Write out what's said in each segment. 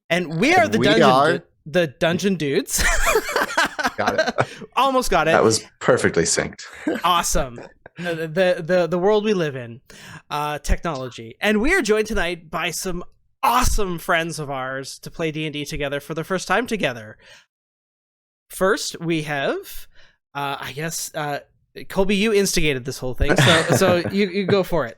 And we are the dungeon dudes. Got it. Almost got it. That was perfectly synced. Awesome. The world we live in, technology. And we are joined tonight by some awesome friends of ours to play D&D together for the first time together. First, we have, I guess, Colby, you instigated this whole thing, so you go for it.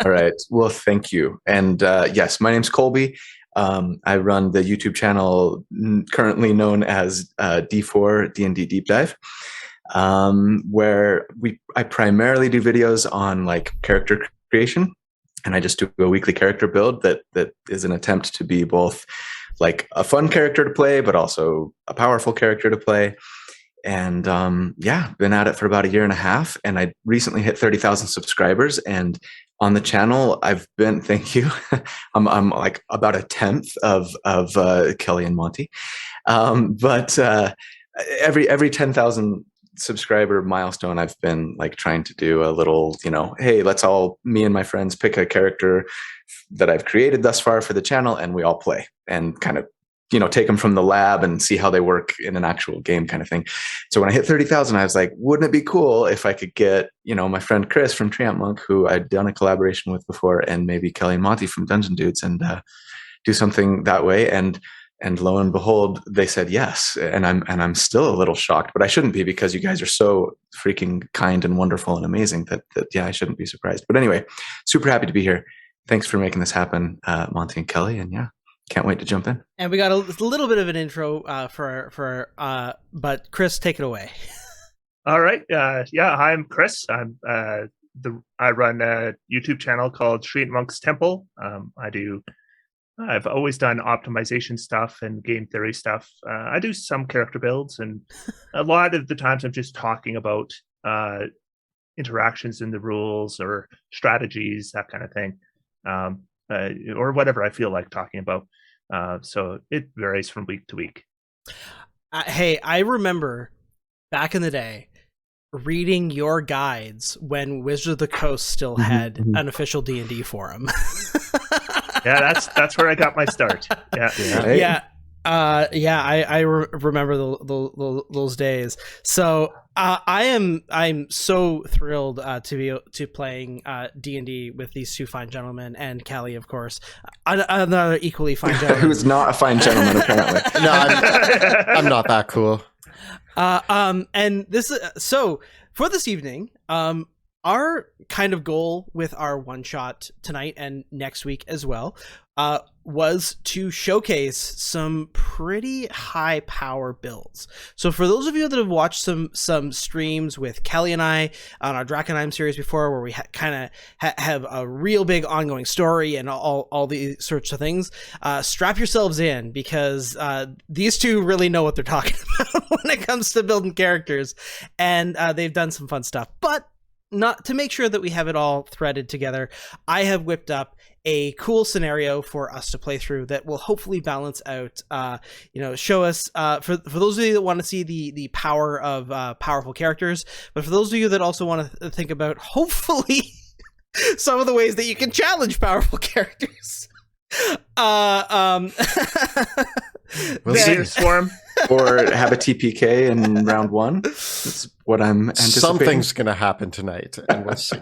All right. Well, thank you. And yes, my name's Colby. I run the YouTube channel currently known as D4 D&D Deep Dive, where I primarily do videos on like character creation, and I just do a weekly character build that is an attempt to be both like a fun character to play, but also a powerful character to play. And yeah, been at it for about 1.5 years, and I recently hit 30,000 subscribers. And on the channel, I've been, thank you, I'm like about 1/10 of Kelly and Monty, but every 10,000 subscriber milestone, I've been like trying to do a little, hey, let's all, me and my friends, pick a character that I've created thus far for the channel, and we all play and kind of take them from the lab and see how they work in an actual game kind of thing. So when I hit 30,000, I was like, wouldn't it be cool if I could get, my friend Chris from Treant Monk, who I'd done a collaboration with before, and maybe Kelly and Monty from Dungeon Dudes, and do something that way. And lo and behold, they said yes. And I'm still a little shocked, but I shouldn't be, because you guys are so freaking kind and wonderful and amazing that yeah, I shouldn't be surprised. But anyway, super happy to be here. Thanks for making this happen, Monty and Kelly. And yeah, can't wait to jump in. And we got a little bit of an intro but Chris, take it away. All right. Yeah, hi, I'm Chris. I run a YouTube channel called Treant Monk's Temple. I've always done optimization stuff and game theory stuff. I do some character builds, and a lot of the times I'm just talking about interactions in the rules or strategies, that kind of thing. Or whatever I feel like talking about. So it varies from week to week. Hey, I remember back in the day reading your guides when Wizards of the Coast still had an official D&D forum. Yeah, that's where I got my start. Yeah. I remember those days. So I'm so thrilled to be playing D&D with these two fine gentlemen, and Callie, of course, another equally fine gentleman. Who's not a fine gentleman, apparently. No, I'm not that cool. And this is so for this evening. Our kind of goal with our one shot tonight and next week as well was to showcase some pretty high power builds. So for those of you that have watched some streams with Kelly and I on our Drakenheim series before, where we kind of have a real big ongoing story and all these sorts of things, strap yourselves in, because these two really know what they're talking about when it comes to building characters, and they've done some fun stuff. But not to make sure that we have it all threaded together, I have whipped up a cool scenario for us to play through that will hopefully balance out, show us, for those of you that want to see the power of powerful characters, but for those of you that also want to think about, hopefully, some of the ways that you can challenge powerful characters. We'll see. Swarm. Or have a TPK in round one. That's what I'm anticipating. Something's going to happen tonight, and we'll see.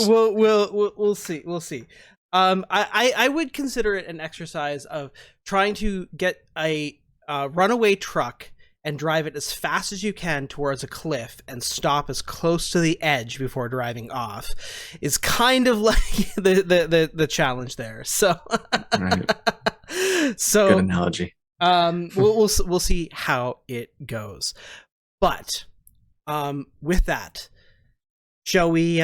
We'll see. We'll see. I would consider it an exercise of trying to get a runaway truck and drive it as fast as you can towards a cliff and stop as close to the edge before driving off. Is kind of like the challenge there. So, Right. So good analogy. We'll see how it goes. But with that, shall we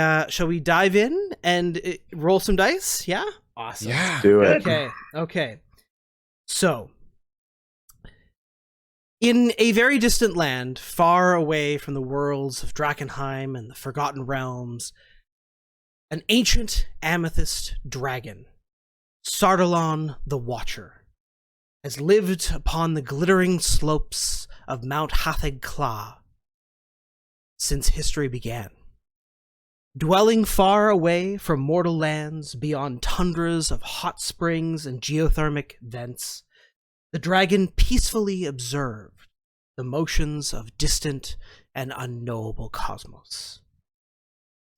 dive in and roll some dice? Yeah, awesome. Yeah, do it. Okay. So, in a very distant land, far away from the worlds of Drakenheim and the Forgotten Realms, an ancient amethyst dragon, Sardalon the Watcher, has lived upon the glittering slopes of Mount Hatheg-Kla since history began. Dwelling far away from mortal lands beyond tundras of hot springs and geothermic vents, the dragon peacefully observed the motions of distant and unknowable cosmos.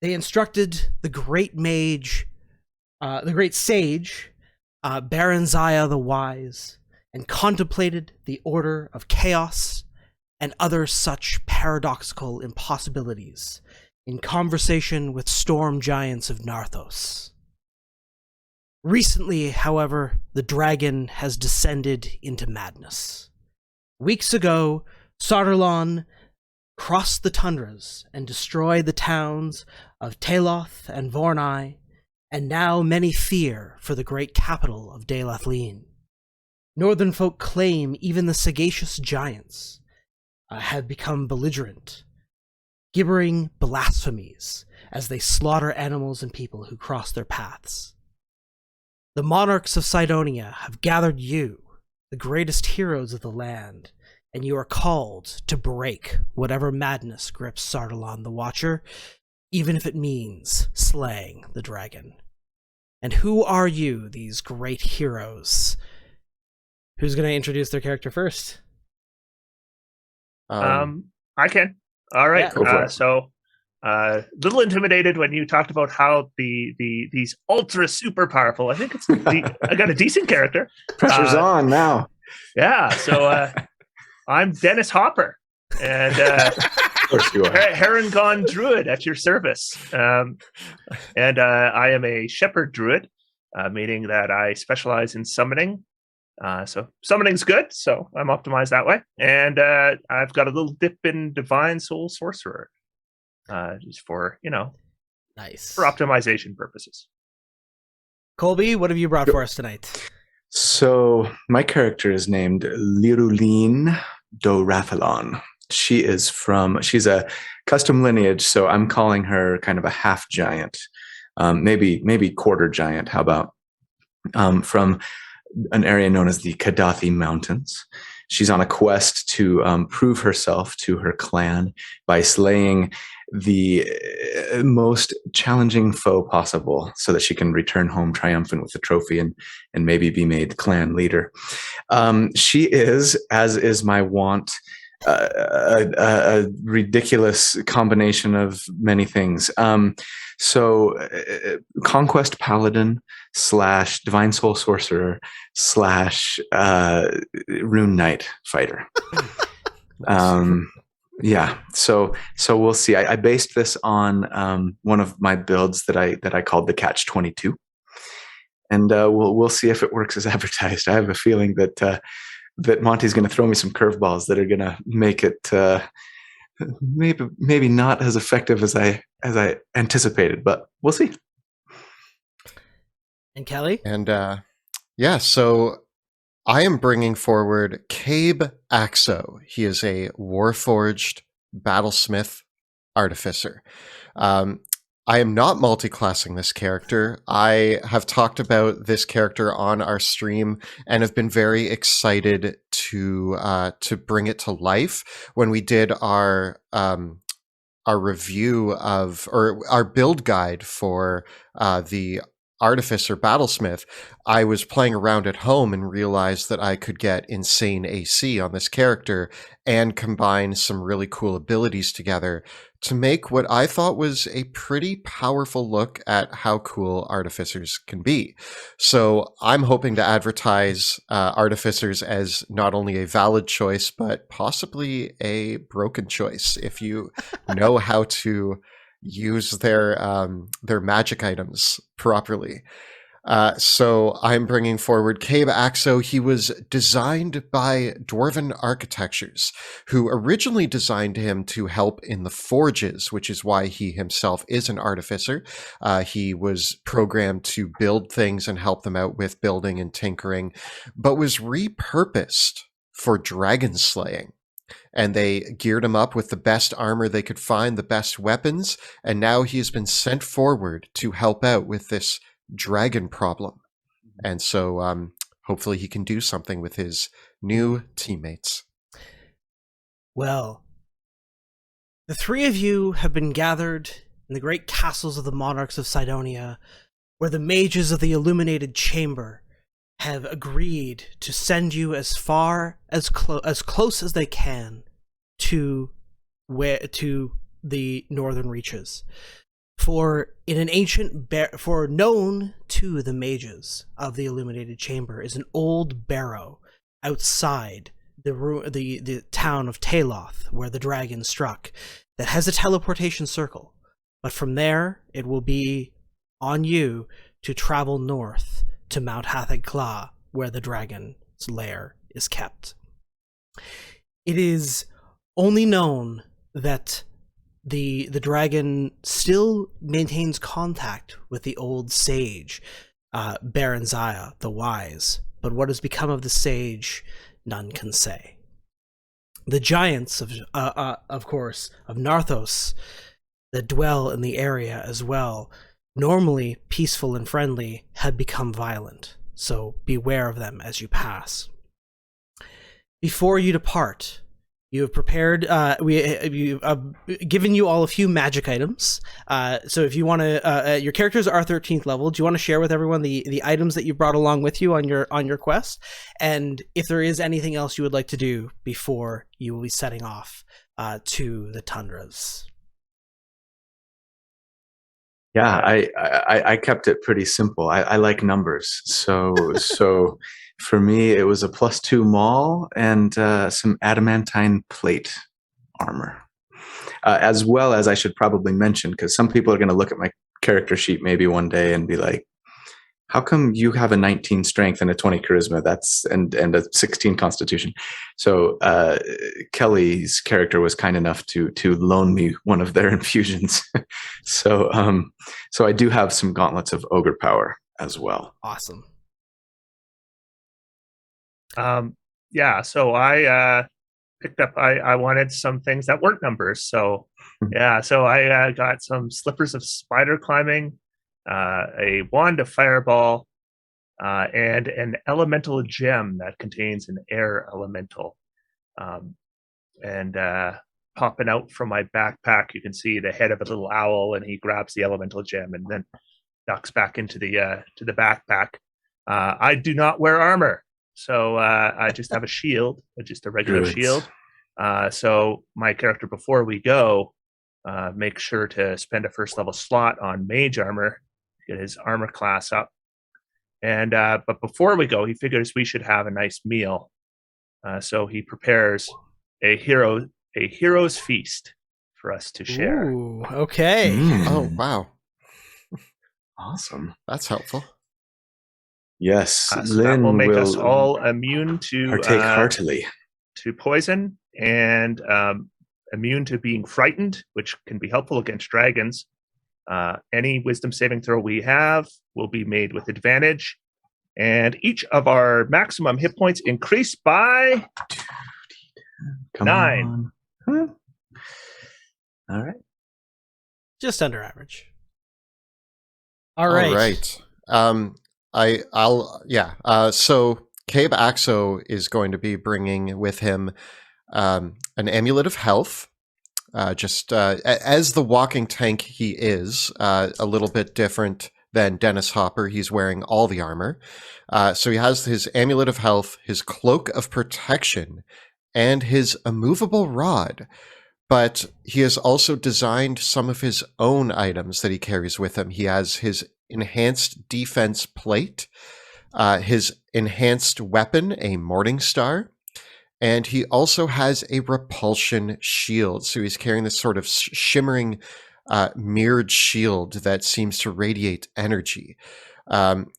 They instructed the great sage, Baron Zaya the Wise, and contemplated the order of chaos and other such paradoxical impossibilities in conversation with storm giants of Narthos. Recently, however, the dragon has descended into madness. Weeks ago, Sardalan crossed the tundras and destroyed the towns of Teloth and Vornai, and now many fear for the great capital of Delathleen. Northern folk claim even the sagacious giants have become belligerent, gibbering blasphemies as they slaughter animals and people who cross their paths. The monarchs of Cydonia have gathered you, the greatest heroes of the land, and you are called to break whatever madness grips Sardalan the Watcher, even if it means slaying the dragon. And who are you, these great heroes? Who's going to introduce their character first? I can. All right. Yeah, go for it. So, little intimidated when you talked about how these ultra super powerful. I think I got a decent character. Pressure's on now. Yeah. So I'm Dennis Hopper, and Of course you are. Harangon Druid at your service. And I am a Shepherd Druid, meaning that I specialize in summoning. So summoning's good, so I'm optimized that way. And I've got a little dip in Divine Soul Sorcerer, just for, Nice. for optimization purposes. Colby, what have you brought for us tonight? So my character is named Liruline Dorathalon. She's a custom lineage, so I'm calling her kind of a half giant, maybe quarter giant. How about from an area known as the Kadathi Mountains. She's on a quest to prove herself to her clan by slaying the most challenging foe possible so that she can return home triumphant with the trophy and maybe be made clan leader. She is, as is my wont, a ridiculous combination of many things. So Conquest Paladin / Divine Soul Sorcerer / Rune Knight Fighter. Yeah, so we'll see. I based this on one of my builds that I called the Catch-22, and we'll see if it works as advertised. I have a feeling that Monty's going to throw me some curveballs that are going to make it maybe not as effective as I anticipated, but we'll see. And Kelly? And so I am bringing forward Cabe Axo. He is a Warforged Battlesmith Artificer. I am not multi-classing this character. I have talked about this character on our stream and have been very excited to bring it to life. When we did our review of, or our build guide for the Artificer Battlesmith, I was playing around at home and realized that I could get insane AC on this character and combine some really cool abilities together to make what I thought was a pretty powerful look at how cool Artificers can be. So I'm hoping to advertise Artificers as not only a valid choice, but possibly a broken choice if you know how to use their magic items properly. So I'm bringing forward Cabe Axo. He was designed by Dwarven Architectures, who originally designed him to help in the forges, which is why he himself is an artificer. He was programmed to build things and help them out with building and tinkering, but was repurposed for dragon slaying. And they geared him up with the best armor they could find, the best weapons, and now he has been sent forward to help out with this dragon problem. And so hopefully he can do something with his new teammates. Well, the three of you have been gathered in the great castles of the monarchs of Cydonia, where the mages of the illuminated chamber have agreed to send you as far as close as they can to the northern reaches. For in an ancient for known to the mages of the illuminated chamber is an old barrow outside the town of Taloth, where the dragon struck, that has a teleportation circle. But from there, it will be on you to travel north to Mount Hatheg-Kla, where the dragon's lair is kept. It is only known that the dragon still maintains contact with the old sage, Baron Zaya the Wise, but what has become of the sage, none can say. The giants of course, of Narthos, that dwell in the area as well, normally peaceful and friendly, had become violent, so beware of them as you pass. Before you depart, you have prepared, we've given you all a few magic items. So if you want to, your characters are 13th level. Do you want to share with everyone the items that you brought along with you on your quest? And if there is anything else you would like to do before you will be setting off to the tundras? Yeah, I kept it pretty simple. I like numbers, so for me it was a +2 maul and some adamantine plate armor, as well as I should probably mention, because some people are going to look at my character sheet maybe one day and be like, how come you have a 19 strength and a 20 charisma? That's and a 16 constitution. So Kelly's character was kind enough to loan me one of their infusions. So I do have some gauntlets of ogre power as well. Awesome. Yeah, so I picked up, I wanted some things that weren't numbers. So yeah, so I got some slippers of spider climbing, a wand of fireball, and an elemental gem that contains an air elemental. And popping out from my backpack, you can see the head of a little owl, and he grabs the elemental gem and then ducks back into the backpack. I do not wear armor, so I just have a shield, just a regular shield. So my character, before we go, make sure to spend a first level slot on mage armor, get his armor class up. And but before we go, he figures we should have a nice meal. So he prepares a hero's feast for us to share. Ooh, okay. Oh, wow. Awesome. That's helpful. Yes, So Lynn that will make us all immune to partake heartily to poison, and immune to being frightened, which can be helpful against dragons. Any wisdom saving throw we have will be made with advantage, and each of our maximum hit points increase by 9. Huh? All right. Just under average. All right. All right. So Cabe Axo is going to be bringing with him an amulet of health. As the walking tank he is, a little bit different than Dennis Hopper. He's wearing all the armor. So he has his amulet of health, his cloak of protection, and his immovable rod. But he has also designed some of his own items that he carries with him. He has his enhanced defense plate, his enhanced weapon, a Morning Star, and he also has a repulsion shield. So he's carrying this sort of shimmering, mirrored shield that seems to radiate energy.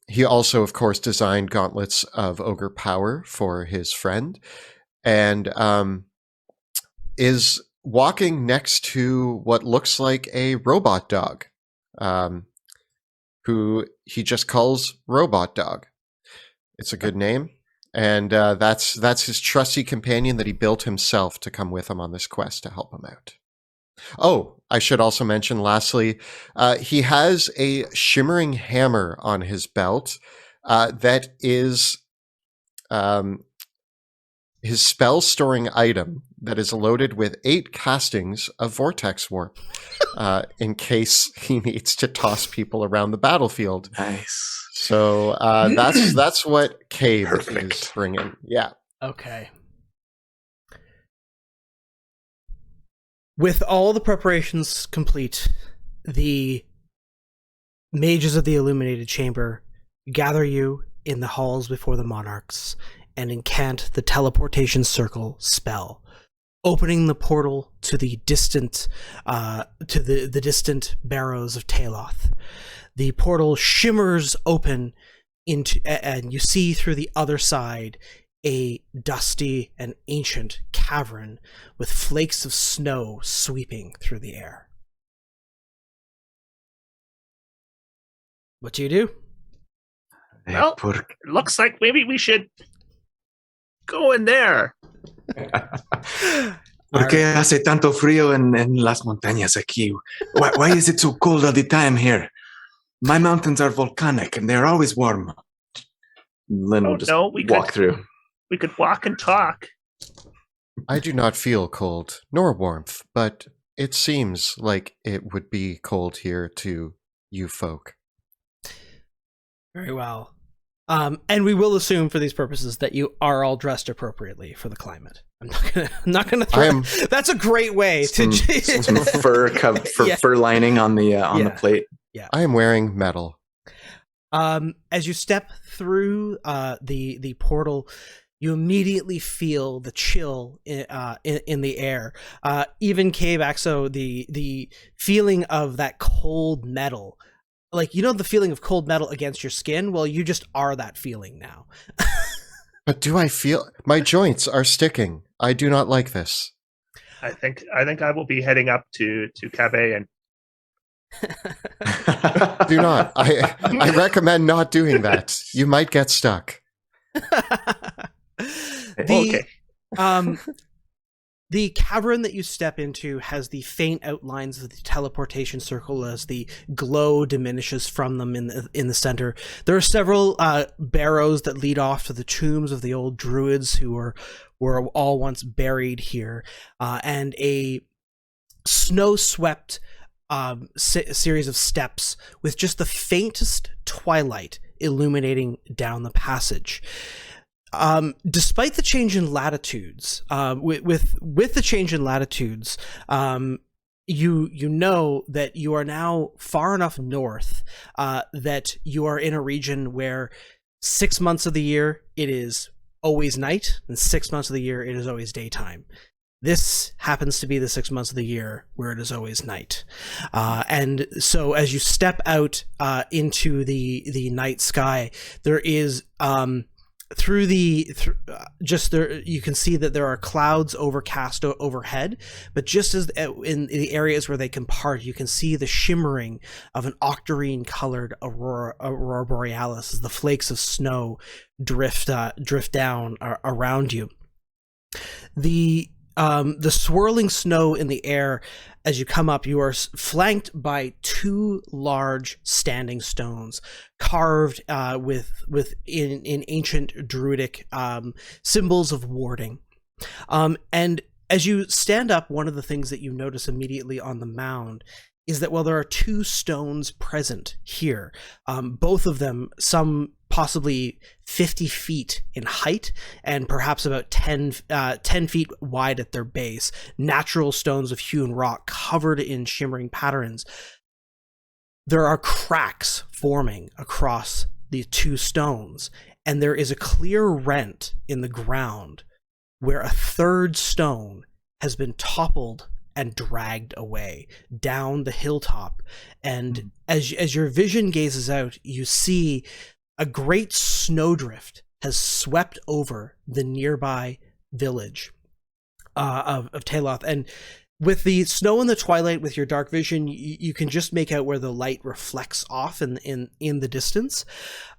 He also, of course, designed gauntlets of ogre power for his friend, and is walking next to what looks like a robot dog, who he just calls Robot Dog. It's a good name. And that's his trusty companion that he built himself to come with him on this quest to help him out. Oh, I should also mention, lastly, he has a shimmering hammer on his belt that is his spell storing item that is loaded with 8 castings of vortex warp in case he needs to toss people around the battlefield. Nice. So that's what Cave Perfect. is bringing. Yeah. Okay. With all the preparations complete, the mages of the Illuminated Chamber gather you in the halls before the monarchs and incant the teleportation circle spell, opening the portal to the distant the distant barrows of Taloth. The portal shimmers open into, and you see through the other side a dusty and ancient cavern with flakes of snow sweeping through the air. What do you do? Well, looks like maybe we should go in there. ¿Por qué hace tanto frío en las montañas aquí? Why is it so cold all the time here? My mountains are volcanic and they're always warm. Lynn will just walk through. We could walk and talk. I do not feel cold nor warmth, but it seems like it would be cold here to you folk. Very well. And we will assume for these purposes that you are all dressed appropriately for the climate. I'm not gonna throw that's a great way some fur lining on the plate. Yeah. I am wearing metal. As you step through the portal, you immediately feel the chill in the air. Even K-Baxo, the feeling of that cold metal. Like, you know the feeling of cold metal against your skin? Well, you just are that feeling now. But do I feel... My joints are sticking. I do not like this. I think I will be heading up to Cabe and... Do not. I recommend not doing that. You might get stuck. Okay. The cavern that you step into has the faint outlines of the teleportation circle as the glow diminishes from them in the center. There are several barrows that lead off to the tombs of the old druids who were all once buried here, and a snow-swept series of steps with just the faintest twilight illuminating down the passage. Despite the change in latitudes, with the change in latitudes, you know that you are now far enough north that you are in a region where 6 months of the year it is always night, and 6 months of the year it is always daytime. This happens to be the 6 months of the year where it is always night. And so as you step out into the night sky, there is... you can see that there are clouds overcast overhead, but just as in the areas where they can part, you can see the shimmering of an octarine colored aurora borealis as the flakes of snow drift down around you. The swirling snow in the air as you come up, you are flanked by 2 large standing stones carved in ancient druidic symbols of warding. And as you stand up, one of the things that you notice immediately on the mound is that while there are 2 stones present here, both of them some possibly 50 feet in height and perhaps about 10 feet wide at their base, natural stones of hewn rock covered in shimmering patterns. There are cracks forming across the 2 stones, and there is a clear rent in the ground where a 3rd stone has been toppled and dragged away down the hilltop. And as your vision gazes out, you see a great snowdrift has swept over the nearby village of Taloth. And with the snow in the twilight, with your dark vision, you can just make out where the light reflects off in the distance.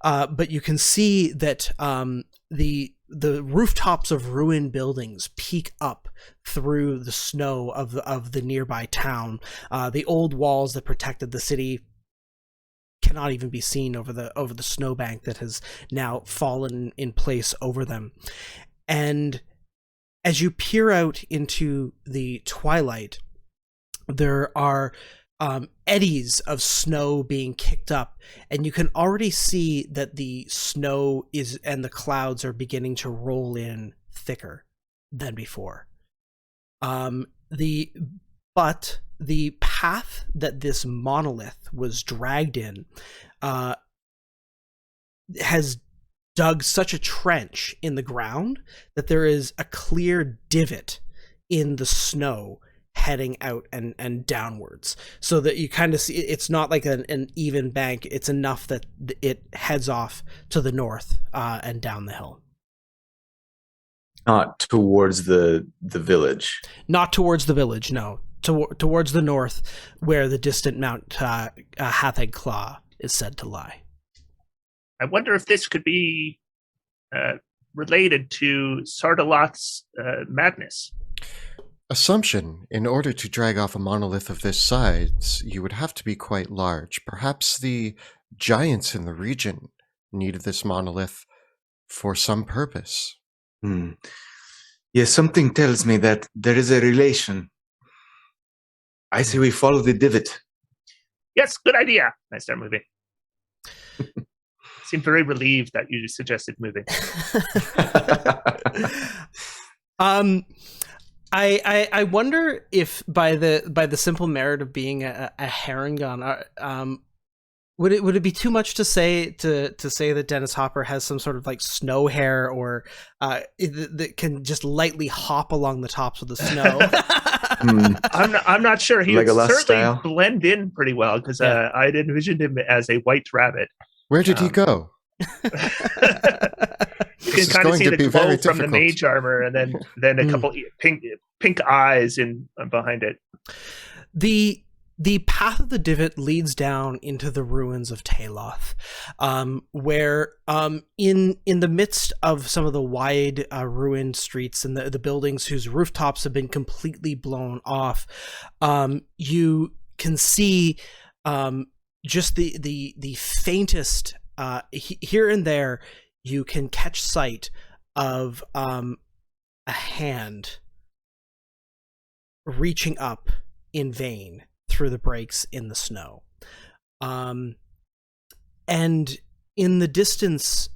But you can see that the rooftops of ruined buildings peek up through the snow of the nearby town. The old walls that protected the city cannot even be seen over the snowbank that has now fallen in place over them. And as you peer out into the twilight, there are eddies of snow being kicked up, and you can already see that the snow and the clouds are beginning to roll in thicker than before. But the path that this monolith was dragged in has dug such a trench in the ground that there is a clear divot in the snow heading out and downwards, so that you kind of see it's not like an even bank. It's enough that it heads off to the north and down the hill. Not towards the village. Not towards the village, no. Towards the north, where the distant Mount Hatheg-Kla is said to lie. I wonder if this could be related to Sardalat's madness. Assumption: in order to drag off a monolith of this size, you would have to be quite large. Perhaps the giants in the region needed this monolith for some purpose. Yes, something tells me that there is a relation. I say we follow the divot. Yes, good idea. I start moving. Seem very relieved that you suggested moving. I wonder if by the simple merit of being a Harengon, would it be too much to say that Dennis Hopper has some sort of like snow hair, or that can just lightly hop along the tops of the snow? I'm not sure. He would Legolas certainly style. blend in pretty well, because I'd envisioned him as a white rabbit. Where did he go? You can kind of see the glow from the mage armor, and then a couple pink eyes behind it. The path of the divot leads down into the ruins of Taloth, where in the midst of some of the wide ruined streets and the buildings whose rooftops have been completely blown off, you can see just the faintest here and there. You can catch sight of a hand reaching up in vain through the breaks in the snow. And in the distance,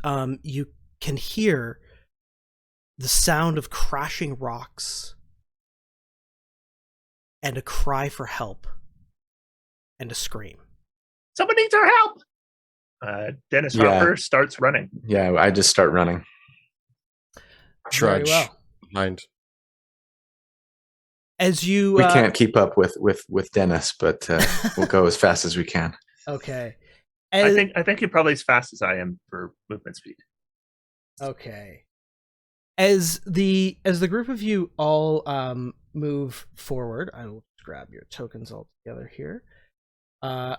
you can hear the sound of crashing rocks and a cry for help and a scream. Someone needs our help! Dennis Hopper starts running. Yeah, I just start running. Trudge Very well. behind. As you We can't keep up with Dennis, but we'll go as fast as we can. Okay. I think you're probably as fast as I am for movement speed. Okay. As the group of you all move forward, I will grab your tokens all together here. And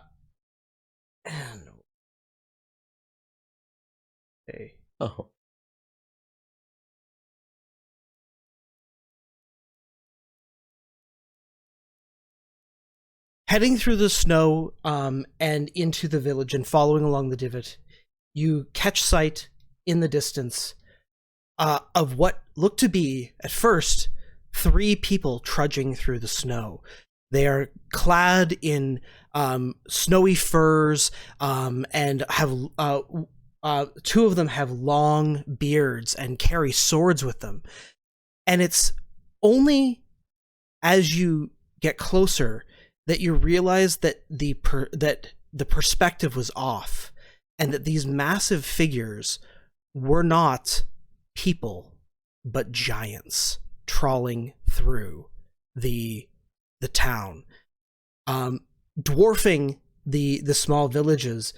okay. Oh. Heading through the snow and into the village and following along the divot, you catch sight in the distance of what looked to be, at first, 3 people trudging through the snow. They are clad in snowy furs and have 2 of them have long beards and carry swords with them. And it's only as you get closer that you realize that the perspective was off, and that these massive figures were not people, but giants trawling through the town, dwarfing the small villages.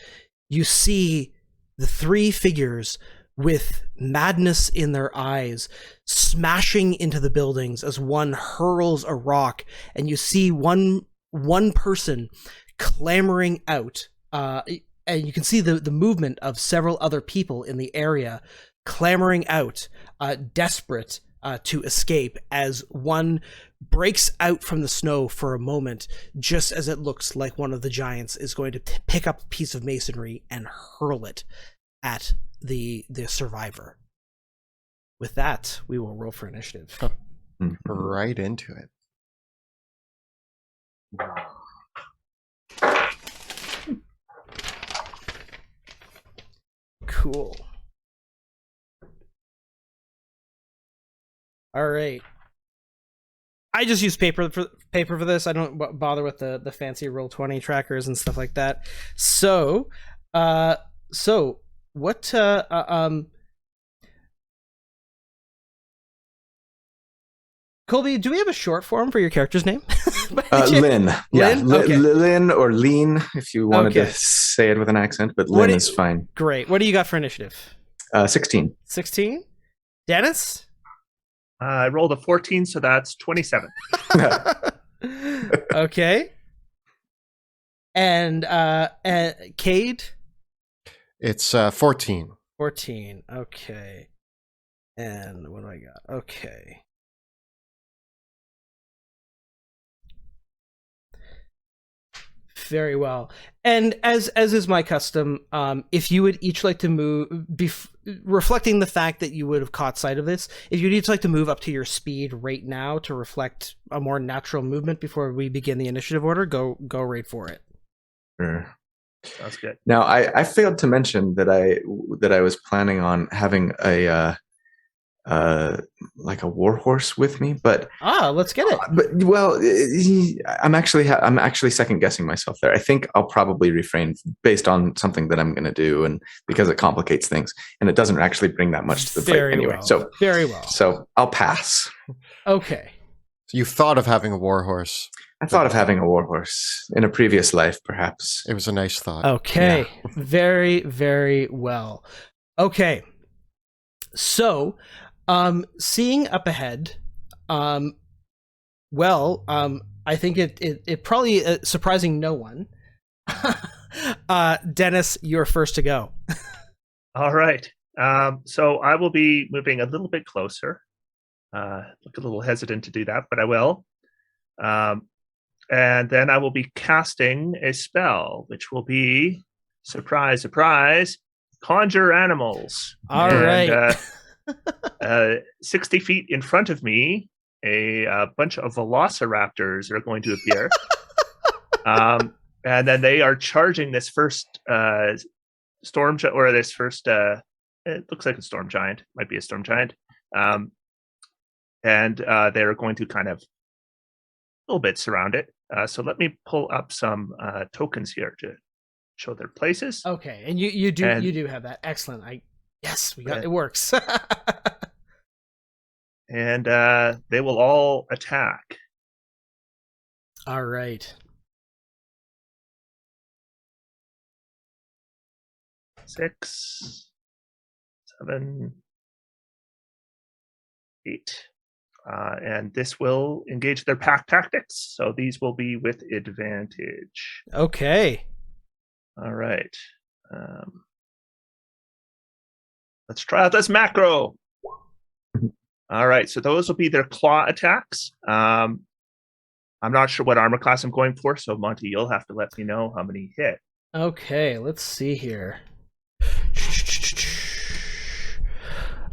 You see the 3 figures with madness in their eyes smashing into the buildings as one hurls a rock, and you see one person clamoring out, and you can see the movement of several other people in the area clamoring out, desperate to escape, as one breaks out from the snow for a moment, just as it looks like one of the giants is going to pick up a piece of masonry and hurl it at the survivor. With that, we will roll for initiative. Right into it. Cool. All right. I just use paper for this. I don't bother with the fancy Roll20 trackers and stuff like that. So, what Colby, do we have a short form for your character's name? Lynn. Yeah, Lynn? Okay. Lynn or Lean, if you wanted to say it with an accent, but Lynn is fine. Great. What do you got for initiative? 16. 16? Dennis? I rolled a 14, so that's 27. Okay. And Cade? It's 14. 14. Okay. And what do I got? Okay. Very well. And as is my custom, if you would each like to move, reflecting the fact that you would have caught sight of this, if you'd each like to move up to your speed right now to reflect a more natural movement before we begin the initiative order, go right for it. Sure. Sounds good. Now, I failed to mention that I was planning on having a like a warhorse with me, but let's get it. But well, I'm actually second guessing myself there. I think I'll probably refrain based on something that I'm going to do, and because it complicates things, and it doesn't actually bring that much to the fight anyway. Well. So very well. So I'll pass. Okay. So you thought of having a warhorse. I thought of having a warhorse in a previous life, perhaps. It was a nice thought. Okay. Yeah. Very, very well. Okay. So, seeing up ahead, I think it probably surprising no one. Dennis, you're first to go. All right. So I will be moving a little bit closer. Look a little hesitant to do that, but I will. And then I will be casting a spell, which will be, surprise, surprise, conjure animals. All right. 60 feet in front of me, a bunch of velociraptors are going to appear. And then they are charging this first storm or this first it looks like a storm giant, might be a storm giant. And they're going to kind of a little bit surround it. So let me pull up some tokens here to show their places. Okay, and you do have that. Excellent. Yes, we got it. Works. And they will all attack. All right. 6, 7, 8. And this will engage their pack tactics. So these will be with advantage. Okay. All right. Let's try out this macro. All right. So those will be their claw attacks. I'm not sure what armor class I'm going for. So Monty, you'll have to let me know how many hit. Okay. Let's see here.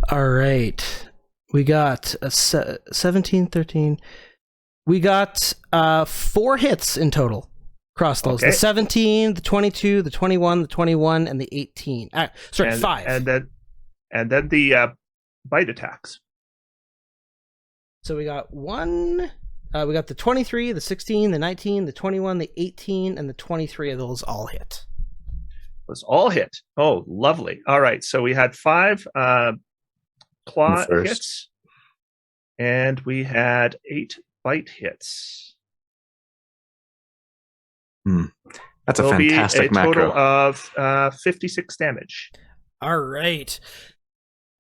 All right. We got a 17, 13. We got 4 hits in total across those. Okay. The 17, the 22, the 21, the 21, and the 18. 5. And then the bite attacks. So we got 1. We got the 23, the 16, the 19, the 21, the 18, and the 23 of those all hit. Those all hit. Oh, lovely. All right. So we had 5 claw hits, and we had 8 bite hits. That's a fantastic macro. Total of 56 damage. All right.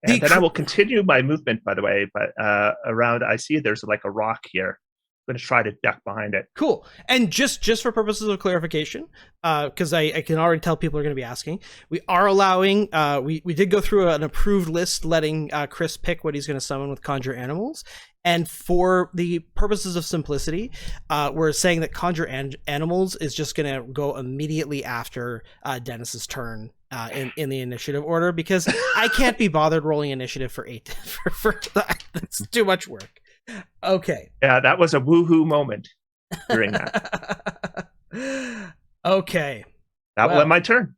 And then I will continue my movement, by the way, but around, I see there's like a rock here. I'm going to try to duck behind it. Cool. And just for purposes of clarification, because I can already tell people are going to be asking, we are allowing, we did go through an approved list letting Chris pick what he's going to summon with Conjure Animals. And for the purposes of simplicity, we're saying that Conjure Animals is just going to go immediately after Dennis's turn in the initiative order, because I can't be bothered rolling initiative for 8. That's too much work. Okay. Yeah, that was a woohoo moment during that. Okay. That will end my turn.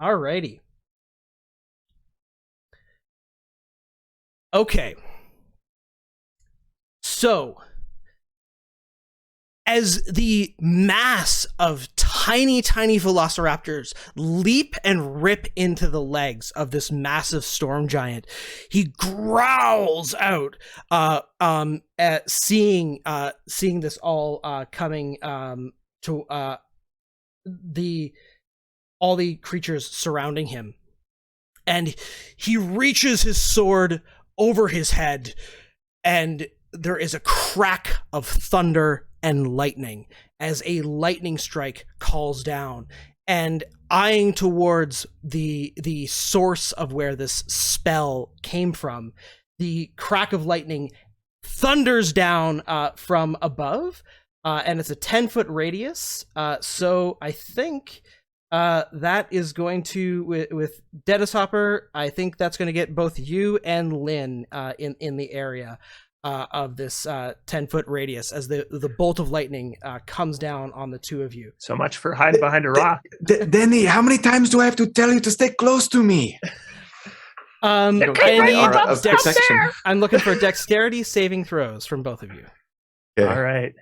Alrighty. Okay. So, as the mass of tiny velociraptors leap and rip into the legs of this massive storm giant, he growls out at seeing this all coming to all the creatures surrounding him. And he reaches his sword over his head, and there is a crack of thunder and lightning as a lightning strike calls down. And eyeing towards the source of where this spell came from, the crack of lightning thunders down from above, and it's a 10-foot radius. So I think that is going to, with Dennis Hopper, I think that's going to get both you and Lynn in the area of this 10-foot radius as the bolt of lightning comes down on the two of you. So much for hiding behind a rock. Denny, how many times do I have to tell you to stay close to me? I Of protection. I'm looking for dexterity saving throws from both of you. Okay. All right.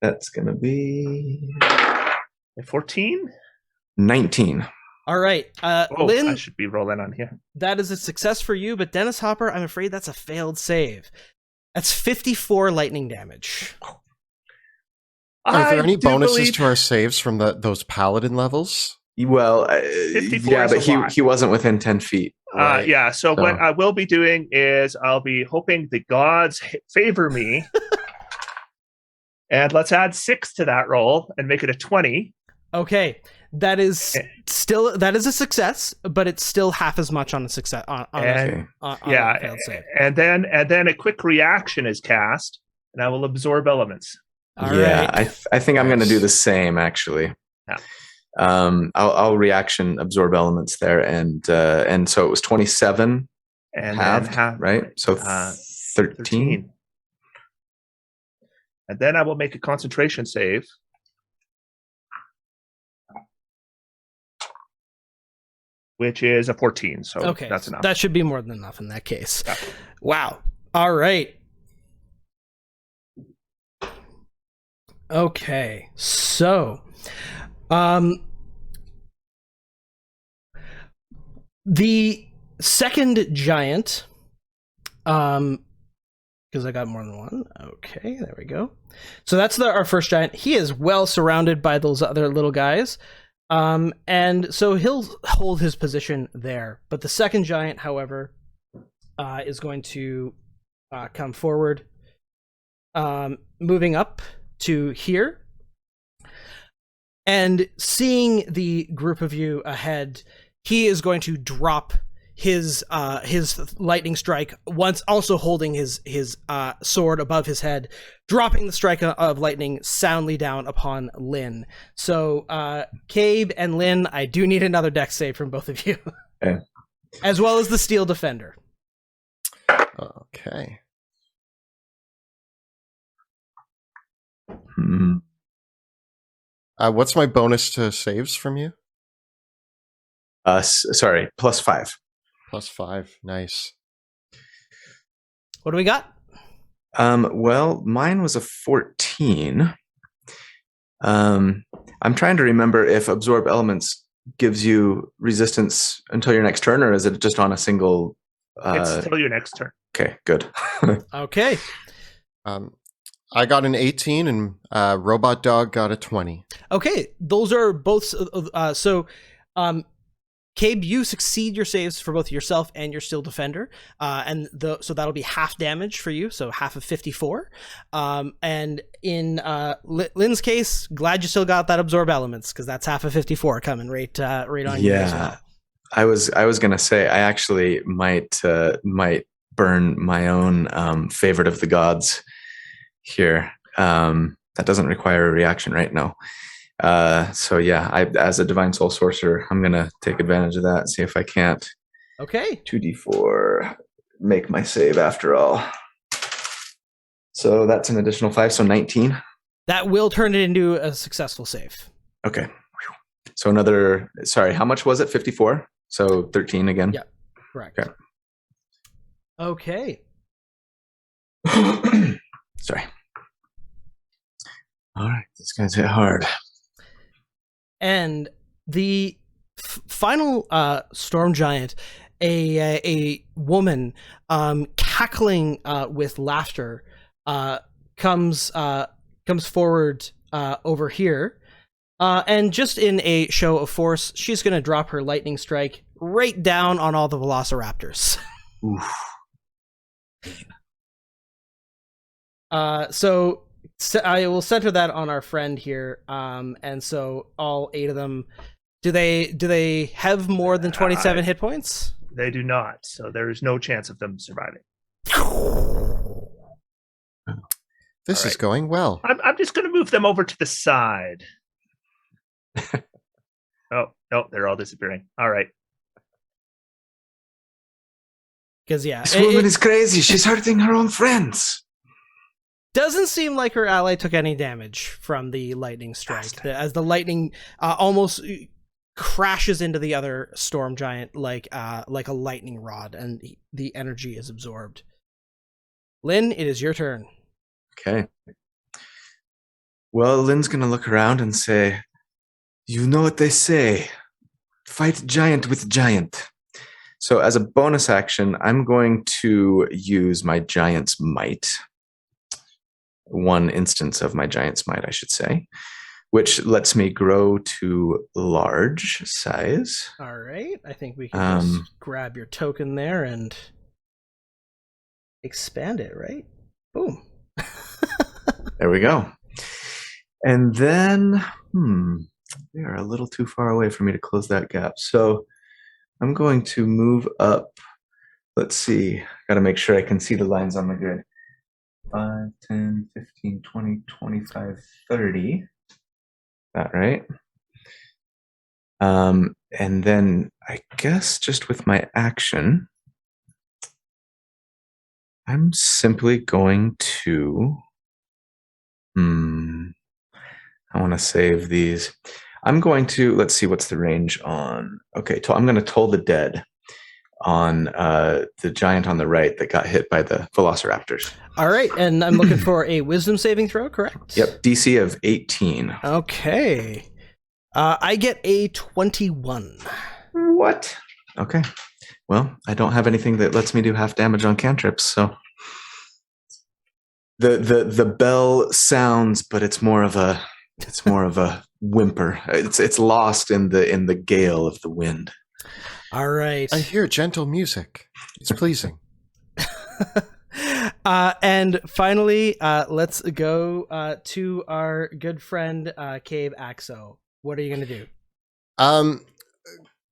That's going to be 14? 19. All right. Oh, Lynn, I should be rolling on here. that is a success for you, but Dennis Hopper, I'm afraid that's a failed save. That's 54 lightning damage. Are there any bonuses to our saves from those paladin levels? Well, 54 yeah, is but a lot. he wasn't within 10 feet. Right. Yeah, so what I will be doing is I'll be hoping the gods favor me. And let's add 6 to that roll and make it a 20. Okay. That is a success, but it's still half as much on a success on a failed save. And then a quick reaction is cast, and I will absorb elements. All right. I think I'm going to do the same actually. Yeah. I'll reaction absorb elements there, and so it was 27 And halved, then right? So 13. And then I will make a concentration save. Which is a 14, so Okay, that's enough. that should be more than enough in that case. Yeah. Wow. All right. Okay. So, the second giant, because I got more than one. Okay, there we go. So that's our first giant. He is well surrounded by those other little guys. And so he'll hold his position there. But the second giant, however, is going to come forward, moving up to here. And seeing the group of you ahead, he is going to drop his lightning strike, once also holding his sword above his head, dropping the strike of lightning soundly down upon Lynn. So, Cabe and Lynn, I do need another dex save from both of you. Okay. As well as the Steel Defender. Okay. What's my bonus to saves from you? Sorry, +5. +5. Nice. What do we got? Well, mine was a 14. I'm trying to remember if absorb elements gives you resistance until your next turn, or is it just on a single? It's until your next turn. Okay, good. Okay. I got an 18 and Robot Dog got a 20. Okay, those are both. Cabe, you succeed your saves for both yourself and your Steel Defender, so that'll be half damage for you, so half of 54. And in Lynn's case, glad you still got that absorb elements, because that's half of 54 coming right on you as well. I was gonna say I actually might burn my own favorite of the gods here. That doesn't require a reaction right now. So yeah, as a divine soul sorcerer, I'm gonna take advantage of that and see if I can't. Okay. 2d4, make my save after all. So that's an additional 5, so 19. That will turn it into a successful save. Okay. So another, sorry, how much was it? 54? So 13 again? Yeah, correct. Okay. Sorry. All right, this guy's hit hard. And the final storm giant, a woman cackling with laughter, comes forward over here, and just in a show of force, she's going to drop her lightning strike right down on all the velociraptors. Oof. So I will center that on our friend here, and so all 8 of them. Do they have more than 27 hit points? They do not, so there is no chance of them surviving. This is going well. I'm just going to move them over to the side. Oh, no, they're all disappearing. All right. Because, yeah. This woman is crazy. She's hurting her own friends. Doesn't seem like her ally took any damage from the lightning strike. As the lightning almost crashes into the other storm giant like a lightning rod, and the energy is absorbed. Lynn, it is your turn. Okay. Well, Lynn's going to look around and say, you know what they say, fight giant with giant. So as a bonus action, I'm going to use my giant's might. One instance of my giant's might, I should say, which lets me grow to large size. All right. I think we can just grab your token there and expand it, right? Boom. There we go. And then, we are a little too far away for me to close that gap. So I'm going to move up. Let's see. Got to make sure I can see the lines on the grid. 5, 10, 15, 20, 25, 30. That right? And then I guess just with my action, I'm simply going to, I want to save these. I'm going to, let's see, what's the range on, okay, I'm going to Toll the Dead on the giant on the right that got hit by the velociraptors. All right, and I'm looking for a wisdom saving throw, correct? Yep, DC of 18. Okay. I get a 21. What? Okay. Well, I don't have anything that lets me do half damage on cantrips, so the bell sounds, but it's more of a whimper. It's lost in the gale of the wind. All right. I hear gentle music. It's pleasing. And finally, let's go to our good friend, Cave Axo. What are you going to do?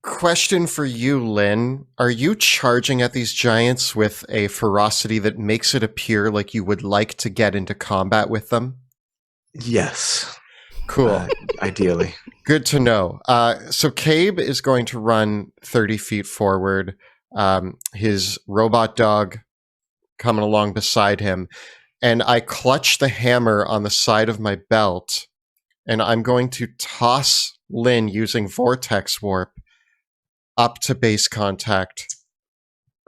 Question for you, Lynn. Are you charging at these giants with a ferocity that makes it appear like you would like to get into combat with them? Yes. Cool. Ideally. Good to know. So Cabe is going to run 30 feet forward. His robot dog coming along beside him. And I clutch the hammer on the side of my belt. And I'm going to toss Lynn using Vortex Warp up to base contact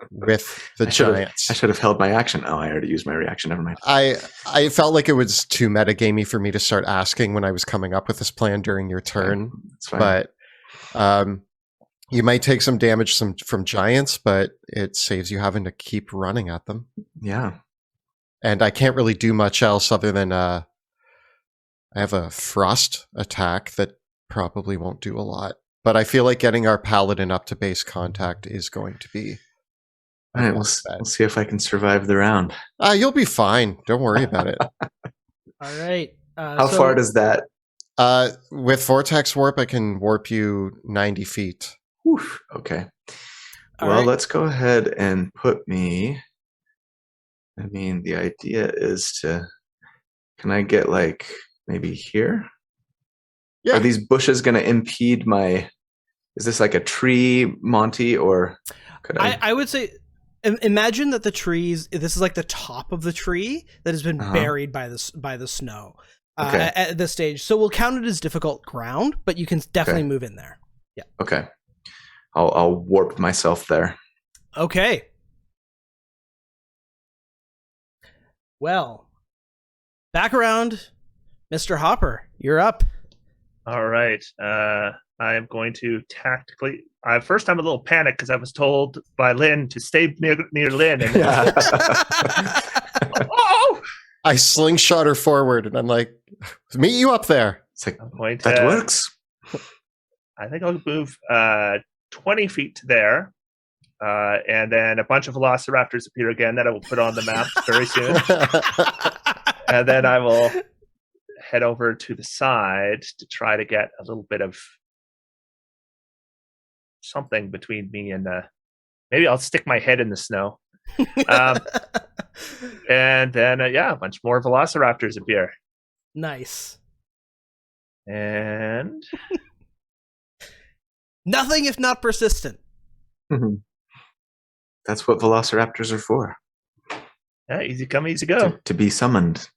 with the giants. I should have held my action. Oh, I already used my reaction. Never mind. I felt like it was too metagamey for me to start asking when I was coming up with this plan during your turn. That's fine. But you might take some damage from giants, but it saves you having to keep running at them. Yeah. And I can't really do much else other than I have a frost attack that probably won't do a lot. But I feel like getting our paladin up to base contact is going to be... All right, we'll see if I can survive the round. You'll be fine. Don't worry about it. All right. How far does that? With Vortex Warp, I can warp you 90 feet. Whew, okay. Let's go ahead and put me... I mean, the idea is to... Can I get, like, maybe here? Yeah. Are these bushes going to impede my... Is this like a tree, Monty, or could I... I would say... Imagine that the trees. This is like the top of the tree that has been buried by the snow at this stage. So we'll count it as difficult ground, but you can definitely move in there. Yeah. Okay. I'll warp myself there. Okay. Well, back around, Mr. Hopper. You're up. All right. I am going to tactically. First, I'm a little panicked because I was told by Lynn to stay near Lynn. And oh! I slingshot her forward, and I'm like, "Meet you up there." It's like that works. I think I'll move 20 feet to there, and then a bunch of velociraptors appear again that I will put on the map very soon, and then I will head over to the side to try to get a little bit of something between me and maybe I'll stick my head in the snow. And then a bunch more velociraptors appear. Nice. And nothing if not persistent. That's what velociraptors are for. Yeah, easy come, easy go. To be summoned.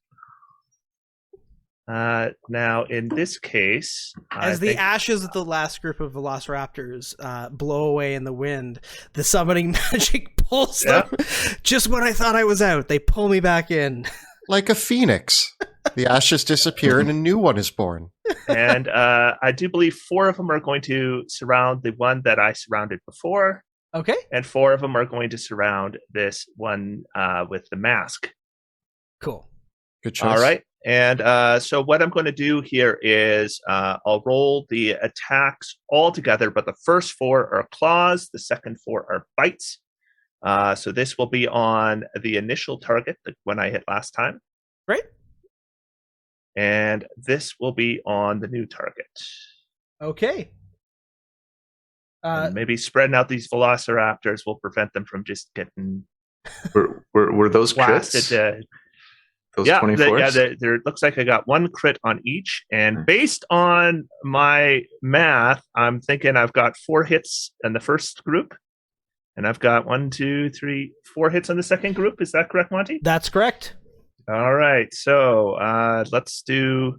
Now, in this case, as the ashes of the last group of velociraptors blow away in the wind, the summoning magic pulls them. Just when I thought I was out, they pull me back in. Like a phoenix. The ashes disappear and a new one is born. And I do believe 4 of them are going to surround the one that I surrounded before. Okay. And 4 of them are going to surround this one with the mask. Cool. Good choice. All right. And so what I'm going to do here is I'll roll the attacks all together, but the first 4 are claws, the second 4 are bites. So this will be on the initial target, the one I hit last time. Right. And this will be on the new target. Okay. And maybe spreading out these velociraptors will prevent them from just getting Were those blasted. crits? Those 24s? There looks like I got 1 crit on each. And based on my math, I'm thinking I've got 4 hits in the first group. And I've got 1, 2, 3, 4 hits on the second group. Is that correct, Monty? That's correct. All right. So let's do,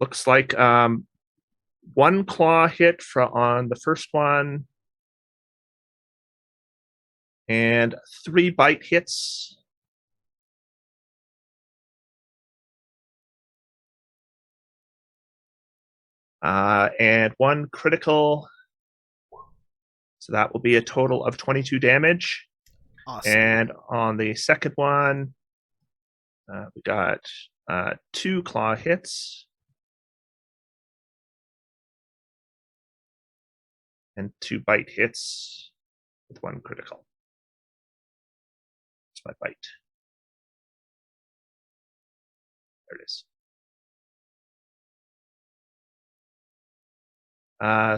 looks like 1 claw hit on the first one. And 3 bite hits. And 1 critical. So that will be a total of 22 damage. Awesome. And on the second one, we got 2 claw hits. And 2 bite hits with 1 critical. That's my bite. There it is.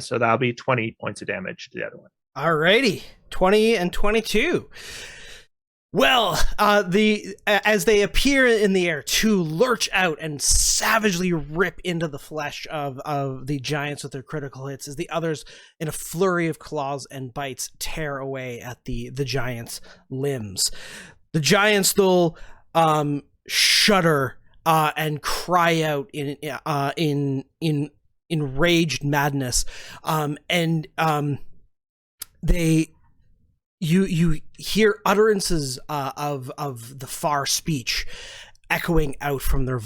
So that'll be 20 points of damage to the other one. Alrighty, 20 and 22. Well, as they appear in the air to lurch out and savagely rip into the flesh of the giants with their critical hits, as the others, in a flurry of claws and bites, tear away at the giants' limbs. The giants, though, shudder and cry out in enraged madness, and you hear utterances of the far speech echoing out from their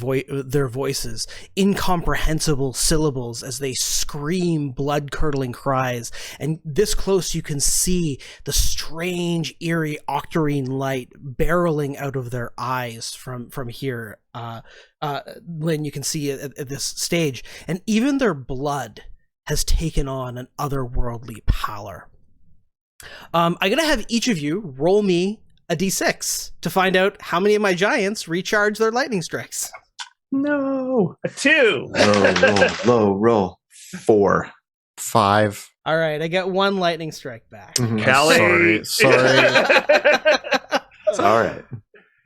voices, incomprehensible syllables as they scream blood-curdling cries. And this close you can see the strange, eerie octarine light barreling out of their eyes from here. Lynn, you can see at this stage, and even their blood has taken on an otherworldly pallor. I'm gonna have each of you roll me a d6 to find out how many of my giants recharge their lightning strikes. No, a 2. Roll. 4. 5. All right, I get 1 lightning strike back. Mhm. Callie. Sorry. It's all right.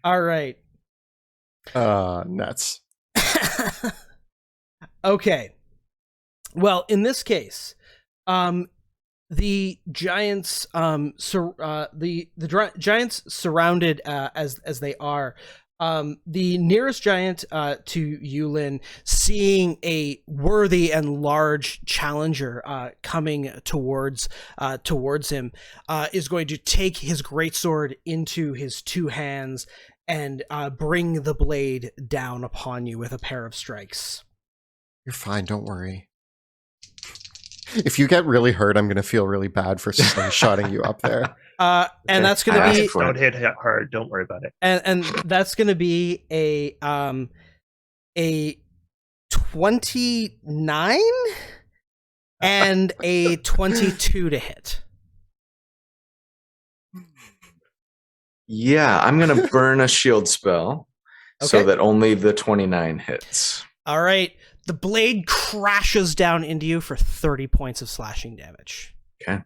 All right. Nuts. Okay. Well, in this case, the giants giants surrounded as they are, the nearest giant to Yulin, seeing a worthy and large challenger coming towards him, is going to take his greatsword into his two hands and bring the blade down upon you with a pair of strikes. You're fine, don't worry. If you get really hurt, I'm going to feel really bad for slingshotting you up there. And that's going to be... Don't hit hard, don't worry about it. And that's going to be a 29 and a 22 to hit. Yeah, I'm going to burn a shield spell so that only the 29 hits. All right. The blade crashes down into you for 30 points of slashing damage. Okay.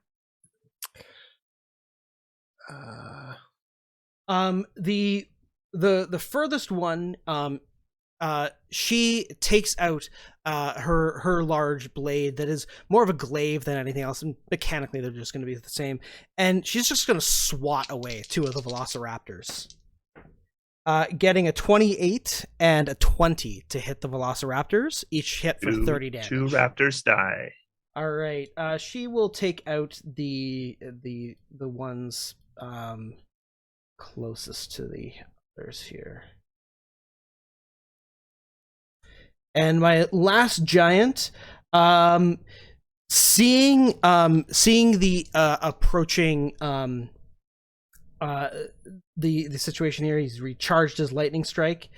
The furthest one, she takes out her large blade that is more of a glaive than anything else, and mechanically they're just going to be the same, and she's just going to swat away two of the velociraptors, getting a 28 and a 20 to hit the velociraptors, each hit for 30 damage. Two raptors die. All right, she will take out the ones closest to the others here. And my last giant, seeing the approaching the situation here, he's recharged his lightning strike.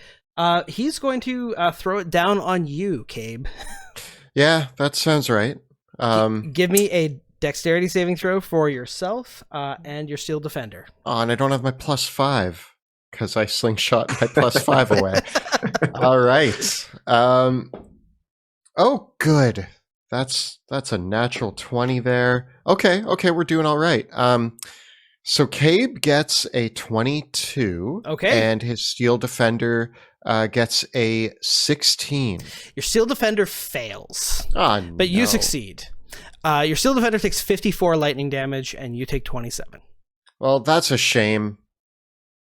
He's going to throw it down on you, Cabe. Yeah, that sounds right. Give me a dexterity saving throw for yourself and your steel defender. Oh, and I don't have my +5 because I slingshot my +5 away. All right. Oh, good. That's a natural 20 there. Okay, we're doing all right. So Cabe gets a 22. Okay. And his steel defender gets a 16. Your steel defender fails. Oh, but you succeed. Your steel defender takes 54 lightning damage, and you take 27. Well, that's a shame.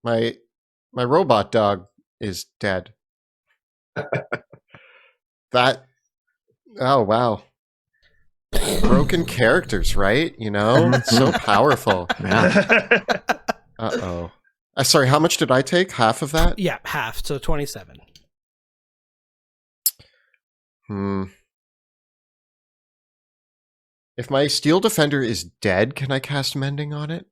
My robot dog is dead. Oh, wow. Broken characters, right? You know? It's so powerful. Yeah. Uh-oh. Sorry, how much did I take? Half of that? Yeah, half, so 27. If my steel defender is dead, can I cast mending on it?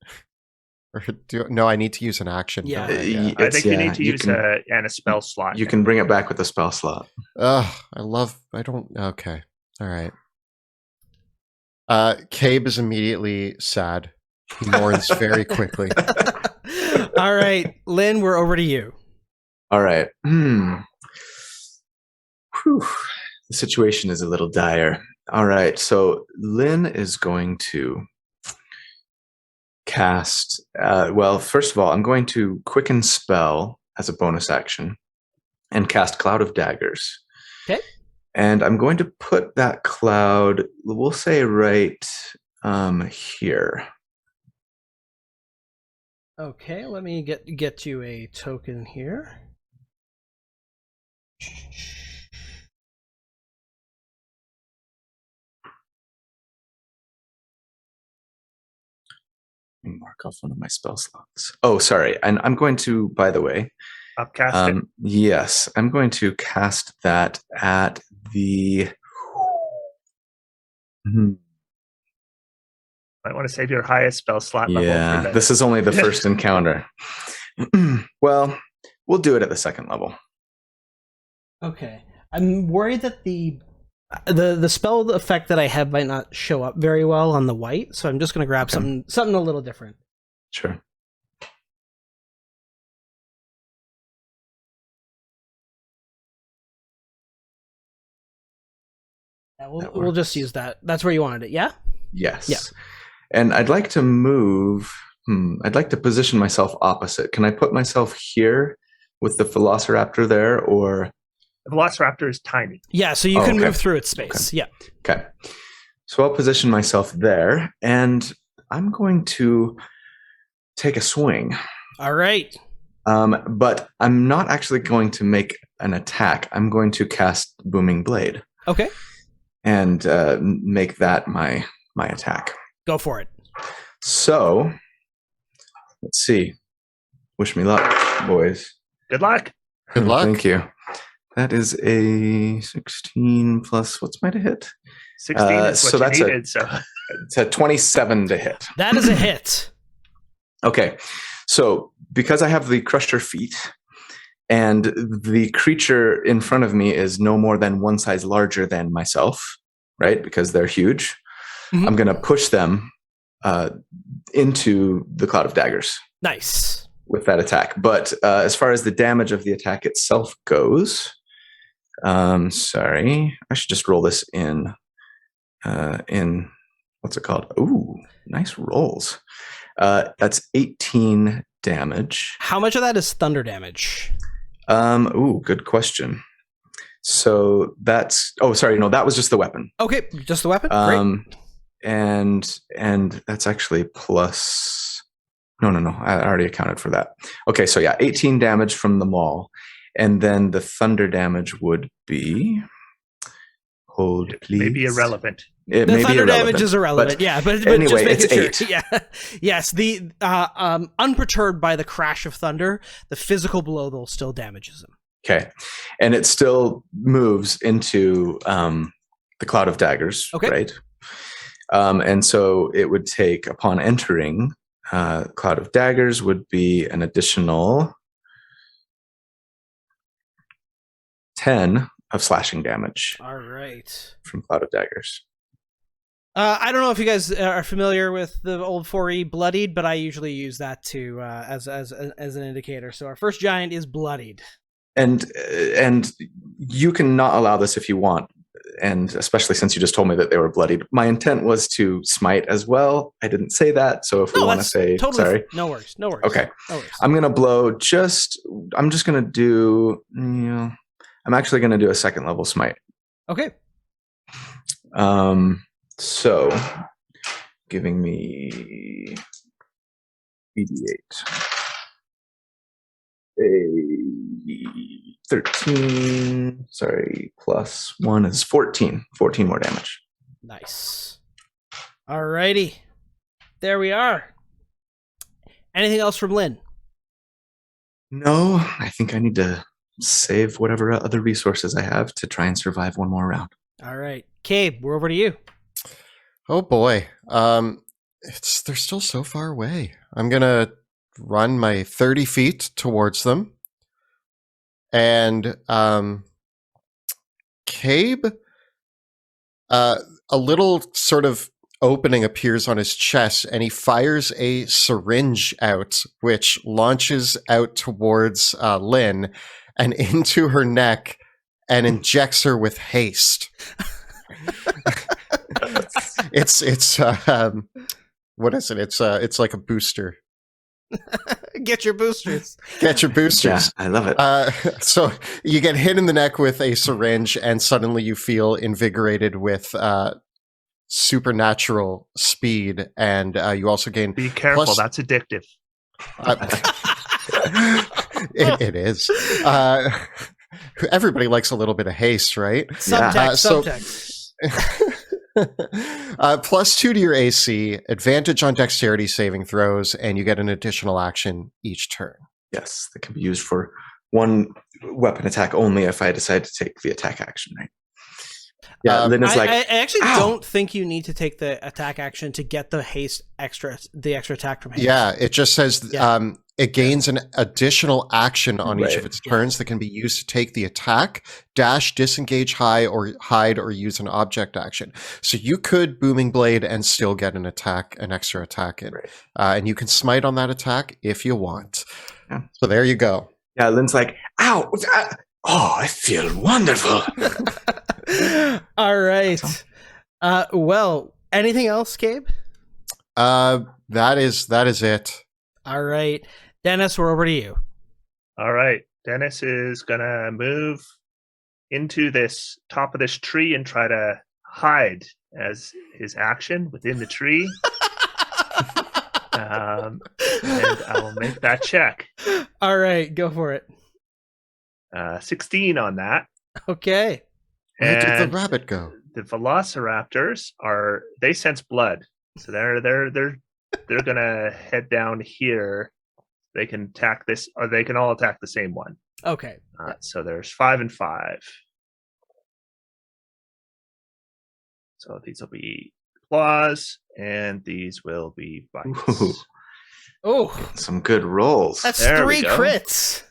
Or no, I need to use an action. Yeah. I think you need to use a spell slot. You can bring it back with a spell slot. Okay. All right. Cabe is immediately sad. He mourns very quickly. All right, Lynn, we're over to you. All right. Whew. The situation is a little dire. All right, so Lynn is going to cast... well, first of all, I'm going to quicken spell as a bonus action and cast Cloud of Daggers. Okay. And I'm going to put that cloud, we'll say right here. Okay, let me get you a token here. Mark off one of my spell slots. Oh, sorry. And I'm going to, by the way, upcast it. Yes, I'm going to cast that at the... Might want to save your highest spell slot level. Yeah, this is only the first encounter. Well, we'll do it at the second level. Okay. I'm worried that the spell effect that I have might not show up very well on the white, so I'm just going to grab something a little different. Sure. Yeah, we'll just use that. That's where you wanted it, yeah? Yes. Yeah. And I'd like to move... I'd like to position myself opposite. Can I put myself here with the Velociraptor there, or... The Velociraptor is tiny. Yeah, so you can move through its space. Okay. Yeah. Okay. So I'll position myself there, and I'm going to take a swing. All right. But I'm not actually going to make an attack. I'm going to cast Booming Blade. Okay. And make that my attack. Go for it. So, let's see. Wish me luck, boys. Good luck. Good luck. Thank you. That is a 16 plus, what's my to hit? 16 is so what that's you needed. It's a 27 to hit. That is a hit. Okay. So because I have the Crusher feat, and the creature in front of me is no more than one size larger than myself, right? Because they're huge. Mhm. I'm going to push them into the Cloud of Daggers. Nice. With that attack. But as far as the damage of the attack itself goes, sorry, I should just roll this in what's it called? Ooh, nice rolls. That's 18 damage. How much of that is thunder damage? Ooh, good question. So that's that was just the weapon. Okay, just the weapon. Great. And that's actually plus. No, I already accounted for that. Okay, so yeah, 18 damage from the maul, and then the thunder damage would be. Hold, please. Maybe irrelevant. It The may thunder be irrelevant, damage is irrelevant. Yeah, but anyway, just making it's sure. 8. Yeah. Yes. The unperturbed by the crash of thunder, the physical blow though still damages him. Okay, and it still moves into the Cloud of Daggers, Okay. right? And so it would take, upon entering, Cloud of Daggers would be an additional 10 of slashing damage. All right. From Cloud of Daggers. I don't know if you guys are familiar with the old 4E bloodied, but I usually use that to as an indicator. So our first giant is bloodied. And you can not allow this if you want, and especially since you just told me that they were bloodied. My intent was to smite as well. I didn't say that, so if we want to say totally sorry. No worries. Okay. No worries. I'm going to blow I'm just going to do, I'm actually going to do a second level smite. Okay. So giving me ED8. A 13, plus 1 is 14. 14 more damage. Nice. Alrighty. There we are. Anything else from Lynn? No, I think I need to save whatever other resources I have to try and survive one more round. All right. Cabe, we're over to you. Oh boy. They're still so far away. I'm going to run my 30 feet towards them. And Cabe, a little sort of opening appears on his chest, and he fires a syringe out, which launches out towards Lynn and into her neck and injects her with haste. It's what is it? It's like a booster. Get your boosters. Get your boosters. Yeah, I love it. So you get hit in the neck with a syringe, and suddenly you feel invigorated with supernatural speed, and you also gain. Be careful, plus, that's addictive. It is. Everybody likes a little bit of haste, right? Subtext. +2 to your AC, advantage on dexterity saving throws, and you get an additional action each turn. Yes, that can be used for one weapon attack only if I decide to take the attack action, right? Yeah, Lynn is I actually ow! don't think you need to take the attack action to get the extra attack from haste. Yeah, it just says it gains an additional action on each of its turns that can be used to take the attack, dash, disengage, hide, or use an object action. So you could Booming Blade and still get an extra attack in. Right. And you can smite on that attack if you want. Yeah. So there you go. Yeah, Lynn's like, ow! Oh, I feel wonderful. All right. Well, anything else, Gabe? That is it. All right. Dennis, we're over to you. All right. Dennis is going to move into this top of this tree and try to hide as his action within the tree. And I will make that check. All right, go for it. 16 on that. Okay. Where did the And rabbit go? the velociraptors they sense blood, so they're gonna head down here. They can attack this, or they can all attack the same one. Okay. So there's 5 and 5. So these will be claws, and these will be bites. Ooh, Oh, some good rolls. that's There we 3 go. crits.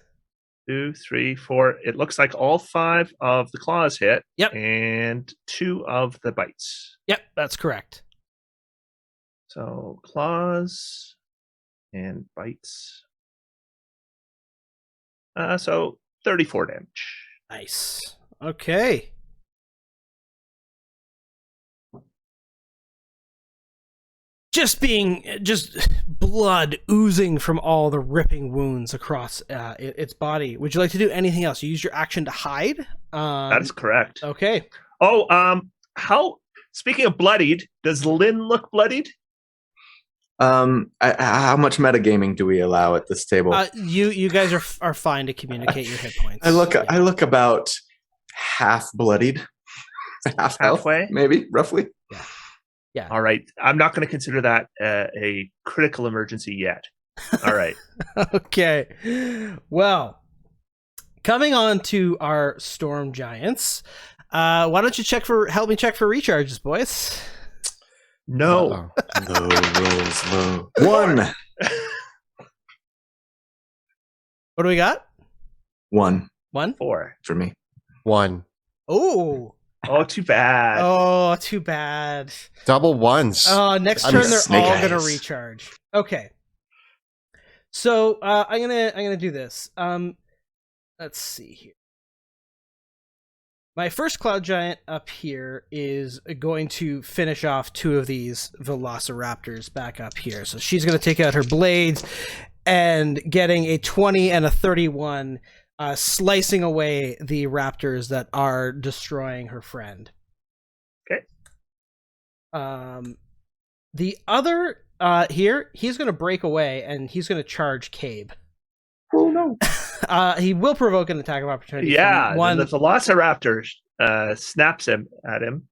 2, 3, 4. It looks like all 5 of the claws hit. Yep. And 2 of the bites. Yep, that's correct. So claws and bites. So 34 damage. Nice. Okay. Just blood oozing from all the ripping wounds across its body. Would you like to do anything else? You use your action to hide. That is correct. Okay. Oh, speaking of bloodied, does Lynn look bloodied? How much metagaming do we allow at this table? You guys are fine to communicate your hit points. I look about half bloodied, half health, Halfway? maybe roughly. Yeah. All right. I'm not going to consider that a critical emergency yet. All right. Okay. Well, coming on to our storm giants. Why don't you help me check for recharges, boys? No. Low rolls, low. 1. What do we got? 1 1? 4. for me. 1. Oh. Oh, too bad. Oh, too bad. Double ones. Next I'm turn they're snake all gonna eyes. recharge. Okay. So I'm gonna do this. Let's see here. My first cloud giant up here is going to finish off 2 of these velociraptors back up here. So she's gonna take out her blades and getting a 20 and a 31, slicing away the raptors that are destroying her friend. Okay. The other here, he's going to break away and he's going to charge Cabe. Oh no! He will provoke an attack of opportunity. Yeah, from one. the velociraptor snaps him at him.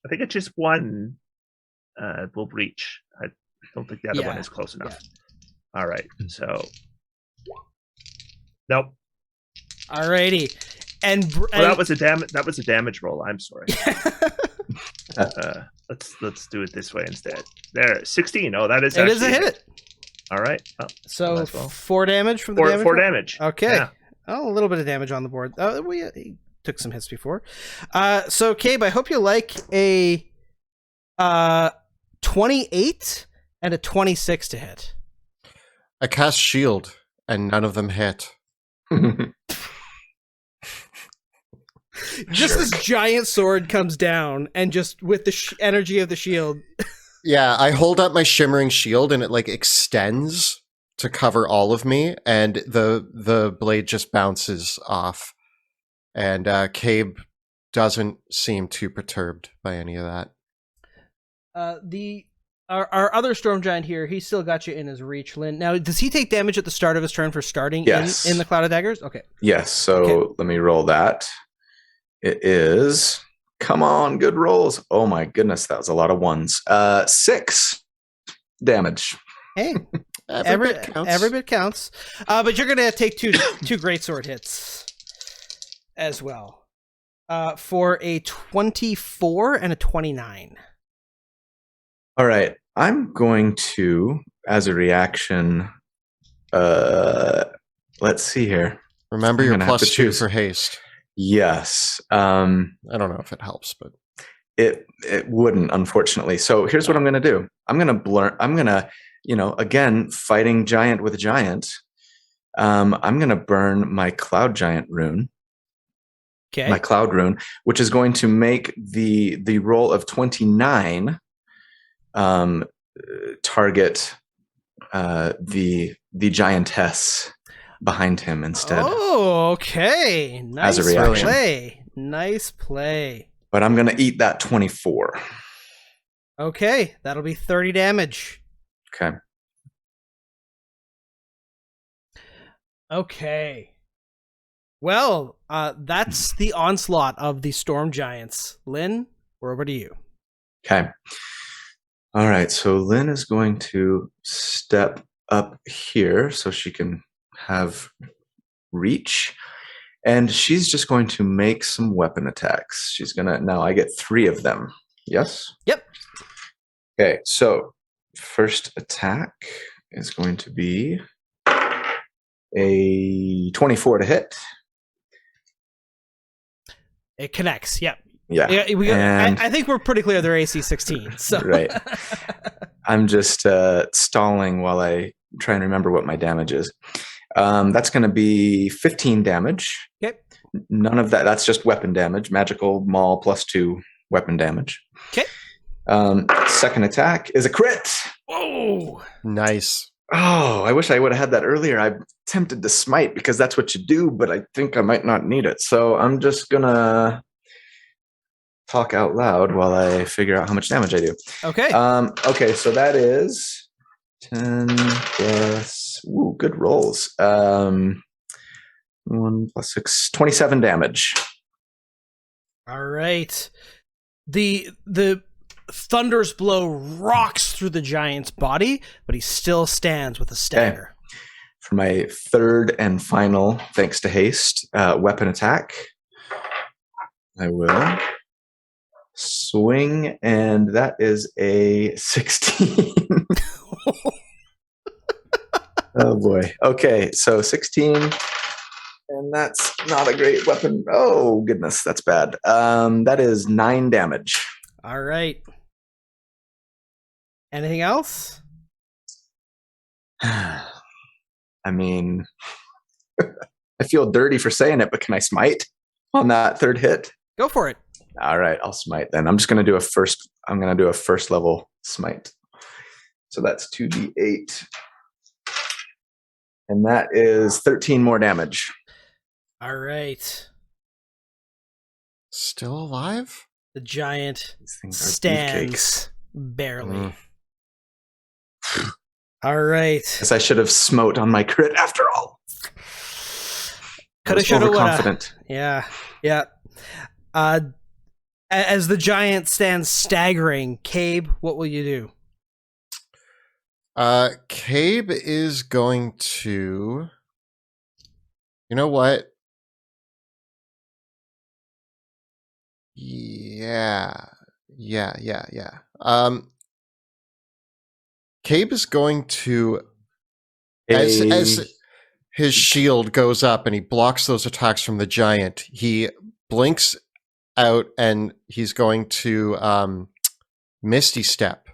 I think it's just one will reach. I don't think the other one is close enough. Yeah. All right, so nope. Alrighty, and that was a damage roll. I'm sorry. Let's do it this way instead. There, 16. Oh, that is it is a hit. All right. Oh, so well. 4 damage from the damage. 4 damage. Okay. Yeah. Oh, a little bit of damage on the board. He took some hits before. So Cabe, I hope you like a 28 and a 26 to hit. I cast shield, and none of them hit. Just this giant sword comes down, and just with the energy of the shield. Yeah, I hold up my shimmering shield, and it like extends to cover all of me, and the blade just bounces off. And Cabe doesn't seem too perturbed by any of that. Our other storm giant here, he still got you in his reach, Lynn. Now, does he take damage at the start of his turn for starting Yes. in the Cloud of Daggers? Okay. Yes, so Okay. Let me roll that. It is... Come on, good rolls. Oh my goodness, that was a lot of 1s. 6 damage. Hey, Every bit counts. Every bit counts. But you're going to take two greatsword hits as well. For a 24 and a 29. All right, I'm going to, as a reaction, let's see here. Remember I'm your gonna have to +2 choose. for haste. Yes. I don't know if it helps, but It wouldn't, unfortunately. So here's what I'm going to do. I'm going to, again, fighting giant with giant. I'm going to burn my cloud giant rune. Okay. My cloud rune, which is going to make the roll of 29 target the giantess behind him instead. Oh, okay. Nice As a reaction. play. Nice play. but I'm gonna eat that 24. Okay, that'll be 30 damage. Okay. Okay. Well, that's the onslaught of the storm giants. Lynn, we're over to you. Okay. All right. So Lynn is going to step up here so she can have reach. And she's just going to make some weapon attacks. She's going to, now I get 3 of them. Yes? Yep. Okay. So first attack is going to be a 24 to hit. It connects. Yep. Yeah. I think we're pretty clear they're AC 16. So. Right. I'm just stalling while I try and remember what my damage is. That's going to be 15 damage. Okay. None of that. That's just weapon damage. Magical maul +2 weapon damage. Okay. Second attack is a crit. Whoa. Nice. Oh, I wish I would have had that earlier. I'm tempted to smite because that's what you do, but I think I might not need it. So I'm just going to talk out loud while I figure out how much damage I do. Okay. Okay, so that is 10 plus... Ooh, good rolls. 1 plus 6, 27 damage. All right. The thunder's blow rocks through the giant's body, but he still stands with a stagger. Okay. For my third and final, thanks to haste, weapon attack, I will swing, and that is a 16. Oh boy. Okay, so 16, and that's not a great weapon. Oh goodness, that's bad. That is 9 damage. All right. Anything else? I mean, I feel dirty for saying it, but can I smite on that third hit? Go for it. All right, I'll smite then. I'm just going to do a first level smite. So that's 2d8. And that is 13 more damage. All right. Still alive? The giant These things are stands beefcakes. barely. All right. Guess I should have smote on my crit after all. Coulda, shoulda, woulda. Overconfident. Yeah. Yeah. As the giant stands staggering, Cabe, what will you do? Cabe is going to... You know what? Yeah. Cabe is going to... As his shield goes up and he blocks those attacks from the giant, he blinks out and he's going to Misty Step.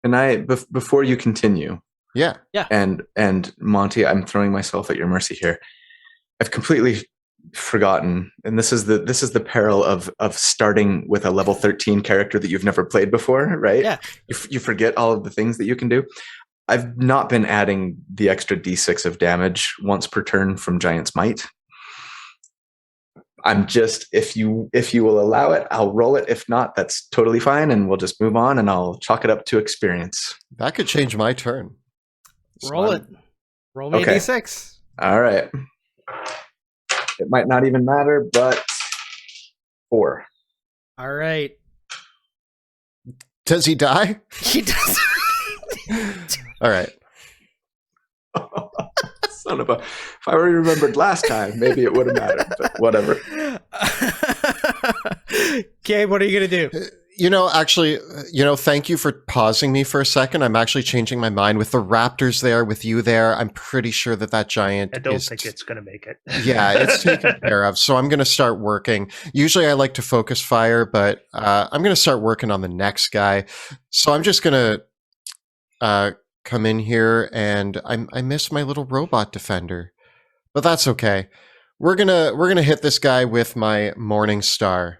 And before you continue, Yeah. and Monty, I'm throwing myself at your mercy here. I've completely forgotten, and this is the peril of starting with a level 13 character that you've never played before, right? Yeah. You forget all of the things that you can do. I've not been adding the extra d6 of damage once per turn from Giant's Might. I'm just, if you will allow it, I'll roll it. If not, that's totally fine, and we'll just move on, and I'll chalk it up to experience. That could change my turn. Roll it. Roll me a d6. All right. It might not even matter, but 4. All right. Does he die? He does. All right. Son of a... If I remembered last time, maybe it would have mattered, but whatever. Gabe, what are you going to do? Actually, thank you for pausing me for a second. I'm actually changing my mind. With the raptors there, with you there, I'm pretty sure that giant I don't think it's going to make it. Yeah, it's taken care of. So I'm going to start working. Usually I like to focus fire, but I'm going to start working on the next guy. So I'm just going to come in here, and I miss my little robot defender. But that's okay. We're gonna hit this guy with my Morning Star.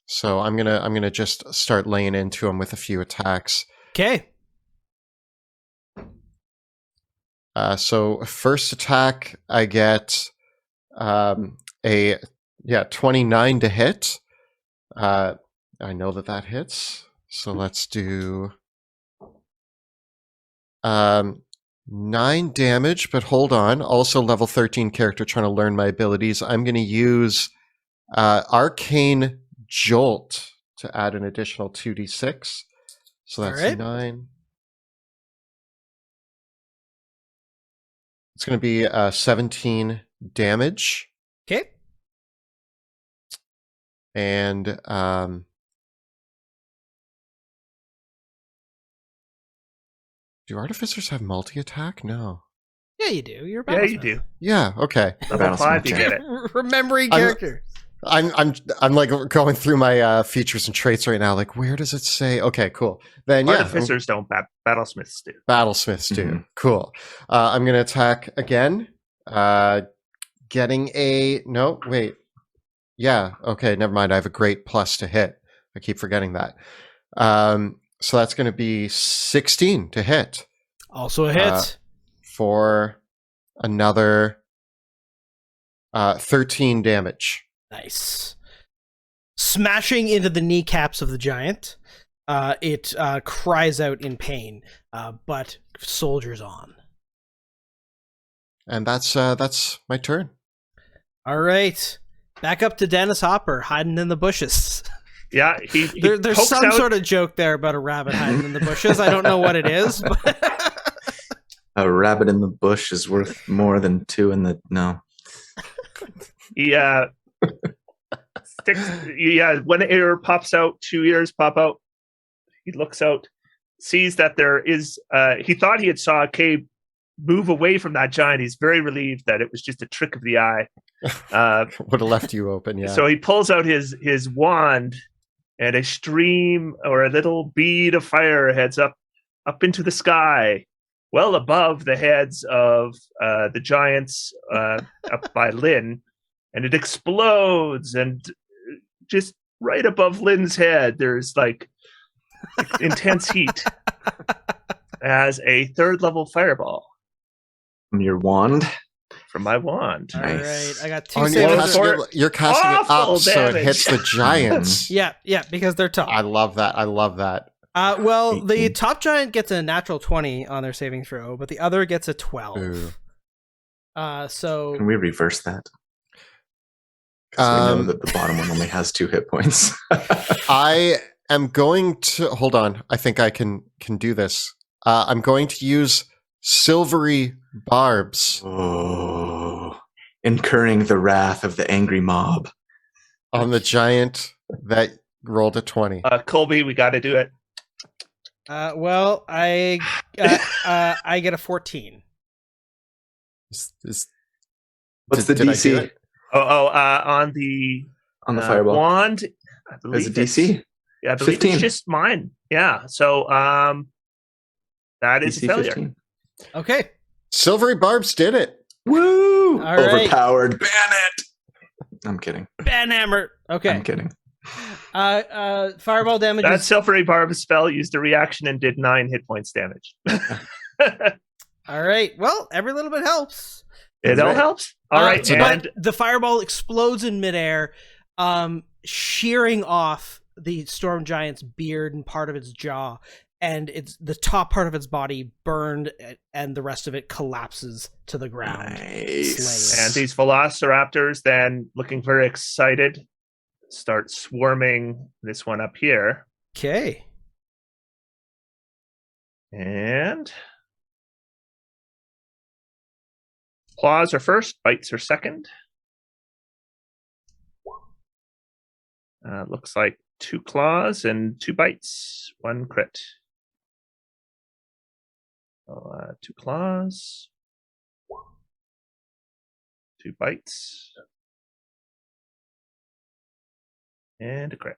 So I'm gonna just start laying into him with a few attacks. Okay. So first attack, I get a Yeah, 29 to hit. I know that hits. So let's do 9 damage, but hold on. Also level 13 character trying to learn my abilities. I'm going to use Arcane Jolt to add an additional 2d6. So that's All right. 9. It's going to be 17 damage. Okay. And do artificers have multi-attack? No. Yeah, you do. You're a Yeah, you battlesmith. do. Yeah, okay. Level 5, you okay. get it. Remembering I'm- characters. I'm like going through my features and traits right now. Like, where does it say? Okay, cool. Then yeah, Artificers don't, battlesmiths do. battlesmiths do. Mhm. Cool. I'm gonna attack again. Getting a no. Wait. Yeah. Okay. Never mind. I have a great plus to hit. I keep forgetting that. So that's gonna be 16 to hit Also a hit. for another 13 damage. Nice. Smashing into the kneecaps of the giant, it cries out in pain, but soldiers on. And that's my turn. All right, back up to Dennis Hopper hiding in the bushes. Yeah, he There's pokes some out, sort of joke there about a rabbit hiding in the bushes. I don't know what it is, but A rabbit in the bush is worth more than 2 in the no. he sticks. Yeah, when an ear pops out, 2 ears pop out. He looks out, sees that there is. He thought he had saw a cave move away from that giant. He's very relieved that it was just a trick of the eye. Would have left you open, yeah. So he pulls out his wand, and a stream or a little bead of fire heads up into the sky, well above the heads of the giants up by Lynn, and it explodes, and just right above Lynn's head, there's like intense heat as a 3rd level fireball From your wand. from my wand. all Nice. right, I got 2 Oh, and saves. you're casting it Awful up so it damage. hits the giants. Yeah, because they're tough. I love that. Well, the 18. top giant gets a natural 20 on their saving throw, but the other gets a 12. Ooh. So Can we reverse that? Because we know that the bottom one only has 2 hit points. I am going to hold on. I think I can do this. I'm going to use silvery barbs Oh, incurring the wrath of the angry mob. on the giant that rolled a 20. Colby, we got to do it. well, I get a 14. What's the did I do DC it? On the on the fireball? wand? I As believe a it's- DC? Yeah, I believe 15. it's just mine. Yeah, so that is a DC failure. 15. Okay. Silvery barbs did it. Woo! All right. Overpowered. Ban it. I'm kidding. Banhammer. Okay. I'm kidding. Fireball damage That is... Silvery Barb spell used a reaction and did 9 hit points damage. All right. Well, every little bit helps. It all right. helps. All right, but and the fireball explodes in midair, shearing off the storm giant's beard and part of its jaw, and it's the top part of its body burned, and the rest of it collapses to the ground. Nice. Slain. and these Velociraptors, then looking very excited, start swarming this one up here. Okay. And claws are first, bites are second. Looks like 2 claws and 2 bites, 1 crit. So, 2 claws, 2 bites, and a crit.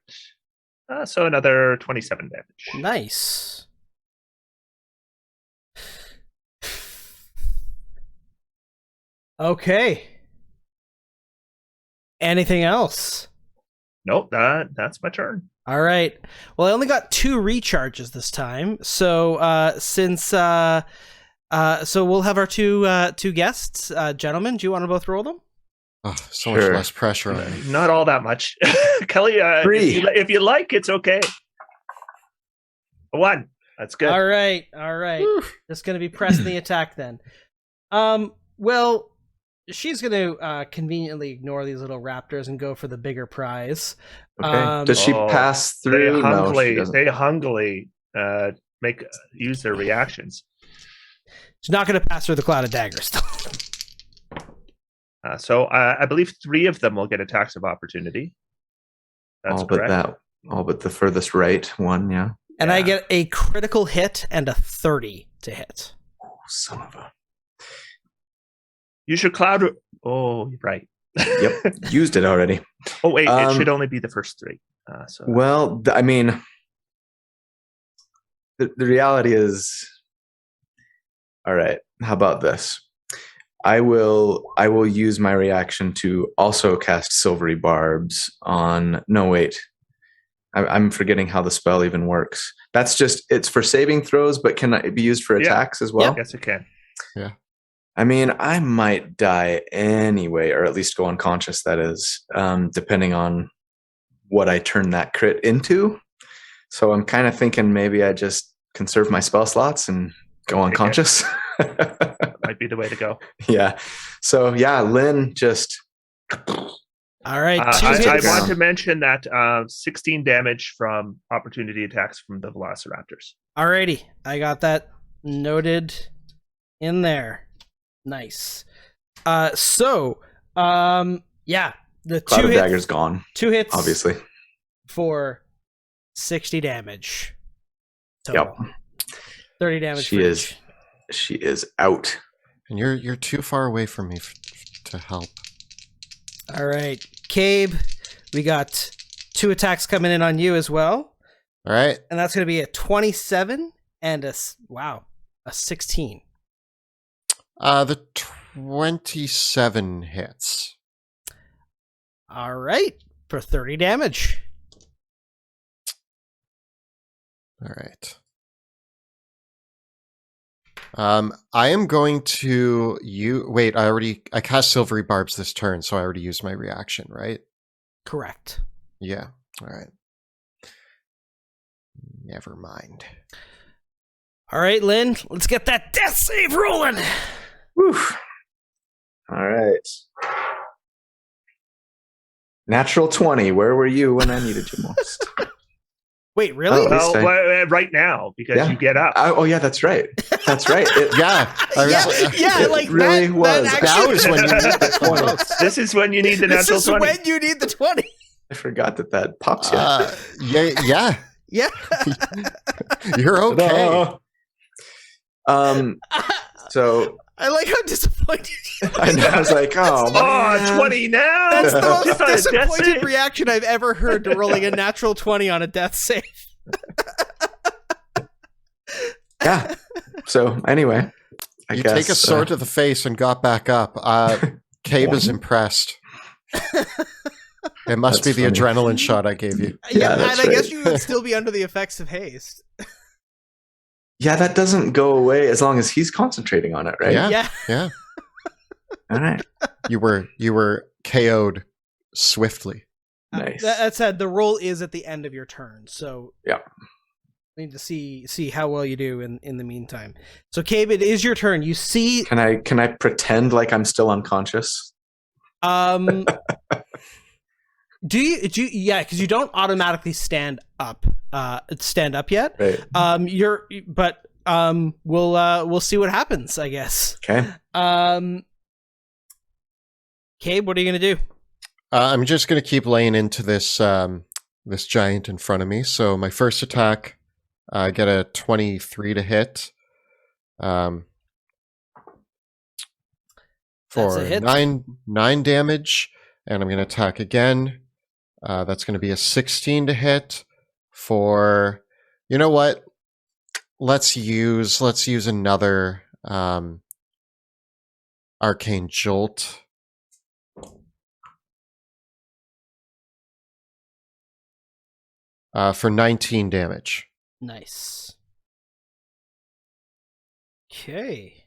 So another 27 damage. Nice. Okay. Anything else? Nope, that's my turn. All right. Well, I only got 2 recharges this time, so so we'll have our two guests, gentlemen. Do you want to both roll them? Oh, so much less pressure on me. Not all that much. Kelly, 3. if you like, it's okay. 1. That's good. All right. Just going to be pressing the attack then. Well, she's going to conveniently ignore these little raptors and go for the bigger prize. Okay. Does she pass through? They hungrily use their reactions. She's not going to pass through the cloud of daggers. So I believe 3 of them will get attacks of opportunity. That's correct. All but the furthest right one, yeah. And I get a critical hit and a 30 to hit. Oh, son of a... Use your cloud... Oh, right. Yep, used it already. Oh, wait, it should only be the first 3. Well, I mean, the reality is... All right, how about this? I will use my reaction to also cast Silvery Barbs on... No, wait. I'm forgetting how the spell even works. That's just... It's for saving throws, but can it be used for attacks as well? Yes, it can. Yeah. I mean, I might die anyway, or at least go unconscious, that is, depending on what I turn that crit into. So I'm kind of thinking maybe I just conserve my spell slots and go unconscious. Might be the way to go. Yeah. So, yeah, Lynn just... All right. I want to mention that 16 damage from opportunity attacks from the Velociraptors. Alrighty. I got that noted in there. Nice. The Cloud two of hits, Dagger's gone. 2 hits, Obviously. for 60 damage total. Yep. 30 damage. She is out. And you're too far away from me to help. All right, Cabe, we got 2 attacks coming in on you as well. All right. And that's going to be a 27 and a 16. The 27 hits. All right, for 30 damage. All right. I am going to wait, I cast Silvery Barbs this turn, so I already used my reaction, right? Correct. Yeah. All right. Never mind. All right, Lynn, let's get that death save rolling. Whew. All right. Natural 20. Where were you when I needed you most? Wait, really? Oh, right now, because you get up. Oh, yeah, that's right. That's right. Like really that, was. That was when you need the 20. This is when you need the natural 20. This is when you need the 20. I forgot that pops you. Yeah. Yeah. You're okay. So I like how disappointed you are. I know. I was like, oh, man. 20 now. That's the most Just on a death disappointed save? reaction I've ever heard to rolling a natural 20 on a death save. Yeah. So anyway, I You guess, take a sword to the face and got back up. Cabe is impressed. It must That's be the funny. adrenaline shot I gave you. Yeah, that's and I right. guess you would still be under the effects of haste. Yeah, that doesn't go away as long as he's concentrating on it, right? Yeah. All right. You were KO'd swiftly. Nice. That said, the roll is at the end of your turn, so Yeah. need to see how well you do in the meantime. So, Cabe, it is your turn. You see, Can I pretend like I'm still unconscious? do you yeah, because you don't automatically stand up yet. Right. We'll see what happens, I guess. Okay. Cabe, what are you gonna do? I'm just going to keep laying into this this giant in front of me. So my first attack, I get a 23 to hit. That's For a hit. 9 damage, and I'm going to attack again. That's going to be a 16 to hit. For, you know what? Let's use another arcane jolt. For 19 damage. Nice. Okay.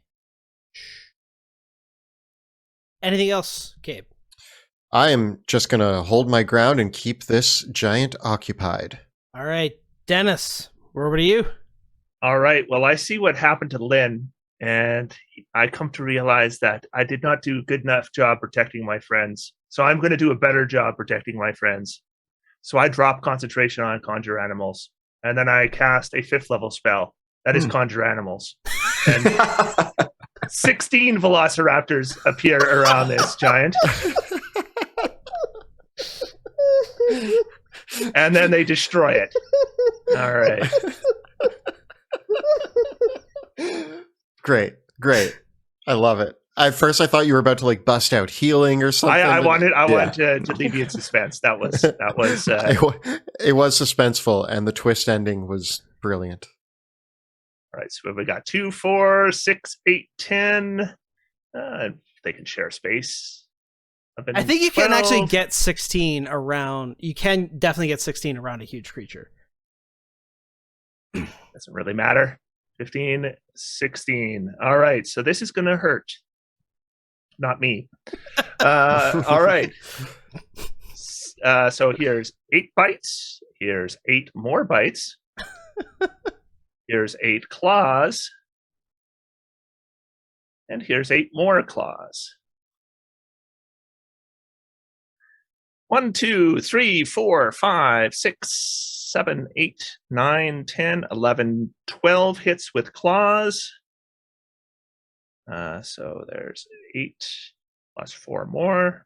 Anything else, Cabe? I am just going to hold my ground and keep this giant occupied. All right, Dennis, where were you? All right. Well, I see what happened to Lynn, and I come to realize that I did not do a good enough job protecting my friends. So I'm going to do a better job protecting my friends. So I drop concentration on conjure animals, and then I cast a 5th level spell that is conjure animals. And 16 velociraptors appear around this giant. And then they destroy it. All right. Great. I love it. At first, I thought you were about to like bust out healing or something. I wanted to leave you in suspense. That was. It was suspenseful, and the twist ending was brilliant. All right, so we got 2, 4, 6, 8, 10. They can share space. I think you can actually get 16 around. You can definitely get 16 around a huge creature. Doesn't really matter. 15, 16. All right, so this is going to hurt. Not me. All right. So here's 8 bites. Here's 8 more bites. Here's 8 claws. And here's 8 more claws. 1, 2, 3, 4, 5, 6, 7, 8, 9, 10, 11, 12 hits with claws. So there's 8 plus 4 more.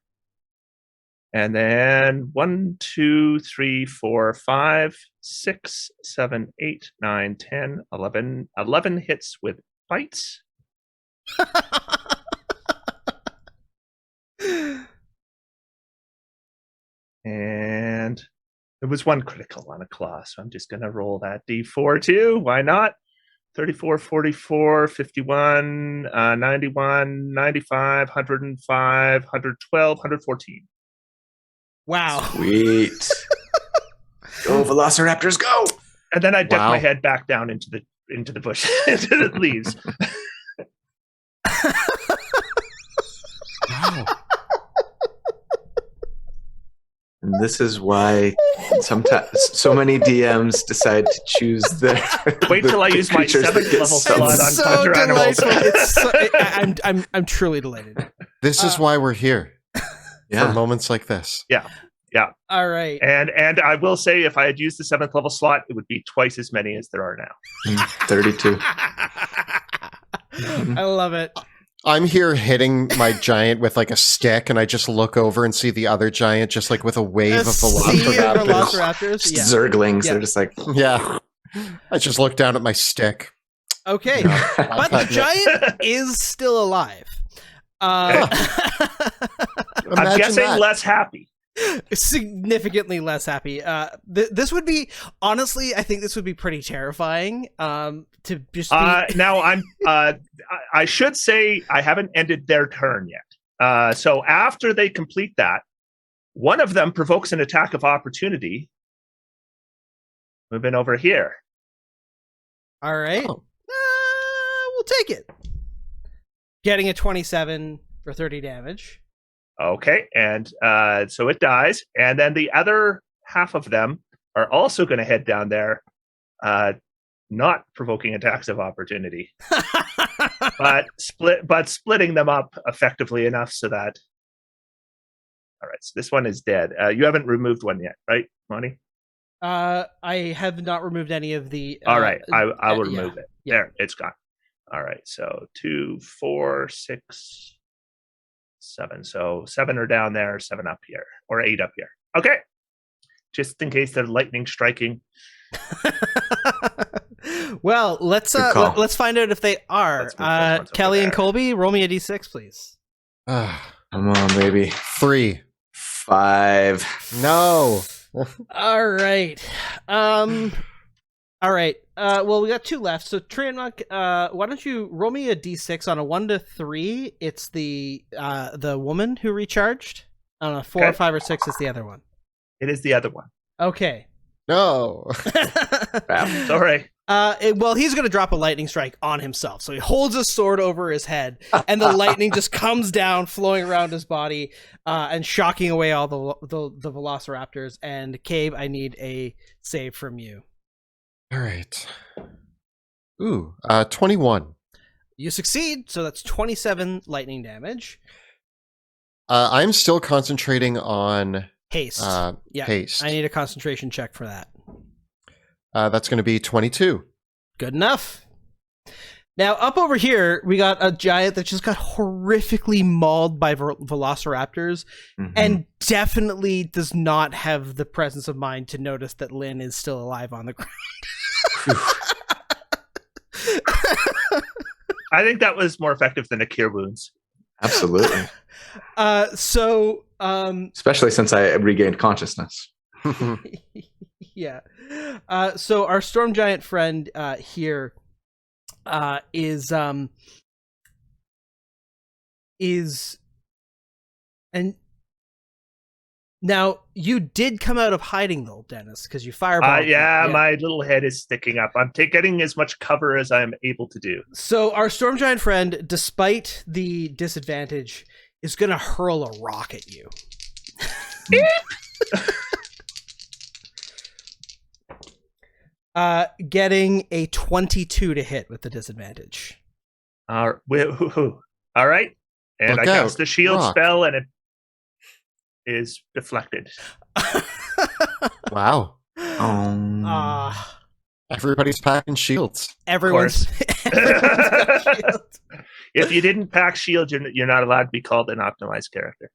And then 1, 2, 3, 4, 5, 6, 7, 8, 9, 10, 11, 11 hits with bites. And there was 1 critical on a claw, so I'm just going to roll that d4 too. Why not? 34, 44, 51, 91, 95, 105, 112, 114. Wow. Sweet. Go, Velociraptors, go! And then I duck my head back down into the bush, into the leaves. Wow. And this is why sometimes so many DMs decide to choose the. Wait till I use my 7th level slot on It's so conjure animals. delightful. I'm truly delighted. This is why we're here. Yeah. For moments like this. Yeah. All right. And I will say, if I had used the 7th level slot, it would be twice as many as there are now. 32. I love it. I'm here hitting my giant with like a stick, and I just look over and see the other giant just like with a wave of Velociraptors. Yeah. Zerglings. Yeah. They're just like, Yeah. I just look down at my stick. Okay, No, but the giant is still alive. I'm guessing that. less happy. Significantly less happy. This would be, honestly, I think this would be pretty terrifying. To just be... Now I should say I haven't ended their turn yet. So after they complete that, one of them provokes an attack of opportunity. Moving over here. All right. Oh. We'll take it. Getting a 27 for 30 damage. Okay, and so it dies, and then the other half of them are also going to head down there, not provoking attacks of opportunity, but splitting them up effectively enough so that. All right, so this one is dead. You haven't removed one yet, right, Monty? I have not removed any of the. All right, I will remove it. Yeah. There, it's gone. All right, so 2, 4, 6. 7. So 7 are down there, 7 up here, or 8 up here. Okay. Just in case they're lightning striking. Well, let's find out if they are. Kelly and Colby, roll me a d6, please. Come on, baby. 3. 5. No. All right. All right. Well, we got 2 left. So, Trianmuk, why don't you roll me a d6 on a 1 to 3? It's the woman who recharged. On a 4 or 5 or 6 is the other one. It is the other one. Okay. No. Sorry. Well, he's going to drop a lightning strike on himself. So he holds his sword over his head, and the lightning just comes down, flowing around his body, and shocking away all the velociraptors. And Cabe, I need a save from you. All right. Ooh, 21. You succeed, so that's 27 lightning damage. I'm still concentrating on Haste. haste. I need a concentration check for that. That's going to be 22. Good enough. Now, up over here, we got a giant that just got horrifically mauled by velociraptors, and definitely does not have the presence of mind to notice that Lynn is still alive on the ground. I think that was more effective than a cure wounds. Absolutely. Especially since I regained consciousness. Yeah. So our storm giant friend here is and now you did come out of hiding though, Dennis, because you fireballed. Yeah, my little head is sticking up. I'm getting as much cover as I'm able to do. So our storm giant friend, despite the disadvantage, is going to hurl a rock at you. Getting a 22 to hit with the disadvantage. All right. And I cast a shield spell, and it is deflected. Wow. Everybody's packing shields. Everyone's got shields. If you didn't pack shield, you're not allowed to be called an optimized character.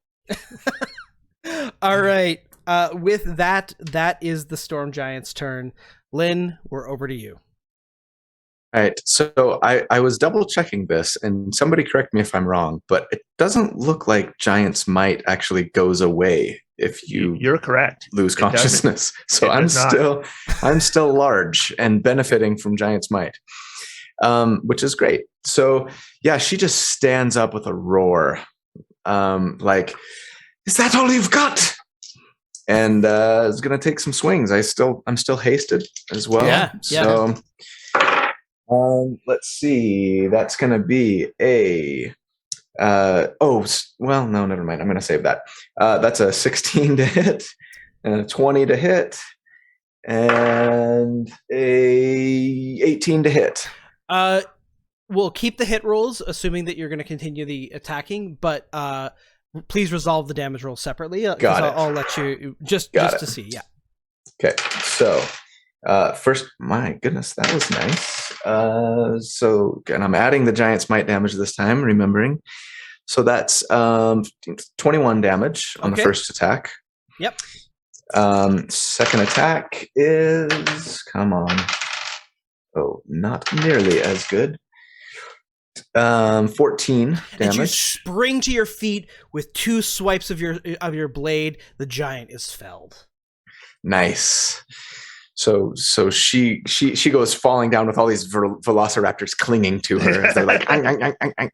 All right. With that is the storm giant's turn. Lynn, we're over to you. All right. So I was double checking this, and somebody correct me if I'm wrong, but it doesn't look like Giant's Might actually goes away if you're correct. Lose consciousness. So I'm still large and benefiting from Giant's Might, which is great. So yeah, she just stands up with a roar, like, "Is that all you've got?" And is going to take some swings. I'm still hasted as well. Yeah. So let's see. That's going to be a no, never mind. I'm going to save that. That's a 16 to hit, and a 20 to hit, and a 18 to hit. We'll keep the hit rolls, assuming that you're going to continue the attacking, but please resolve the damage roll separately. I'll let you just to see. Yeah. Okay. So first, my goodness, that was nice. And I'm adding the Giant's Might damage this time, remembering. So that's 21 damage on the first attack. Yep. Second attack is, come on. Oh, not nearly as good. 14 damage. And you spring to your feet with 2 swipes of your blade. The giant is felled. Nice. So she goes falling down with all these velociraptors clinging to her. They're like, ang, ang, ang, ang, ang.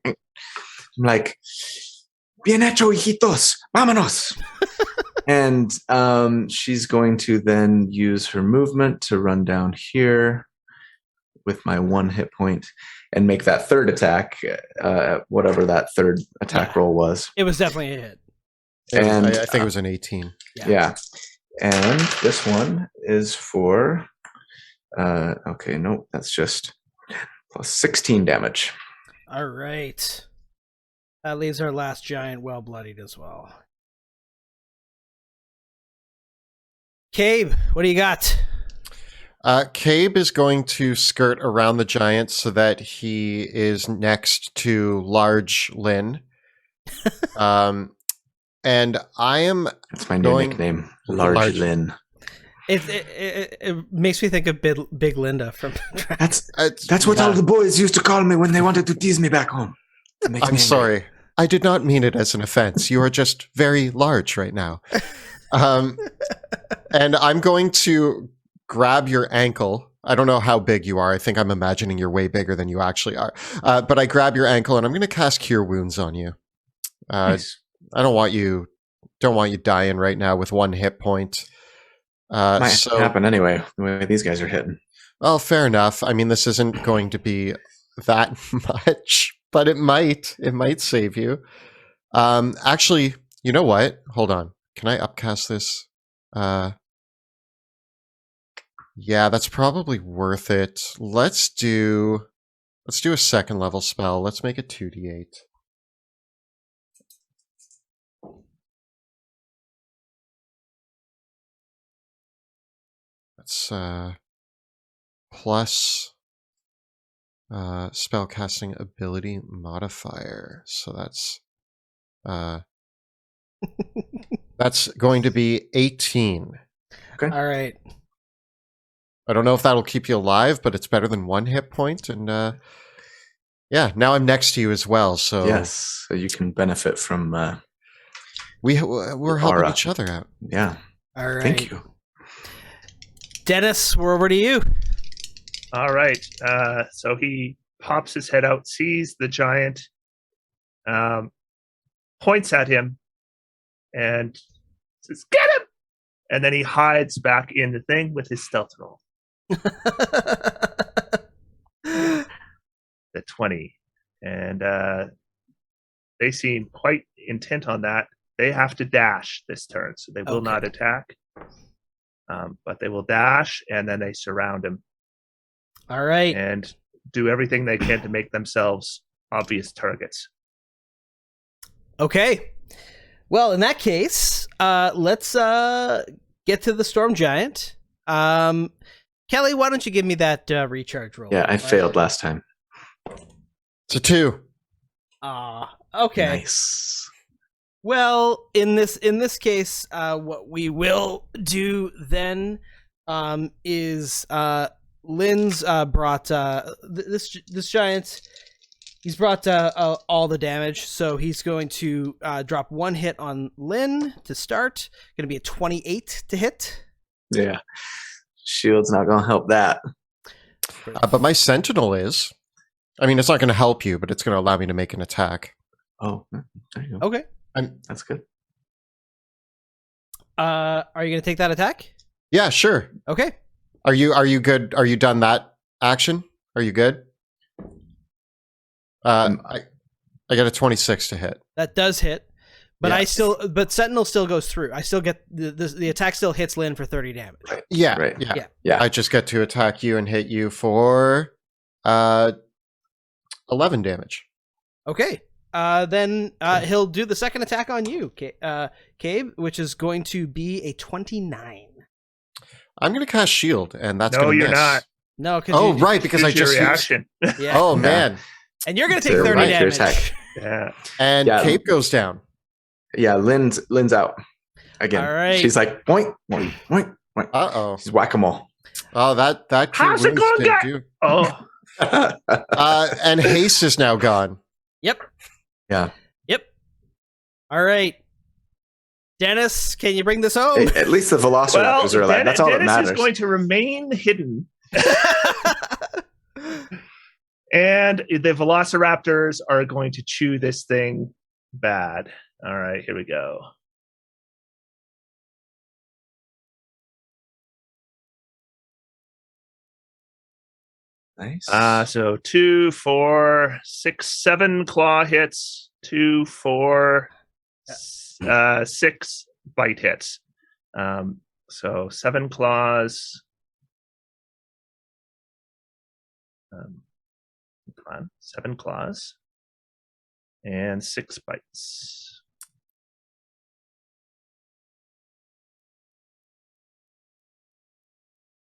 I'm like, bien hecho, hijitos, vámonos. And she's going to then use her movement to run down here with my 1 hit point and make that third attack, whatever that third attack roll was. It was definitely a hit. And I think it was an 18. Yeah. And this one is for, that's just plus 16 damage. All right. That leaves our last giant well bloodied as well. Cabe, what do you got? Cabe is going to skirt around the giant so that he is next to large Lynn. And I am... That's my new nickname, Large Lynn. It makes me think of Big Linda from... That's what all the boys used to call me when they wanted to tease me back home. I'm sorry. I did not mean it as an offense. You are just very large right now. And I'm going to grab your ankle. I don't know how big you are. I think I'm imagining you're way bigger than you actually are. But I grab your ankle and I'm going to cast Cure Wounds on you. Nice. I don't want you dying right now with 1 hit point. Might So, happen anyway, the way these guys are hitting. well, fair enough. I mean, this isn't going to be that much, but it might. It might save you. Actually, you know what? Hold on. Can I upcast this? Yeah, that's probably worth it. Let's do a second level spell. Let's make it 2d8. That's plus spellcasting ability modifier. So that's going to be 18. Okay. All right. I don't know if that'll keep you alive, but it's better than 1 hit point. And yeah, now I'm next to you as well. So Yes, so you can benefit from. we're helping aura. each other out. Yeah. All right. Thank you. Dennis, we're over to you. All right. So he pops his head out, sees the giant, points at him, and says, "Get him!" And then he hides back in the thing with his stealth roll. The 20. And they seem quite intent on that. They have to dash this turn, so they will not attack. But they will dash, and then they surround him. All right. And do everything they can to make themselves obvious targets. Okay. Well, in that case, let's get to the Storm Giant. Kelly, why don't you give me that recharge roll? Yeah, I failed last time. It's a 2. Okay. Nice. Well, in this case, what we will do then is Lynn's brought this giant. He's brought all the damage, so he's going to drop 1 hit on Lynn to start. Going to be a 28 to hit. Yeah. Shield's not going to help that. But my Sentinel is. I mean, it's not going to help you, but it's going to allow me to make an attack. Oh, there you go. Okay. That's good. Are you going to take that attack? Yeah, sure. Okay. Are you good? Are you done that action? Are you good? I got a 26 to hit. That does hit, but Yes. but Sentinel still goes through. I still get the attack still hits Lynn for 30 damage. Right. Yeah, Right. yeah. I just get to attack you and hit you for 11 damage. Okay. Then he'll do the second attack on you, Cabe, which is going to be a 29. I'm going to cast shield, and that's No, going to you're miss. not. No, right, because I Choose your just used... reaction. Yeah. Oh man! And you're going to take So 30 right, your damage. attack. Yeah. And Yeah. Cape goes down. Yeah, Lynn's out again. All right. She's like point, point, point, point. Uh-oh. She's whack-a-mole. Oh, that cure How's it wounds going, didn't guy? do. Oh, And haste is now gone. Yep. Yeah. Yep. All right. Dennis, can you bring this home? At least the velociraptors are alive. That's all that Dennis matters. is going to remain hidden. And the velociraptors are going to chew this thing bad. All right, here we go. Nice. So 2, 4, 6, 7 claw hits, 2, 4, 6 bite hits. So 7 claws. Come on, 7 claws and 6 bites.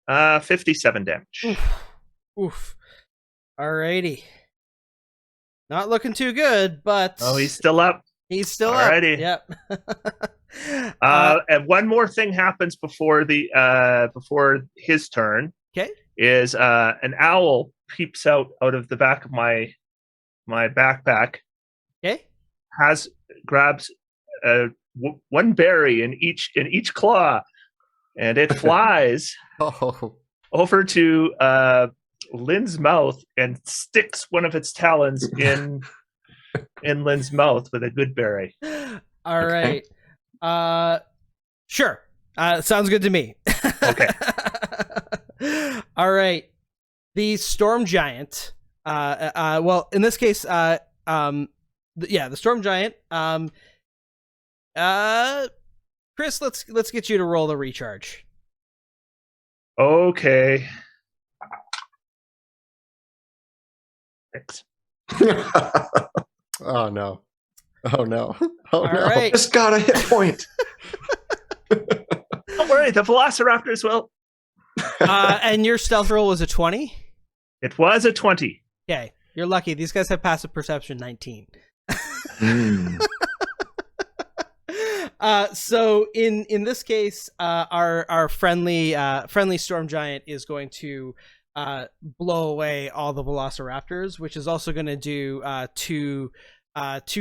Uh, 57 damage. Oof. Alrighty. Not looking too good, but Oh, he's still up. he's still Alrighty. up. Yep. And one more thing happens before his turn. Okay. Is an owl peeps out of the back of my backpack. Okay. Grabs one berry in each claw, and it flies Oh. over to Lynn's mouth and sticks one of its talons in Lynn's mouth with a good berry. All right. Sure. Sounds good to me. Okay. All right. The storm giant. Well, in this case, the storm giant. Chris, let's get you to roll the recharge. Okay. Thanks. Oh no. Oh no. Oh All no. right. Just got a hit point. Don't worry, the Velociraptors will. And your stealth roll was a 20? It was a 20. Okay. You're lucky. These guys have passive perception 19. So in this case, our friendly storm giant is going to blow away all the Velociraptors, which is also going to do two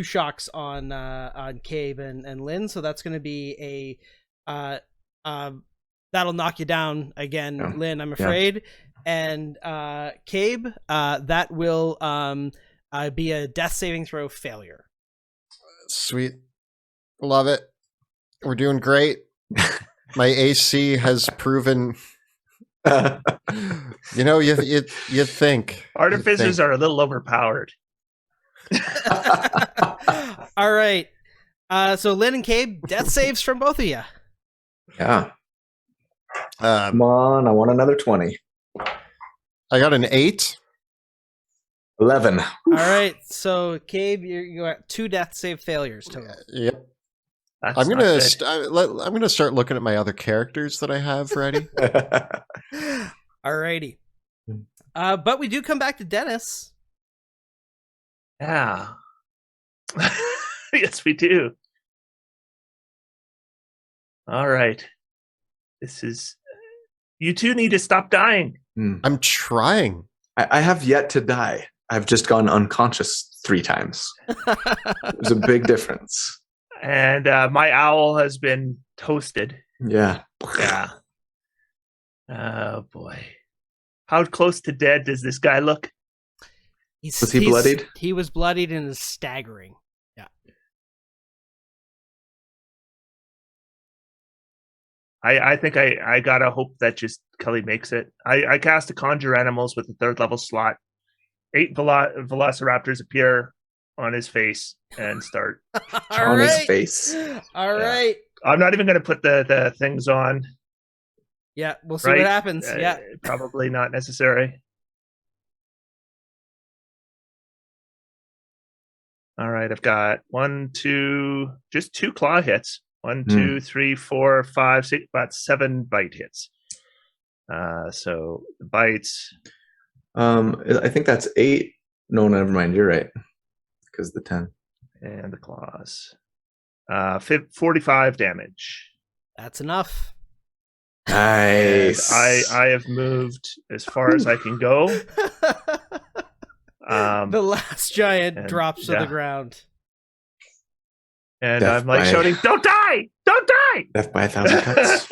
shocks on Cave and Lynn. So that's going to be a that'll knock you down again, Lynn, I'm afraid. And Cabe, that will be a death saving throw failure. Sweet. Love it. We're doing great. My AC has proven. You'd think. Artificers are a little overpowered. All right. So Lynn and Cabe, death saves from both of you. Yeah. Come on, I want another 20. I got an 8. 11. All right. So Cabe, you got 2 death save failures total. Yep. That's I'm gonna not I'm gonna start looking at my other characters that I have ready. All righty. But we do come back to Dennis. Yeah. Yes, we do. All right. This is. You two need to stop dying. I'm trying. I have yet to die. I've just gone unconscious 3 times. There's a big difference. And my owl has been toasted. Yeah. Yeah. Oh, boy. How close to dead does this guy look? Was he bloodied? He was bloodied and is staggering. Yeah. I think I gotta hope that just Kelly makes it. I cast a Conjure Animals with the 3rd level slot. 8 Velociraptors appear on his face and start on his face. All right. I'm not even going to put the things on. Yeah, we'll see what happens. Yeah, probably not necessary. All right, I've got just 2 claw hits. 1, 2, 3, 4, 5, 6, about 7 bite hits. So the bites. I think that's 8. No, never mind. You're right. Because the 10 and the claws. 45 damage. That's enough. Nice. And I have moved as far as I can go. The last giant drops to the ground. And I'm like shouting, "Don't die! Don't die!" Death by 1,000 cuts.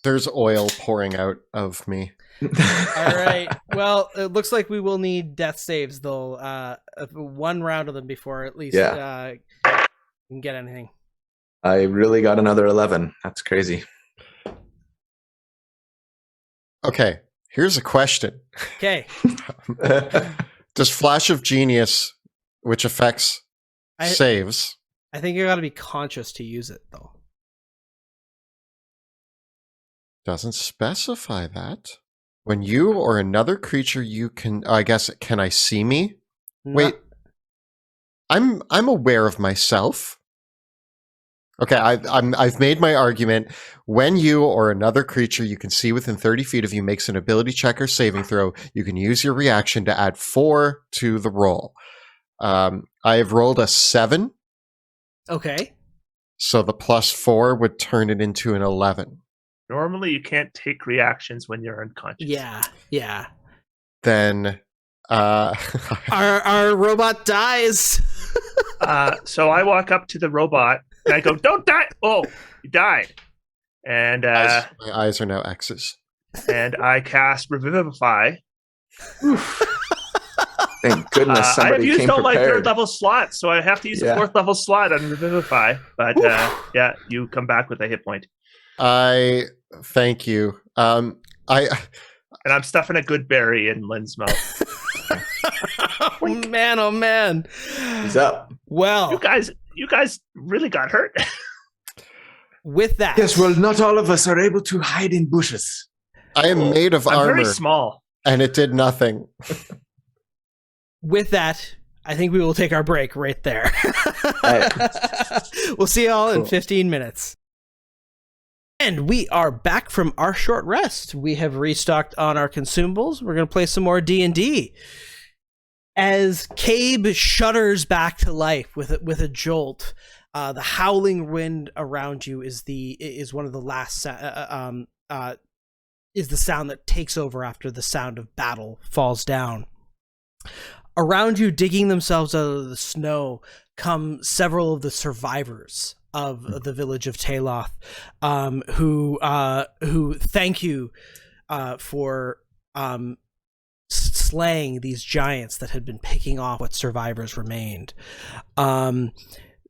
There's oil pouring out of me. All right. Well, it looks like we will need death saves, though. 1 round of them before at least we can get anything. I really got another 11. That's crazy. Okay, here's a question. Okay. Does Flash of Genius, which affects saves? I think you got to be conscious to use it, though. Doesn't specify that. When you or another creature you can, I guess, can I see me? Wait, I'm aware of myself. Okay, I've made my argument. When you or another creature you can see within 30 feet of you makes an ability check or saving throw, you can use your reaction to add 4 to the roll. I have rolled a 7. Okay. So the +4 would turn it into an 11. Normally, you can't take reactions when you're unconscious. Yeah. Then our robot dies. So I walk up to the robot and I go, "Don't die!" Oh, you died. And my eyes are now X's. And I cast Revivify. Thank goodness somebody I have used came all my prepared. 3rd level slots, so I have to use a 4th level slot on Revivify. But you come back with a hit point. I thank you. And I'm stuffing a good berry in Lynn's mouth. Oh man, oh man. He's up. Well, You guys really got hurt. with that. Yes, well, not all of us are able to hide in bushes. I am made of I'm armor, very small. and it did nothing. With that, I think we will take our break right there. Right. We'll see you all in Cool. 15 minutes. And we are back from our short rest. We have restocked on our consumables. We're going to play some more D&D. As Cabe shudders back to life with a jolt, the howling wind around you is one of the last is the sound that takes over after the sound of battle falls down. Around you, digging themselves out of the snow, come several of the survivors of the village of Taloth, who thank you for slaying these giants that had been picking off what survivors remained.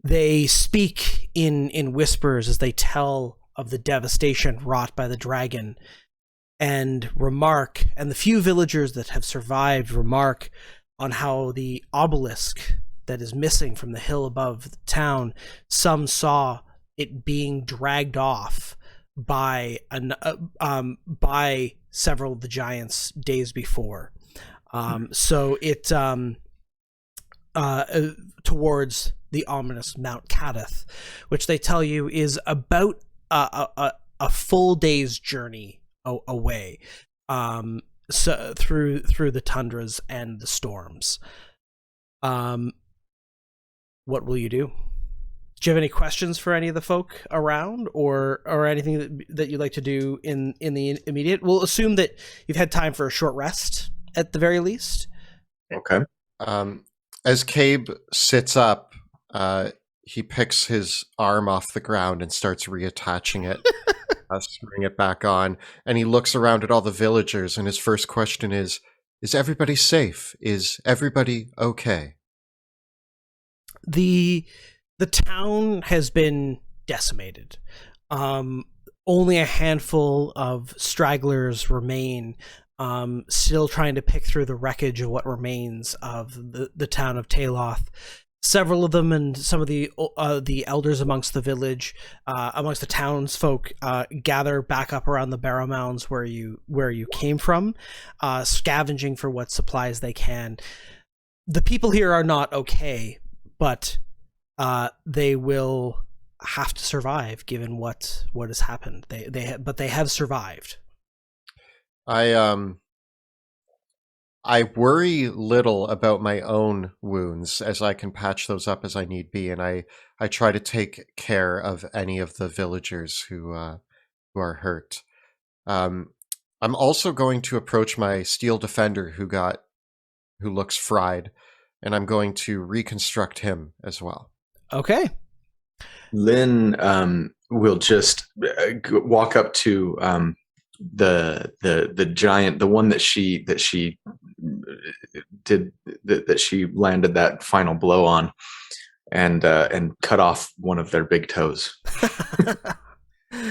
They speak in whispers as they tell of the devastation wrought by the dragon, and the few villagers that have survived remark on how the obelisk that is missing from the hill above the town, some saw it being dragged off by several of the giants days before. So it towards the ominous Mount Cadath, which they tell you is about a full day's journey away, so through the tundras and the storms. What will you do? Do you have any questions for any of the folk around, or anything that you'd like to do in the immediate? We'll assume that you've had time for a short rest at the very least. Okay. As Cabe sits up, he picks his arm off the ground and starts reattaching it, screwing it back on, and he looks around at all the villagers, and his first question is everybody safe? Is everybody okay? The town has been decimated. Only a handful of stragglers remain, still trying to pick through the wreckage of what remains of the town of Taloth. Several of them and some of the elders amongst the village, amongst the townsfolk, gather back up around the barrow mounds where you came from, scavenging for what supplies they can. The people here are not okay, but they will have to survive given what has happened. They have survived. I worry little about my own wounds, as I can patch those up as I need be, and I try to take care of any of the villagers who are hurt. I'm also going to approach my steel defender who looks fried, and I'm going to reconstruct him as well. Okay. Lynn will just walk up to the giant, the one that she landed that final blow on, and cut off one of their big toes.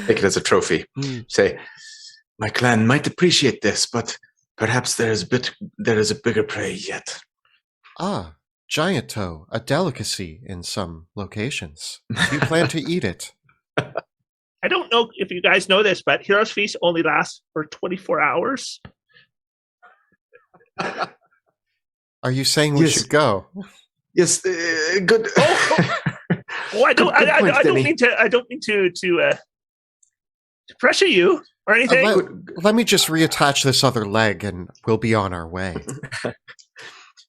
Take it as a trophy. Say, my clan might appreciate this, but perhaps there is a bigger prey yet. Ah, giant toe, a delicacy in some locations. Do you plan to eat it? I don't know if you guys know this, but Heroes Feast only lasts for 24 hours. Are you saying we should go? Yes, good. I don't mean to pressure you or anything. Let me just reattach this other leg, and we'll be on our way.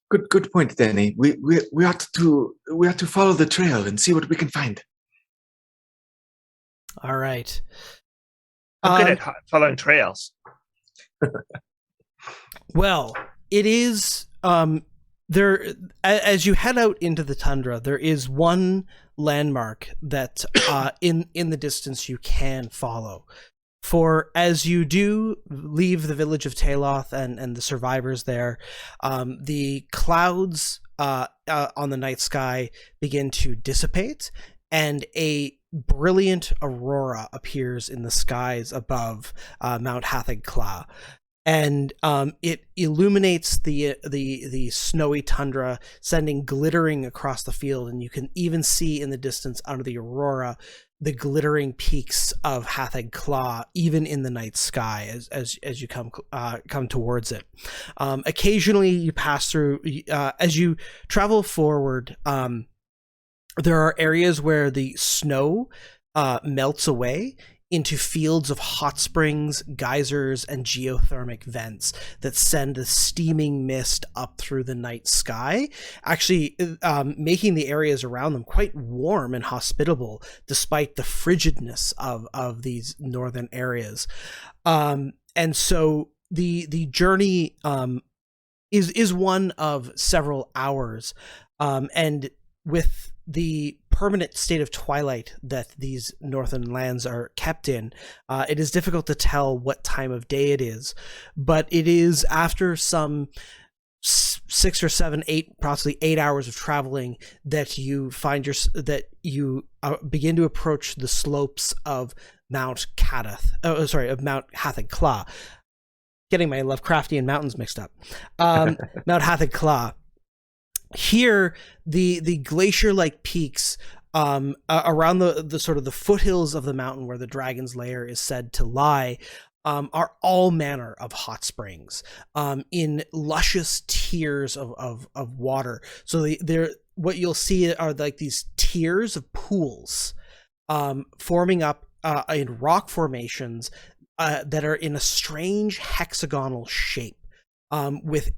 Good point, Danny. We ought to follow the trail and see what we can find. All right. I'm good at following trails. Well, it is there. As you head out into the tundra, there is one landmark that in the distance you can follow. For as you do leave the village of Taloth and the survivors there, the clouds on the night sky begin to dissipate, and a brilliant aurora appears in the skies above Mount Hatheg-Kla. And it illuminates the snowy tundra, sending glittering across the field, and you can even see in the distance under the aurora the glittering peaks of Hatheg-Kla, even in the night sky as you come towards it. Occasionally, you pass through as you travel forward. There are areas where the snow melts away into fields of hot springs, geysers, and geothermic vents that send the steaming mist up through the night sky, actually making the areas around them quite warm and hospitable, despite the frigidness of these northern areas. And so the journey is one of several hours, and with the permanent state of twilight that these northern lands are kept in, it is difficult to tell what time of day it is, but it is after some 6 or 7, 8, possibly 8 hours of traveling that you find begin to approach the slopes of Mount Hatheg-Kla. Getting my Lovecraftian mountains mixed up. Mount Hatheg-Kla. Here, the glacier-like peaks around the sort of the foothills of the mountain where the dragon's lair is said to lie are all manner of hot springs in luscious tiers of water. So what you'll see are like these tiers of pools forming up in rock formations that are in a strange hexagonal shape with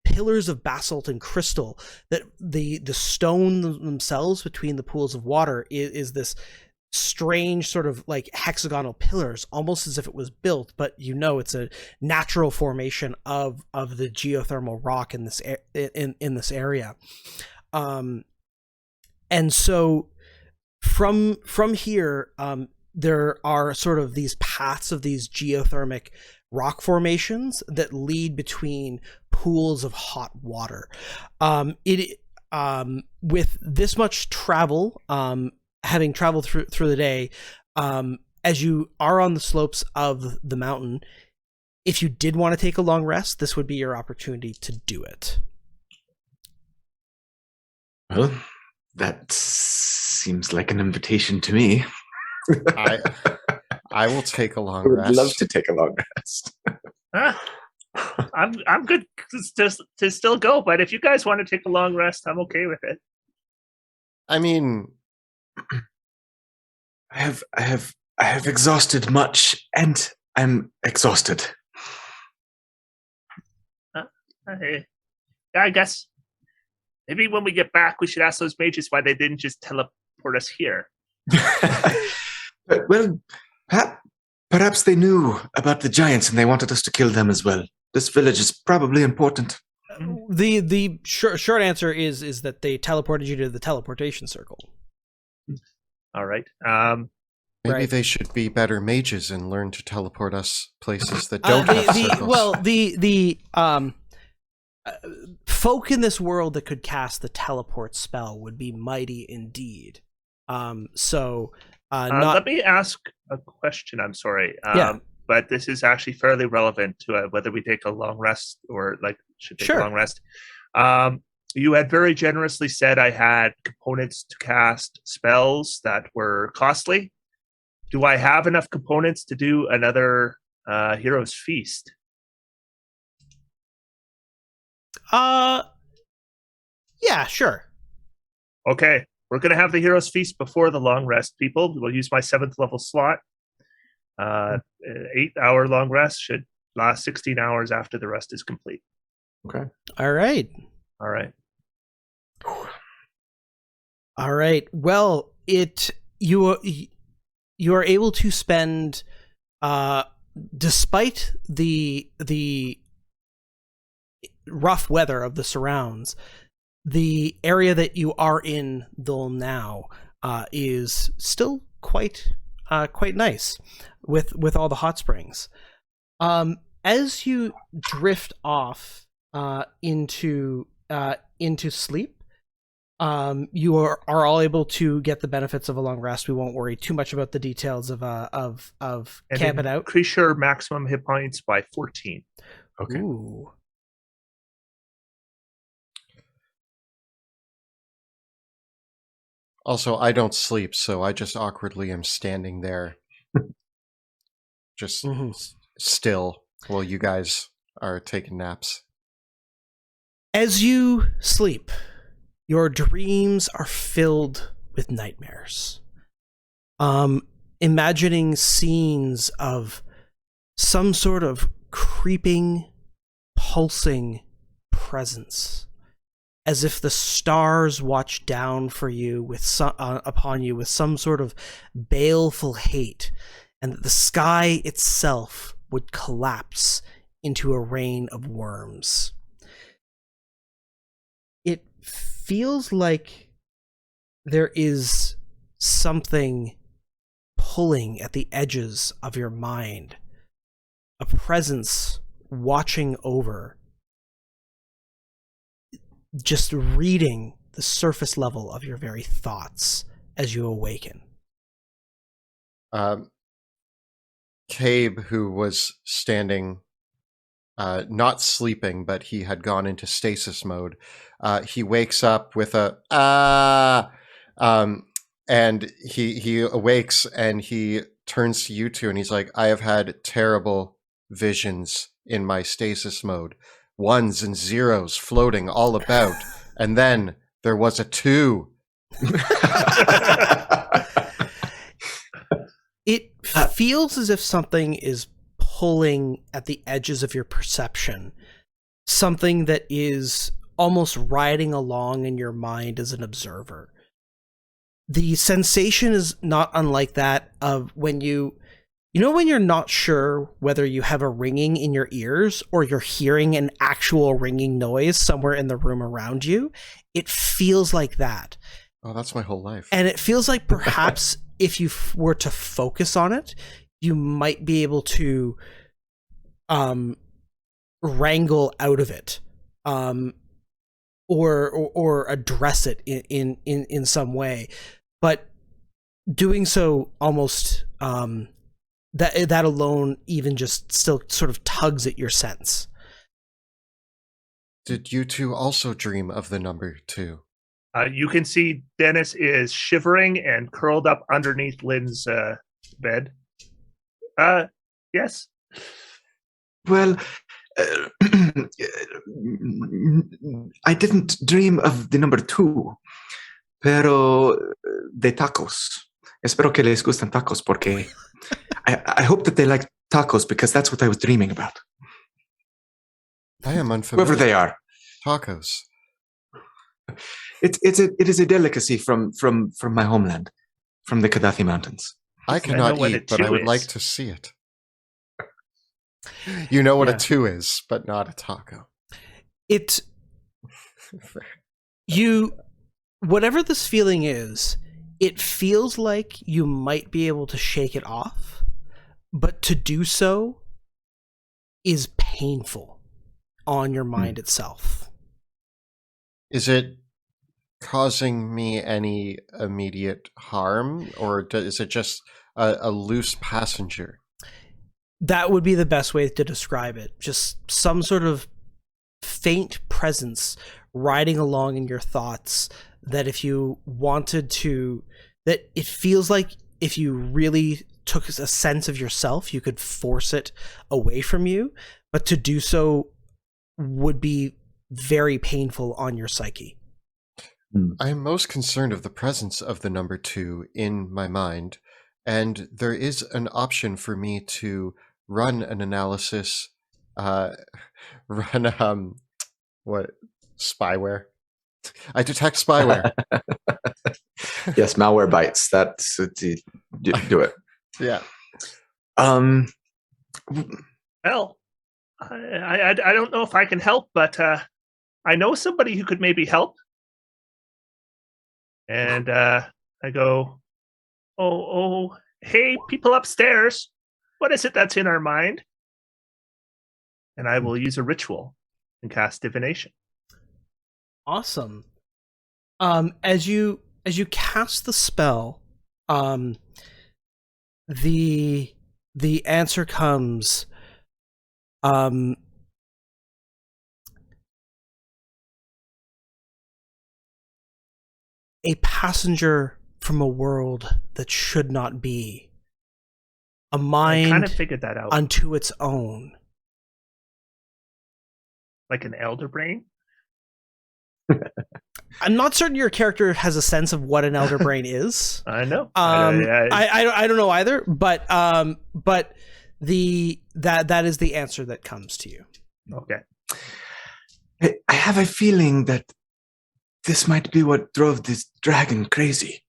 pillars of basalt and crystal. That the stone themselves between the pools of water is this strange sort of like hexagonal pillars, almost as if it was built, but it's a natural formation of the geothermal rock in this in this area. And so from here, there are sort of these paths of these geothermic rock formations that lead between pools of hot water. With this much travel, having traveled through the day, as you are on the slopes of the mountain, if you did want to take a long rest, this would be your opportunity to do it. Well, that seems like an invitation to me. I will take a long I would rest. love to take a long rest. I'm good to still go, but if you guys want to take a long rest, I'm okay with it. I mean, I have exhausted much, and I'm exhausted. I guess maybe when we get back, we should ask those mages why they didn't just teleport us here. Well, perhaps they knew about the giants and they wanted us to kill them as well. This village is probably important. The short answer is that they teleported you to the teleportation circle. All right. Maybe they should be better mages and learn to teleport us places that don't have circles. Well, the folk in this world that could cast the teleport spell would be mighty indeed. Let me ask a question. I'm sorry. But this is actually fairly relevant to whether we take a long rest or should take a long rest. You had very generously said I had components to cast spells that were costly. Do I have enough components to do another Hero's Feast? Yeah, sure. Okay. We're going to have the Hero's Feast before the long rest, people. We'll use my 7th level slot. 8-hour long rest should last 16 hours after the rest is complete. Okay. All right. Well, you are able to spend, despite the rough weather of the surrounds, the area that you are in though now is still quite nice with all the hot springs. As you drift off into sleep, You are all able to get the benefits of a long rest. We won't worry too much about the details of And camping out. Increase your maximum hit points by 14. Okay. Ooh. Also, I don't sleep, so I just awkwardly am standing there, just still, while you guys are taking naps. As you sleep, your dreams are filled with nightmares. Imagining scenes of some sort of creeping, pulsing presence, as if the stars watch down for you upon you with some sort of baleful hate, and that the sky itself would collapse into a rain of worms. It feels like there is something pulling at the edges of your mind, a presence watching over, just reading the surface level of your very thoughts as you awaken. Cabe, who was standing, not sleeping, but he had gone into stasis mode, he wakes up with a and he awakes and he turns to you two and he's like, I have had terrible visions in my stasis mode. Ones and zeros floating all about. And then there was a 2. It feels as if something is pulling at the edges of your perception. Something that is almost riding along in your mind as an observer. The sensation is not unlike that of when when you're not sure whether you have a ringing in your ears or you're hearing an actual ringing noise somewhere in the room around you. It feels like that. Oh, that's my whole life. And it feels like perhaps if you were to focus on it, you might be able to wrangle out of it, or address it in some way. But doing so almost that alone even just still sort of tugs at your sense. Did you two also dream of the number 2? You can see Dennis is shivering and curled up underneath Lynn's bed. Yes. Well, I didn't dream of the number 2, pero de tacos. Espero que les gustan tacos porque I hope that they like tacos because that's what I was dreaming about. I am unfamiliar. Whoever they are. Tacos. It is a delicacy from my homeland, from the Kadathi Mountains. I cannot eat, but I would like to see it. You know what a 2 is, but not a taco. Whatever this feeling is, it feels like you might be able to shake it off, but to do so is painful on your mind itself. Is it causing me any immediate harm, or is it just a loose passenger? That would be the best way to describe it. Just some sort of faint presence riding along in your thoughts that if you wanted to, that it feels like if you really took a sense of yourself, you could force it away from you, but to do so would be very painful on your psyche. I'm most concerned of the presence of the number 2 in my mind, and there is an option for me to run an analysis, run spyware. I detect spyware. Yes, malware bites. That's do it. Yeah. Well, I don't know if I can help, but I know somebody who could maybe help. And I go, oh, hey, people upstairs, what is it that's in our mind? And I will use a ritual and cast divination. Awesome. As you cast the spell, the answer comes. A passenger from a world that should not be. A mind I kind of figured that out. unto its own. Like an elder brain? I'm not certain your character has a sense of what an elder brain is. I know. I don't know either, but that is the answer that comes to you. Okay. I have a feeling that this might be what drove this dragon crazy.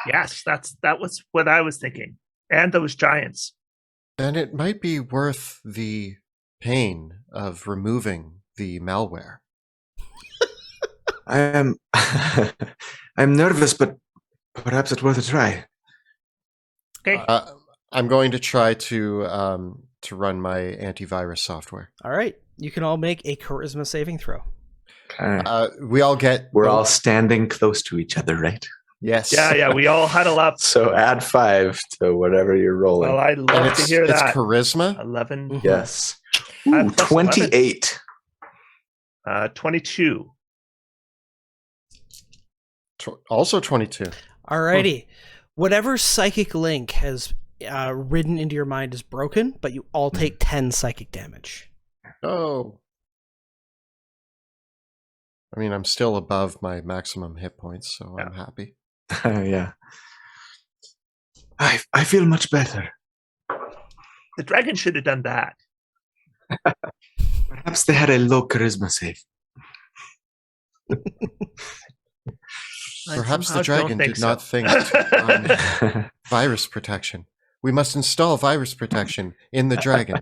Yes, that was what I was thinking. And those giants. Then it might be worth the pain of removing the malware. I'm nervous, but perhaps it's worth a try. Okay. I'm going to try to run my antivirus software. All right, you can all make a charisma saving throw. We're all standing close to each other, right? Yes. Yeah, we all huddle up. So add 5 to whatever you're rolling. Well, I'd love to hear it's that. charisma? 11. Mhm. Yes. Ooh, 28. 22. Also 22. Alrighty. Whatever psychic link has ridden into your mind is broken, but you all take 10 psychic damage. Oh. I mean, I'm still above my maximum hit points, so I'm happy. Yeah. I feel much better. The dragon should have done that. Perhaps they had a low charisma save. Perhaps somehow the dragon don't think did not so. think to run virus protection. We must install virus protection in the dragon.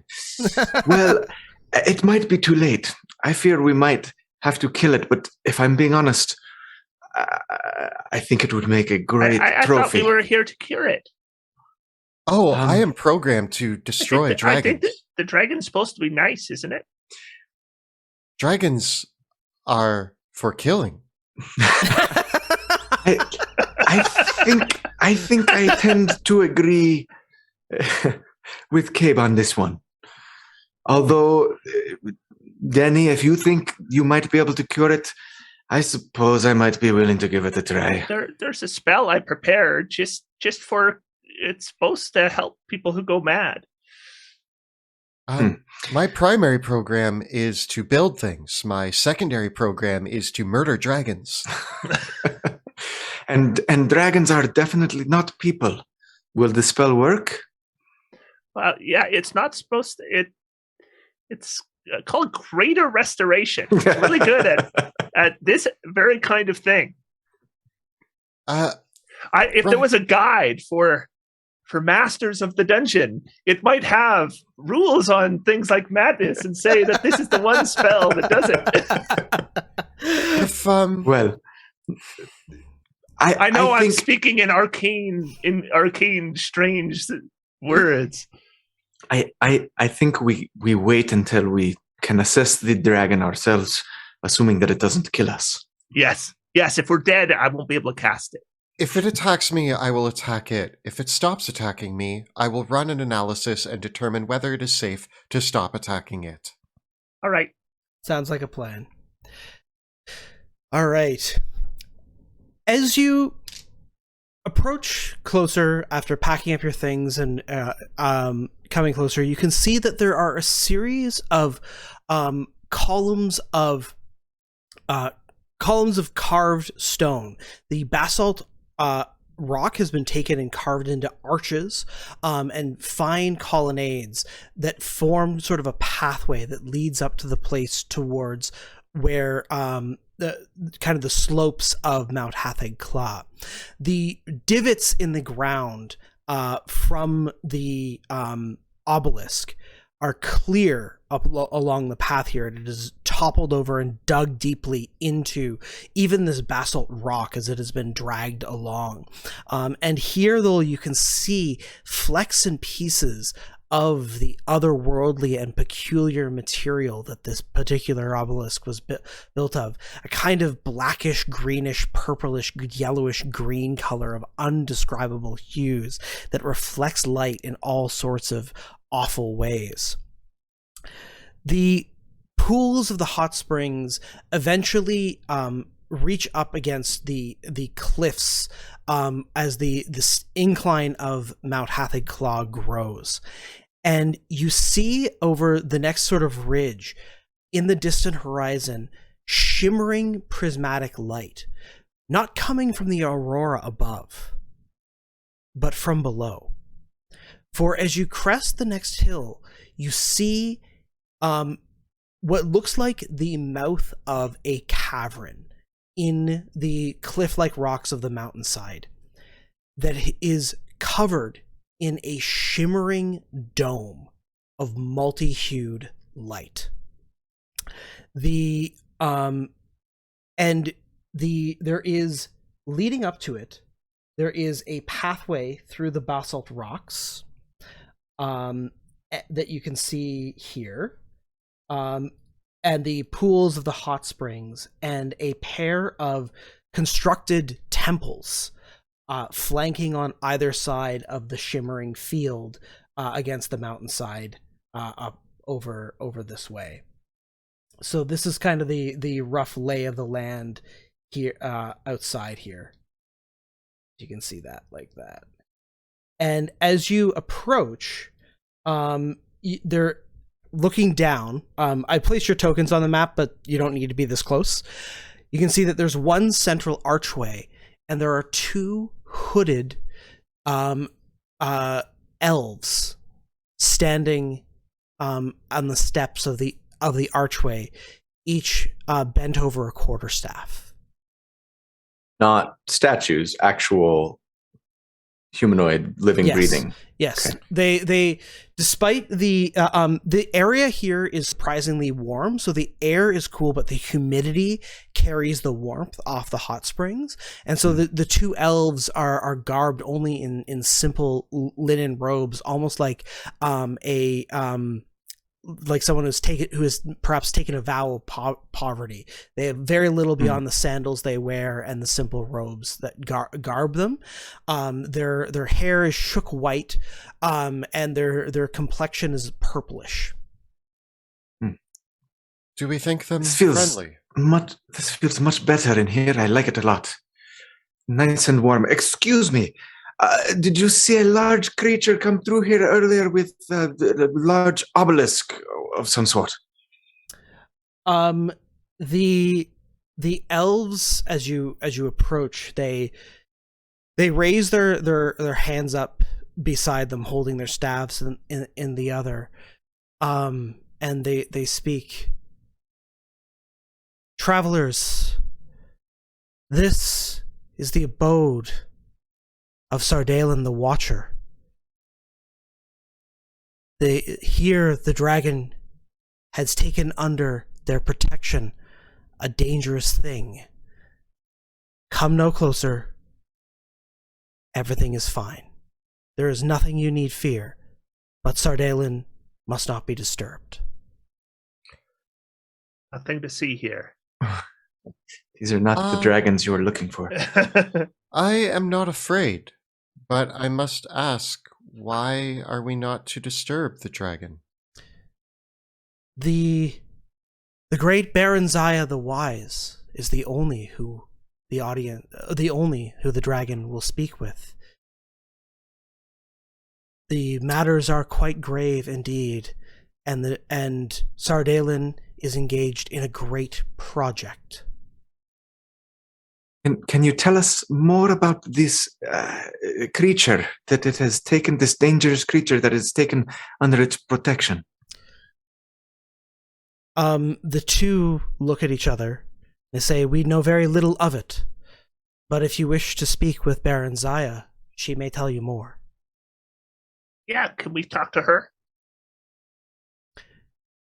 Well, it might be too late. I fear we might have to kill it, but if I'm being honest, I think it would make a great I trophy. thought we were here to cure it. Oh, I am programmed to destroy I dragons. think the dragon's supposed to be nice, isn't it? Dragons are for killing. I think I tend to agree with Cabe on this one. Although, Danny, if you think you might be able to cure it, I suppose I might be willing to give it a try. There's a spell I prepared just for it's supposed to help people who go mad. My primary program is to build things. My secondary program is to murder dragons. and dragons are definitely not people. Will the spell work? Well, yeah, it's not supposed to. It's called Greater Restoration. It's really good at this very kind of thing. If there was a guide for masters of the dungeon, it might have rules on things like madness and say that this is the one spell that does it. Well, I know I I'm think speaking in arcane, strange words. I think we wait until we can assess the dragon ourselves, assuming that it doesn't kill us. Yes. If we're dead, I won't be able to cast it. If it attacks me, I will attack it. If it stops attacking me, I will run an analysis and determine whether it is safe to stop attacking it. All right. Sounds like a plan. All right. As you approach closer after packing up your things and coming closer, you can see that there are a series of columns of carved stone. The basalt rock has been taken and carved into arches and fine colonnades that form sort of a pathway that leads up to the place towards where the kind of the slopes of Mount Hatheg-Kla. The divots in the ground from the obelisk are clear up along the path here, and it is toppled over and dug deeply into even this basalt rock as it has been dragged along. And here, though, you can see flecks and pieces of the otherworldly and peculiar material that this particular obelisk was built of, a kind of blackish, greenish, purplish, yellowish green color of undescribable hues that reflects light in all sorts of awful ways. The pools of the hot springs eventually reach up against the cliffs as this incline of Mount Hatheg-Kla grows. And you see over the next sort of ridge in the distant horizon shimmering prismatic light, not coming from the aurora above, but from below. For as you crest the next hill, you see what looks like the mouth of a cavern in the cliff-like rocks of the mountainside that is covered in a shimmering dome of multi-hued light. There is, leading up to it, there is a pathway through the basalt rocks that you can see here, and the pools of the hot springs, and a pair of constructed temples flanking on either side of the shimmering field against the mountainside up over this way. So this is kind of the rough lay of the land here outside here. You can see that like that. And as you approach, they're looking down. I placed your tokens on the map, but you don't need to be this close. You can see that there's one central archway, and there are two hooded elves standing on the steps of the archway, each bent over a quarterstaff. Not statues, actual humanoid, living, breathing. Yes, okay. They despite the area here is surprisingly warm, so the air is cool, but the humidity carries the warmth off the hot springs, and so the two elves are garbed only in simple linen robes, almost like like someone who has perhaps taken a vow of poverty. They have very little beyond the sandals they wear and the simple robes that garb them. Their hair is shook white, and their complexion is purplish. Do we think them friendly? This feels much better in here. I like it a lot. Nice and warm. Excuse me. Did you see a large creature come through here earlier with a large obelisk of some sort? The elves, as you approach, they raise their hands up beside them, holding their staffs in the other, and they speak. Travelers, this is the abode of Sardalen the Watcher. Here the dragon has taken under their protection a dangerous thing. Come no closer. Everything is fine. There is nothing you need fear, but Sardalen must not be disturbed. Nothing to see here. These are not the dragons you are looking for. I am not afraid, but I must ask, why are we not to disturb the dragon? The great Baron Zaya the Wise is the only who the dragon will speak with. The matters are quite grave indeed, and Sardalen is engaged in a great project. Can you tell us more about this creature that it has taken, this dangerous creature that is taken under its protection? The two look at each other. They say, "We know very little of it, but if you wish to speak with Baron Zaya, she may tell you more." Yeah, can we talk to her?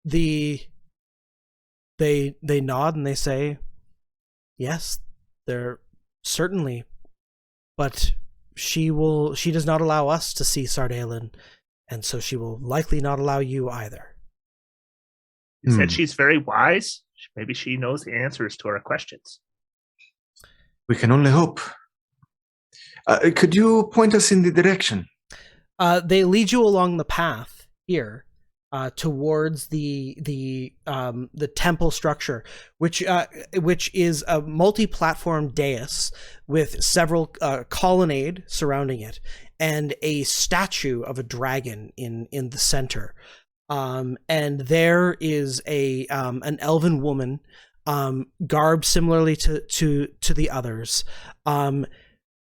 They nod and they say, "Yes, they're certainly, but she does not allow us to see Sardalen, and so she will likely not allow you either. You said she's very wise. Maybe she knows the answers to our questions. We can only hope. Could you point us in the direction? They lead you along the path here towards the temple structure, which is a multi-platform dais with several colonnade surrounding it, and a statue of a dragon in the center. And there is an elven woman, garbed similarly to the others,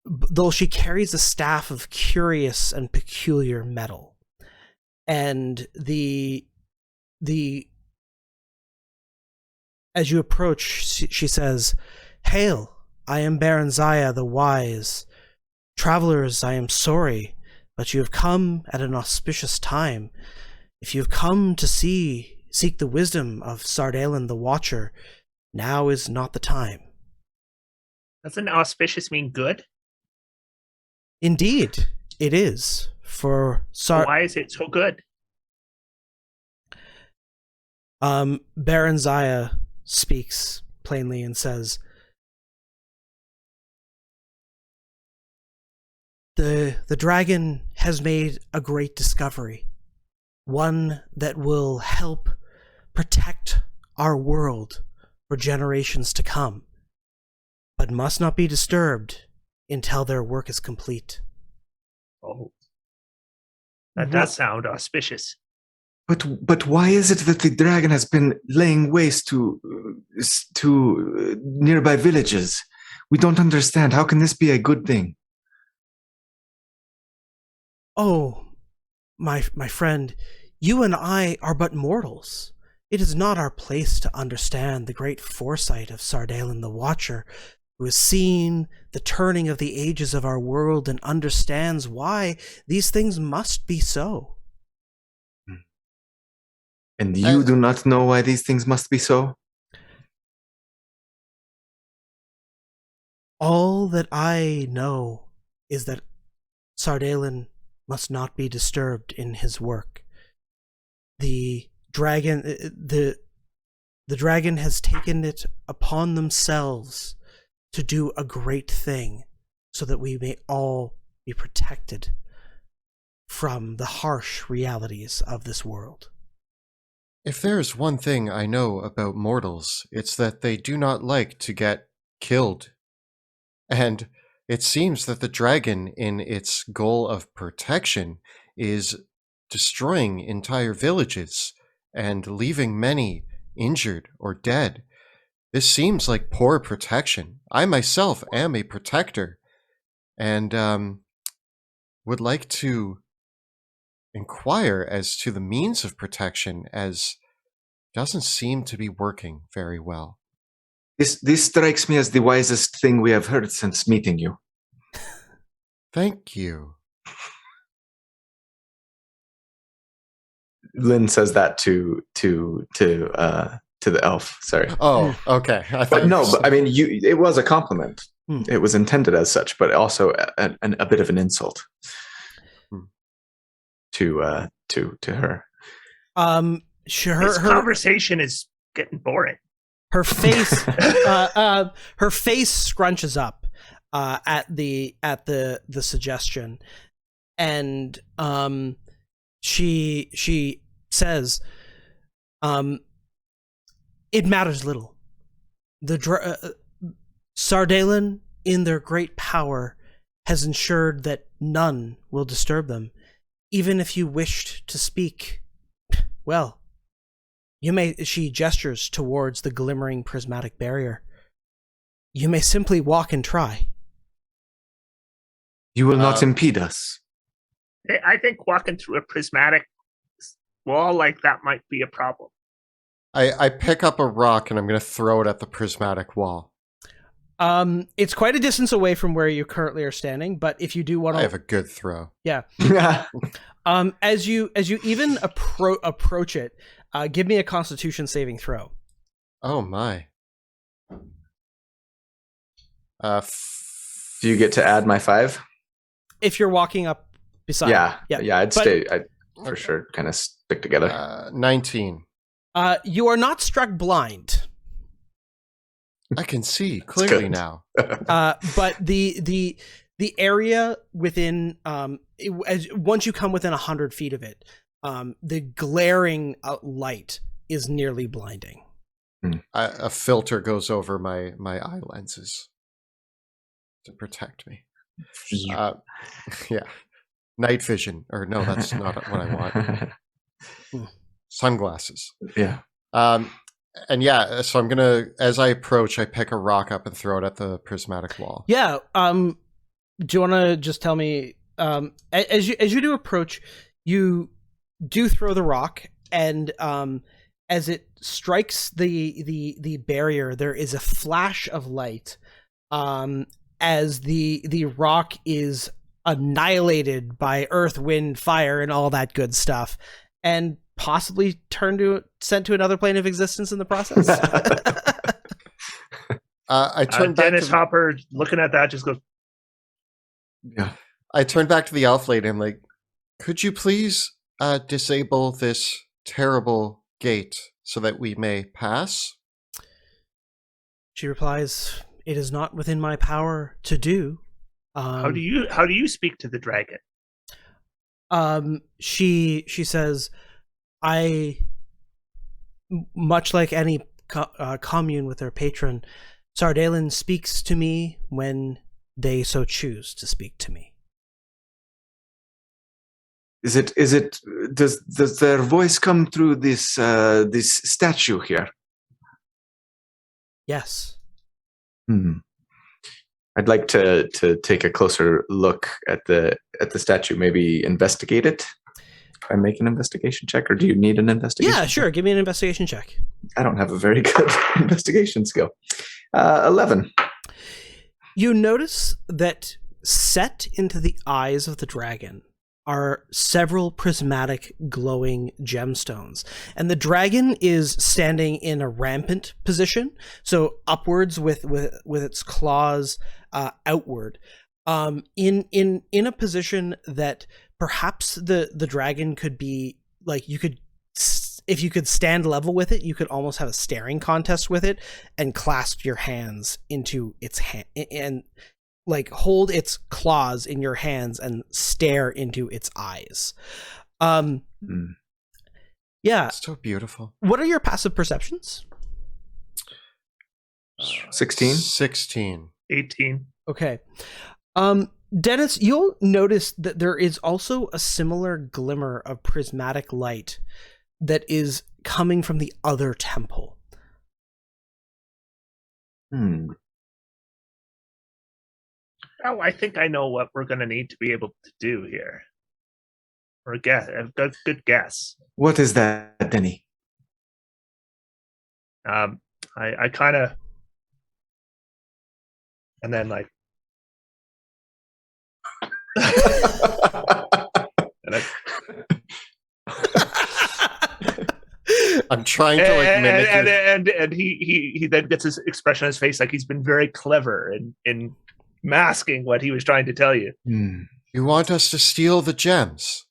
though she carries a staff of curious and peculiar metal. And as you approach, she says, "Hail, I am Baron Zaya the Wise. Travelers, I am sorry, but you have come at an auspicious time. If you have come to seek the wisdom of Sardalen the Watcher, now is not the time." Doesn't auspicious mean good? Indeed, it is. Why is it so good? Baron Zaya speaks plainly and says, The dragon has made a great discovery, one that will help protect our world for generations to come, but must not be disturbed until their work is complete. Oh, that does sound auspicious. But why is it that the dragon has been laying waste to nearby villages? We don't understand. How can this be a good thing? Oh, my friend, you and I are but mortals. It is not our place to understand the great foresight of Sardalen the Watcher, who has seen the turning of the ages of our world and understands why these things must be so. And you do not know why these things must be so? All that I know is that Sardalen must not be disturbed in his work. The dragon has taken it upon themselves to do a great thing so that we may all be protected from the harsh realities of this world. If there's one thing I know about mortals, it's that they do not like to get killed. And it seems that the dragon, in its goal of protection, is destroying entire villages and leaving many injured or dead. This seems like poor protection. I myself am a protector, and would like to inquire as to the means of protection, as doesn't seem to be working very well. This strikes me as the wisest thing we have heard since meeting you. Thank you. Lynn says that to the elf. Sorry. Oh, okay. But I mean, it was a compliment. It was intended as such, but also a bit of an insult to her. This conversation is getting boring. Her face, her face scrunches up at the suggestion, and she says, "It matters little. The Sardalen, in their great power, has ensured that none will disturb them. Even if you wished to speak, well, you may." She gestures towards the glimmering prismatic barrier. "You may simply walk and try." You will not impede us. I think walking through a prismatic wall like that might be a problem. I pick up a rock and I'm going to throw it at the prismatic wall. It's quite a distance away from where you currently are standing, but if you do want to, I have a good throw. Yeah. As you even approach it, give me a Constitution saving throw. Oh my. Do you get to add my 5? If you're walking up beside. Yeah. I'd stay. for sure kind of stick together. 19. You are not struck blind. I can see clearly good. now. But the area within once you come within 100 feet of it, the glaring light is nearly blinding. A filter goes over my eye lenses to protect me. Yeah, night vision, or no, that's not what I want. Sunglasses. Yeah. And yeah, so I'm gonna, as I approach, I pick a rock up and throw it at the prismatic wall. Yeah. Do you want to just tell me, as you do approach, you do throw the rock, and as it strikes the barrier, there is a flash of light, as the rock is annihilated by earth, wind, fire, and all that good stuff, and possibly sent to another plane of existence in the process. I turn back Dennis to Hopper, looking at that, just goes, Yeah. I turn back to the elf lady. I'm like, could you please disable this terrible gate so that we may pass? She replies, "It is not within my power to do." how do you speak to the dragon? She says, much like any commune with their patron, Sardalen speaks to me when they so choose to speak to me. Does their voice come through this statue here? Yes. I'd like to take a closer look at the statue, maybe investigate it. I make an investigation check, or do you need an investigation? Yeah, sure. check? Give me an investigation check. I don't have a very good investigation skill. 11. You notice that set into the eyes of the dragon are several prismatic glowing gemstones, and the dragon is standing in a rampant position, so upwards with its claws outward, in a position that perhaps the dragon could be like, if you could stand level with it, you could almost have a staring contest with it and clasp your hands into its hand and like hold its claws in your hands and stare into its eyes. Yeah. It's so beautiful. What are your passive perceptions? 16? 16. 18. Okay. Dennis, you'll notice that there is also a similar glimmer of prismatic light that is coming from the other temple. Oh, I think I know what we're going to need to be able to do here. Or guess, a good guess. What is that, Denny? I kind of, and then like, and I'm trying to like mimic and he then gets his expression on his face like he's been very clever in masking what he was trying to tell you. You want us to steal the gems?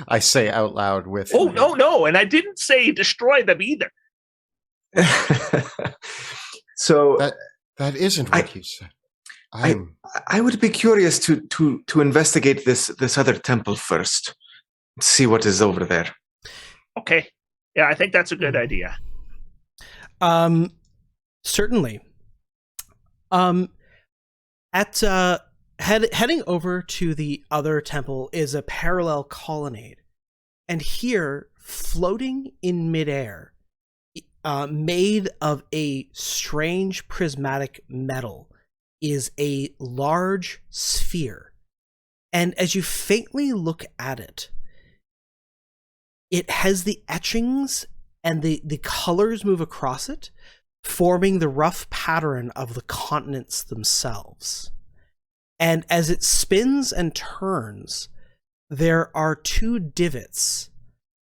I say out loud with... Oh, no, and I didn't say destroy them either. So that isn't what you said. I would be curious to investigate this other temple first. See what is over there. Okay. Yeah, I think that's a good idea. Certainly. Heading over to the other temple is a parallel colonnade, and here, floating in midair, made of a strange prismatic metal, is a large sphere. And as you faintly look at it, it has the etchings and the colors move across it, forming the rough pattern of the continents themselves. And as it spins and turns, there are two divots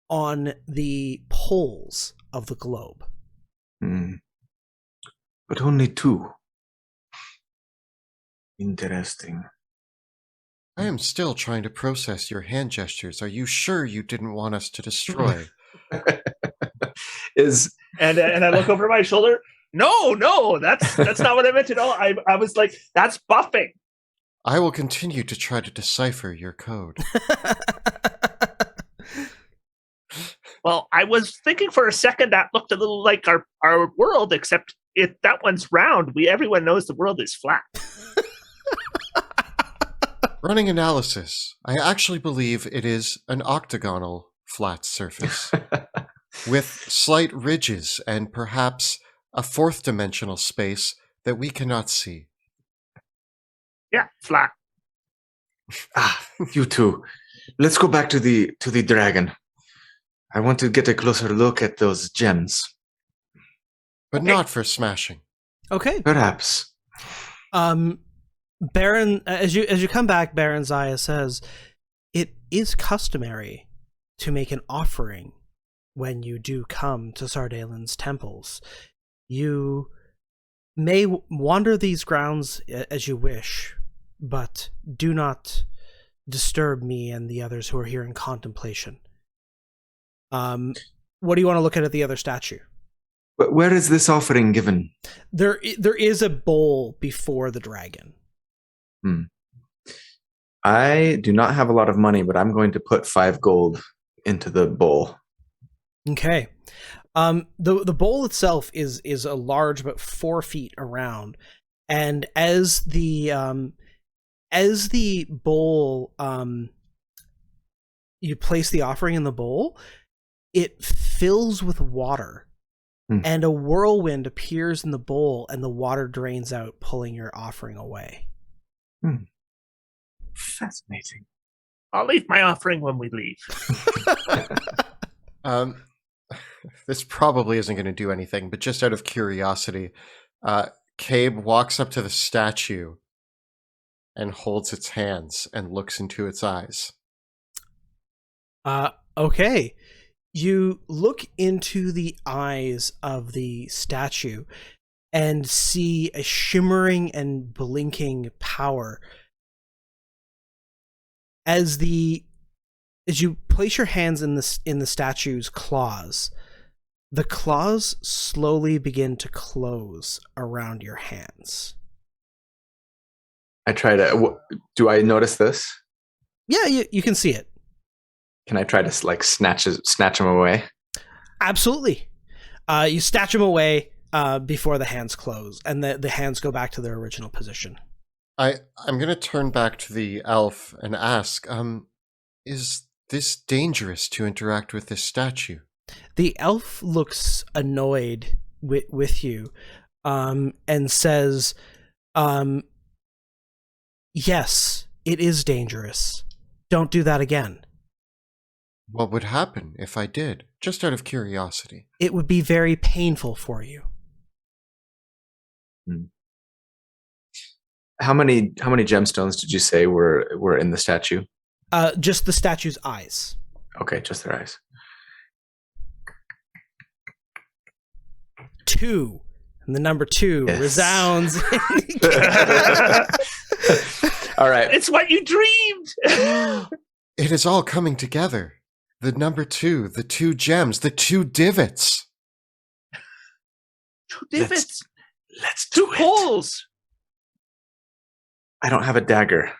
on the poles of the globe. But only two. Interesting. I am still trying to process your hand gestures. Are you sure you didn't want us to destroy? And I look over my shoulder. No, that's not what I meant at all. I was like, that's buffing. I will continue to try to decipher your code. Well, I was thinking for a second that looked a little like our world, except that one's round. Everyone knows the world is flat. Running analysis, I actually believe it is an octagonal flat surface with slight ridges and perhaps a fourth dimensional space that we cannot see. Yeah, flat. You two. Let's go back to the dragon. I want to get a closer look at those gems. But not for smashing. Okay. Perhaps. Baron, as you come back, Baron Zaya says, it is customary to make an offering when you do come to Sardaelin's temples. You may wander these grounds as you wish, but do not disturb me and the others who are here in contemplation. What do you want to look at the other statue? But where is this offering given? There is a bowl before the dragon. I do not have a lot of money, but I'm going to put 5 gold into the bowl. Okay. The bowl itself is a large, but 4 feet around, and as the bowl, you place the offering in the bowl, it fills with water, and a whirlwind appears in the bowl, and the water drains out, pulling your offering away. Fascinating. I'll leave my offering when we leave. This probably isn't going to do anything, but just out of curiosity, Cabe walks up to the statue and holds its hands and looks into its eyes. Okay. You look into the eyes of the statue and see a shimmering and blinking power. As you place your hands in the statue's claws, the claws slowly begin to close around your hands. I try to. Do I notice this? Yeah, you can see it. Can I try to snatch them away? Absolutely. You snatch them away before the hands close, and the hands go back to their original position. I'm going to turn back to the elf and ask, is this dangerous to interact with this statue? The elf looks annoyed with you, and says, yes, it is dangerous. Don't do that again. What would happen if I did? Just out of curiosity. It would be very painful for you. How many gemstones did you say were in the statue? Just the statue's eyes. Okay, just their eyes. 2. And the number 2 resounds. All right. It's what you dreamed. It is all coming together. The number 2, the 2 gems, the 2 divots. 2 divots. Let's do 2 it. holes. I don't have a dagger.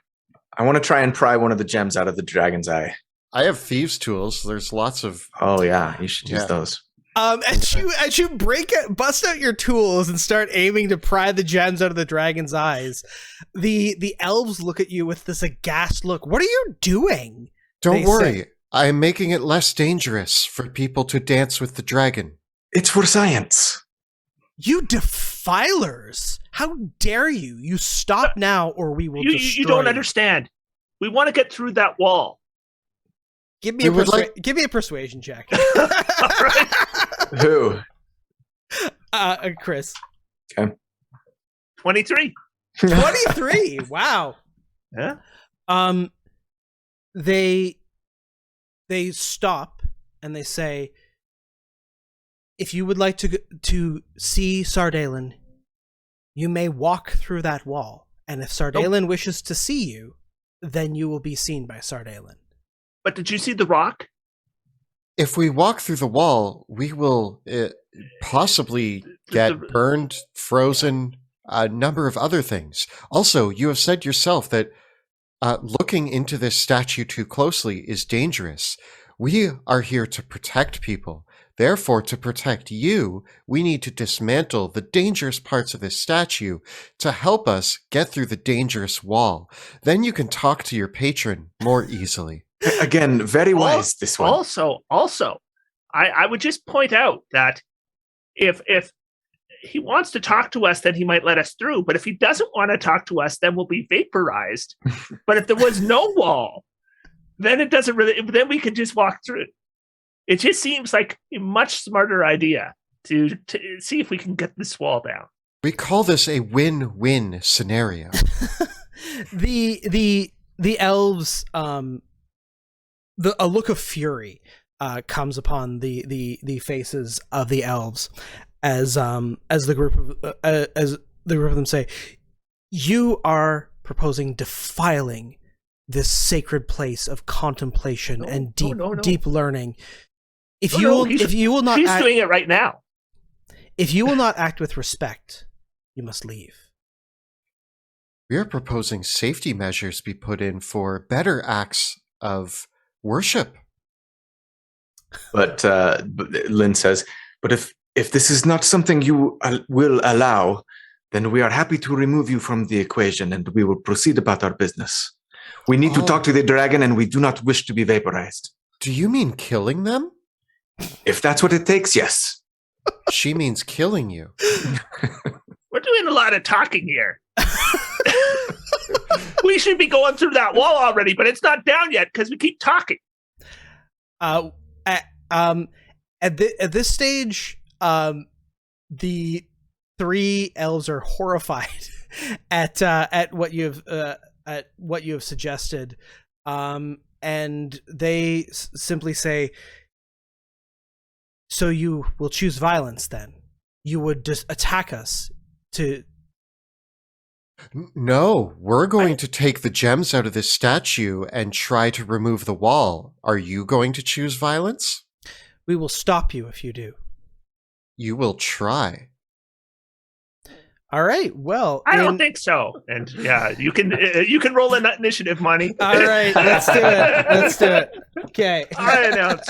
I want to try and pry one of the gems out of the dragon's eye. I have thieves' tools. There's lots of... Oh yeah, you should use those. As you bust out your tools and start aiming to pry the gems out of the dragon's eyes, the elves look at you with this aghast look. What are you doing? Don't worry. I am making it less dangerous for people to dance with the dragon. It's for science. You defilers! How dare you? You stop now or we will destroy you. Don't understand. We want to get through that wall. Give me a persuasion check. All right. Who? Chris. Okay. 23. 23. Wow. Yeah. They stop and they say, if you would like to see Sardaelin, you may walk through that wall. And if Sardaelin wishes to see you, then you will be seen by Sardalen. But did you see the rock? If we walk through the wall, we will possibly get burned, frozen, a number of other things. Also, you have said yourself that looking into this statue too closely is dangerous. We are here to protect people. Therefore, to protect you, we need to dismantle the dangerous parts of this statue to help us get through the dangerous wall. Then you can talk to your patron more easily. Again, very wise, this one. Also, I would just point out that if he wants to talk to us, then he might let us through. But if he doesn't want to talk to us, then we'll be vaporized. But if there was no wall, then it doesn't really. Then we could just walk through. It just seems like a much smarter idea to see if we can get this wall down. We call this a win-win scenario. The elves, a look of fury comes upon the faces of the elves as the group of them say, "You are proposing defiling this sacred place of contemplation and deep learning. If you will not, she's doing it right now. If you will not act with respect, you must leave." We are proposing safety measures be put in for better acts of worship. But Lynn says, but if this is not something you will allow, then we are happy to remove you from the equation and we will proceed about our business. We need to talk to the dragon and we do not wish to be vaporized. Do you mean killing them? If that's what it takes, yes. She means killing you. We're doing a lot of talking here. We should be going through that wall already, but it's not down yet because we keep talking. At this stage, the three elves are horrified at what you have suggested, and they simply say, "So you will choose violence then? You would just attack us to..." No, we're going to take the gems out of this statue and try to remove the wall. Are you going to choose violence? We will stop you if you do. You will try. All right. Well, I don't think so. And yeah, you can roll in that initiative money. All right, let's do it. Let's do it. Okay. I announce.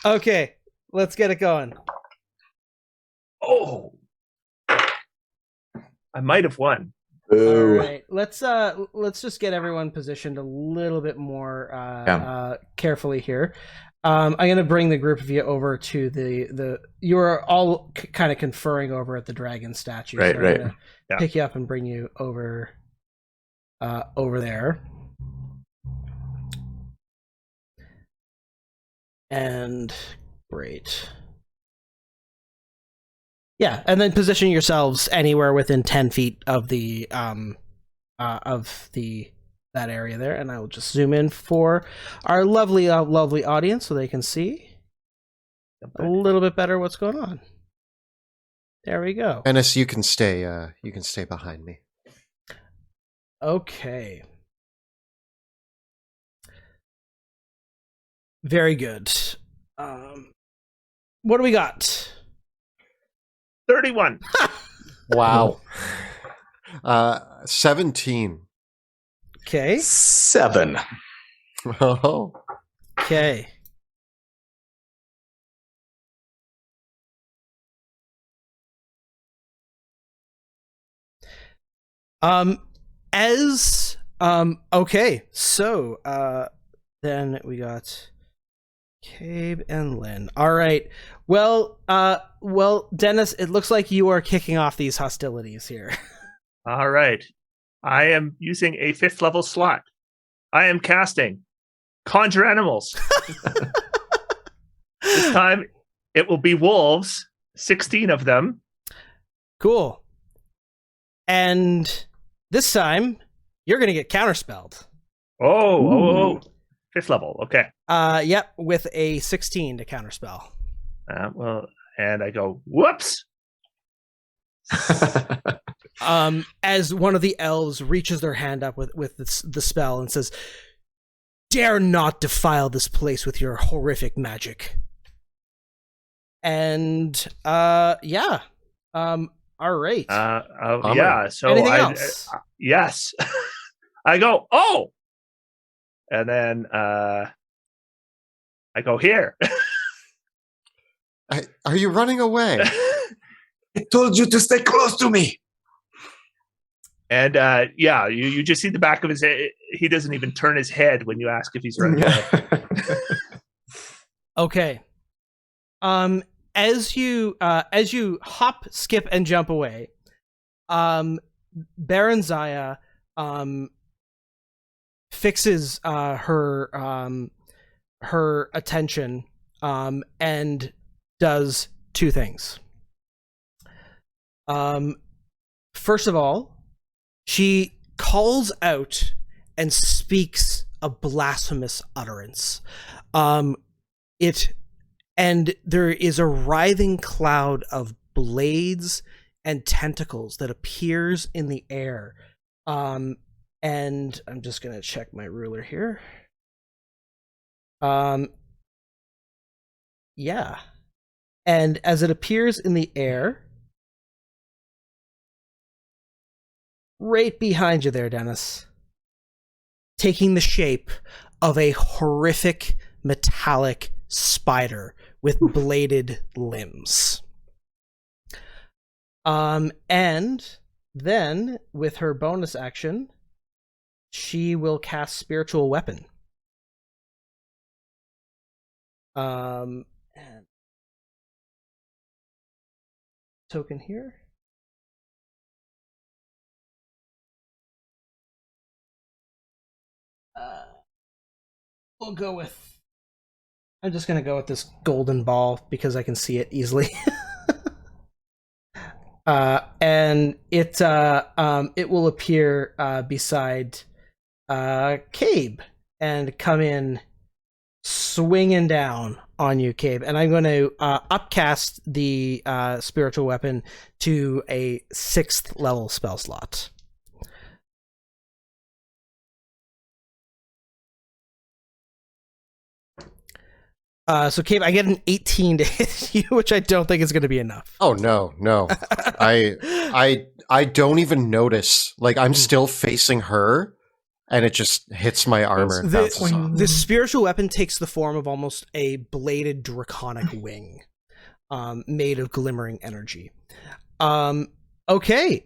Okay, let's get it going. Oh, I might have won. All right, let's just get everyone positioned a little bit more carefully here. I'm gonna bring the group of you over to the. You are all kind of conferring over at the dragon statue. Right, so right. I'm gonna pick you up and bring you over there. And great. Yeah, and then position yourselves anywhere within 10 feet of that area there, and I will just zoom in for our lovely audience so they can see a little bit better what's going on. There we go. Ennis, you can stay behind me. Okay. Very good. What do we got? 31. Wow. 17. Okay. 7. Oh. Okay. Okay, so then we got Cabe and Lynn. All right. Well, Dennis, it looks like you are kicking off these hostilities here. All right. I am using a 5th level slot. I am casting Conjure Animals. This time it will be wolves, 16 of them. Cool. And this time you're going to get counterspelled. Oh. 5th level. Okay. Yep, with a 16 to counterspell. And I go, whoops. as one of the elves reaches their hand up with the spell and says, "Dare not defile this place with your horrific magic." And yeah, all right. Yeah. So anything else? Yes, I go. Oh, and then I go here. Are you running away? I told you to stay close to me. And yeah, you just see the back of his head. He doesn't even turn his head when you ask if he's running away. Okay. As you hop, skip, and jump away, Baron Zaya fixes her attention and does two things. First of all, she calls out and speaks a blasphemous utterance. And there is a writhing cloud of blades and tentacles that appears in the air. And I'm just gonna check my ruler here. Yeah. And as it appears in the air, right behind you there, Dennis, taking the shape of a horrific metallic spider with bladed limbs. And then with her bonus action, she will cast Spiritual Weapon. And token here. We'll go with. I'm just gonna go with this golden ball because I can see it easily. And it will appear beside Cabe and come in swinging down on you, Cabe. And I'm going to upcast the spiritual weapon to a 6th level spell slot. So, Cabe, I get an 18 to hit you, which I don't think is going to be enough. Oh no. I don't even notice. Like, I'm still facing her, and it just hits my armor. The spiritual weapon takes the form of almost a bladed draconic wing, made of glimmering energy. Okay,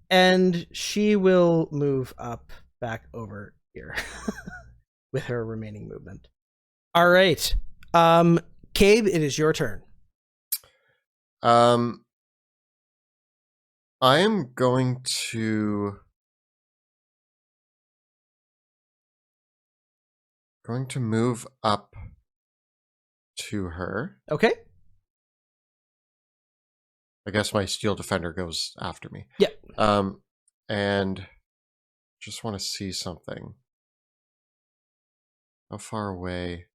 and she will move up back over here with her remaining movement. All right. Cabe, it is your turn. I am going to move up to her. Okay. I guess my steel defender goes after me. Yeah. And just want to see something. How far away?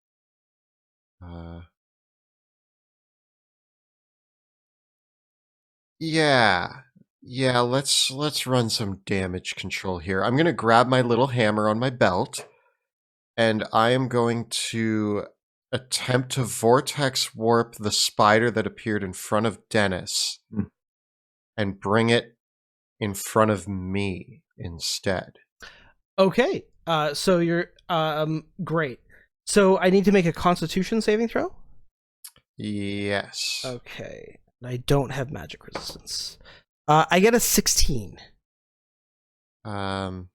Yeah, let's run some damage control here. I'm gonna grab my little hammer on my belt, and I am going to attempt to vortex warp the spider that appeared in front of Dennis and bring it in front of me instead. Okay. So you're great. So I need to make a Constitution saving throw? Yes. Okay. I don't have magic resistance. I get a 16. That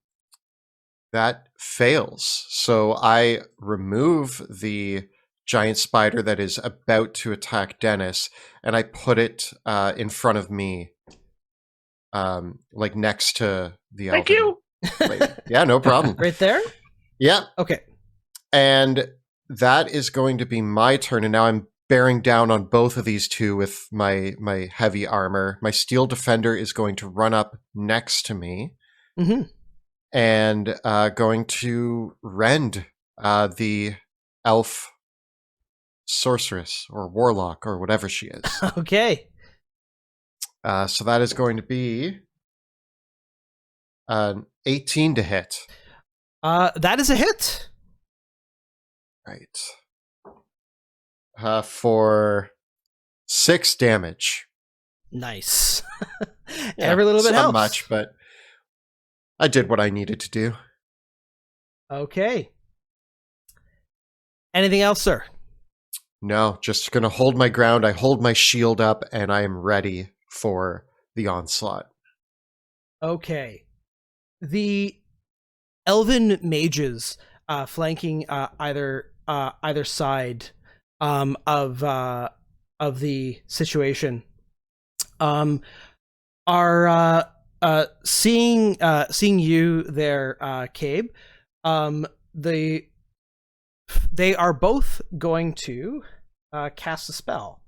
fails. So I remove the giant spider that is about to attack Dennis, and I put it in front of me, like next to the Thank elven you. lady. Yeah, no problem. Right there? Yeah. Okay. And that is going to be my turn, and now I'm bearing down on both of these two with my heavy armor. My steel defender is going to run up next to me and going to rend the elf sorceress or warlock or whatever she is. Okay. So that is going to be 18 to hit. That is a hit. Right. For 6 damage. Nice. Yeah, Every little bit not helps. much, but I did what I needed to do. Okay. Anything else, sir? No, just gonna hold my ground. I hold my shield up, and I am ready for the onslaught. Okay. The elven mages flanking either side of the situation are seeing you there, Cabe. They are both going to cast a spell.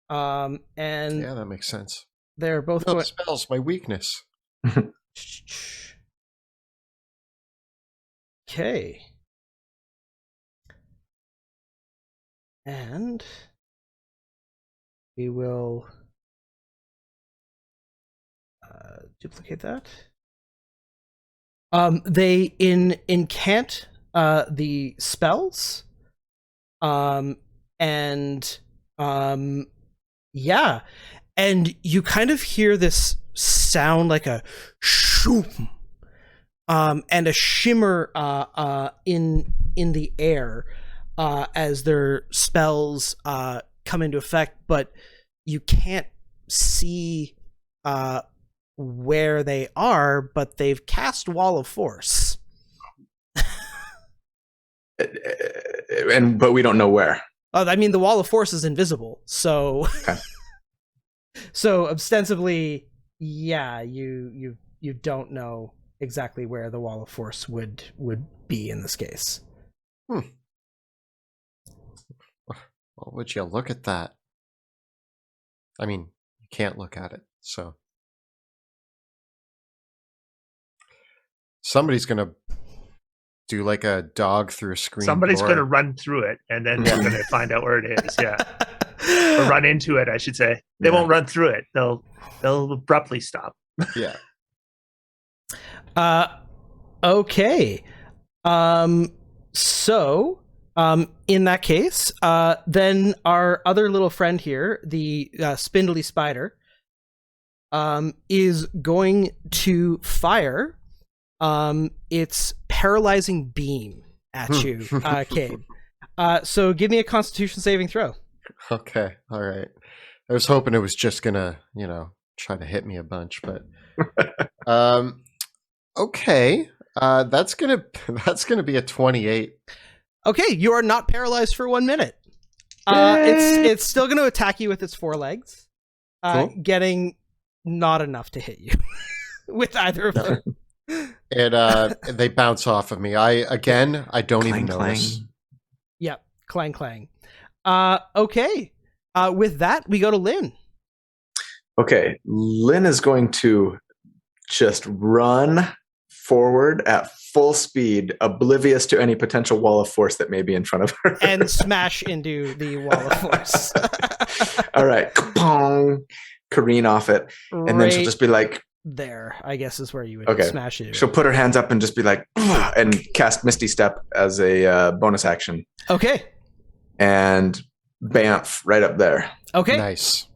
And Yeah, that makes sense. they're both No, going. spell's my weakness. Okay. And we will duplicate that. They incant the spells. Yeah. And you kind of hear this sound like a shoom, and a shimmer in the air as their spells come into effect, but you can't see where they are, but they've cast Wall of Force. But we don't know where. I mean, the Wall of Force is invisible, so Okay. So ostensibly, yeah, you don't know exactly where the Wall of Force would be in this case. Well, would you look at that? I mean, you can't look at it, so somebody's gonna do like a dog through a screen. Somebody's door. going to run through it, and then they're going to find out where it is. Yeah, or run into it, I should say. They won't run through it. They'll abruptly stop. Yeah. Okay. So, in that case, then our other little friend here, the spindly spider, is going to fire its paralyzing beam at you, Cabe. So give me a Constitution saving throw. Okay. All right. I was hoping it was just gonna, try to hit me a bunch, but okay. That's gonna be a 28. Okay, you are not paralyzed for 1 minute. It's still going to attack you with its forelegs, Cool. getting not enough to hit you with either of them. And they bounce off of me. I don't even notice. Yep, clang clang. Okay. With that, we go to Lynn. Okay, Lynn is going to just run forward at full speed, oblivious to any potential wall of force that may be in front of her. And smash into the wall of force. All right. Careen off it. And then she'll just be like, there, I guess, is where you would smash it. She'll put her hands up and just be like, and cast Misty Step as a bonus action. Okay. And bamf, right up there. Okay. Nice.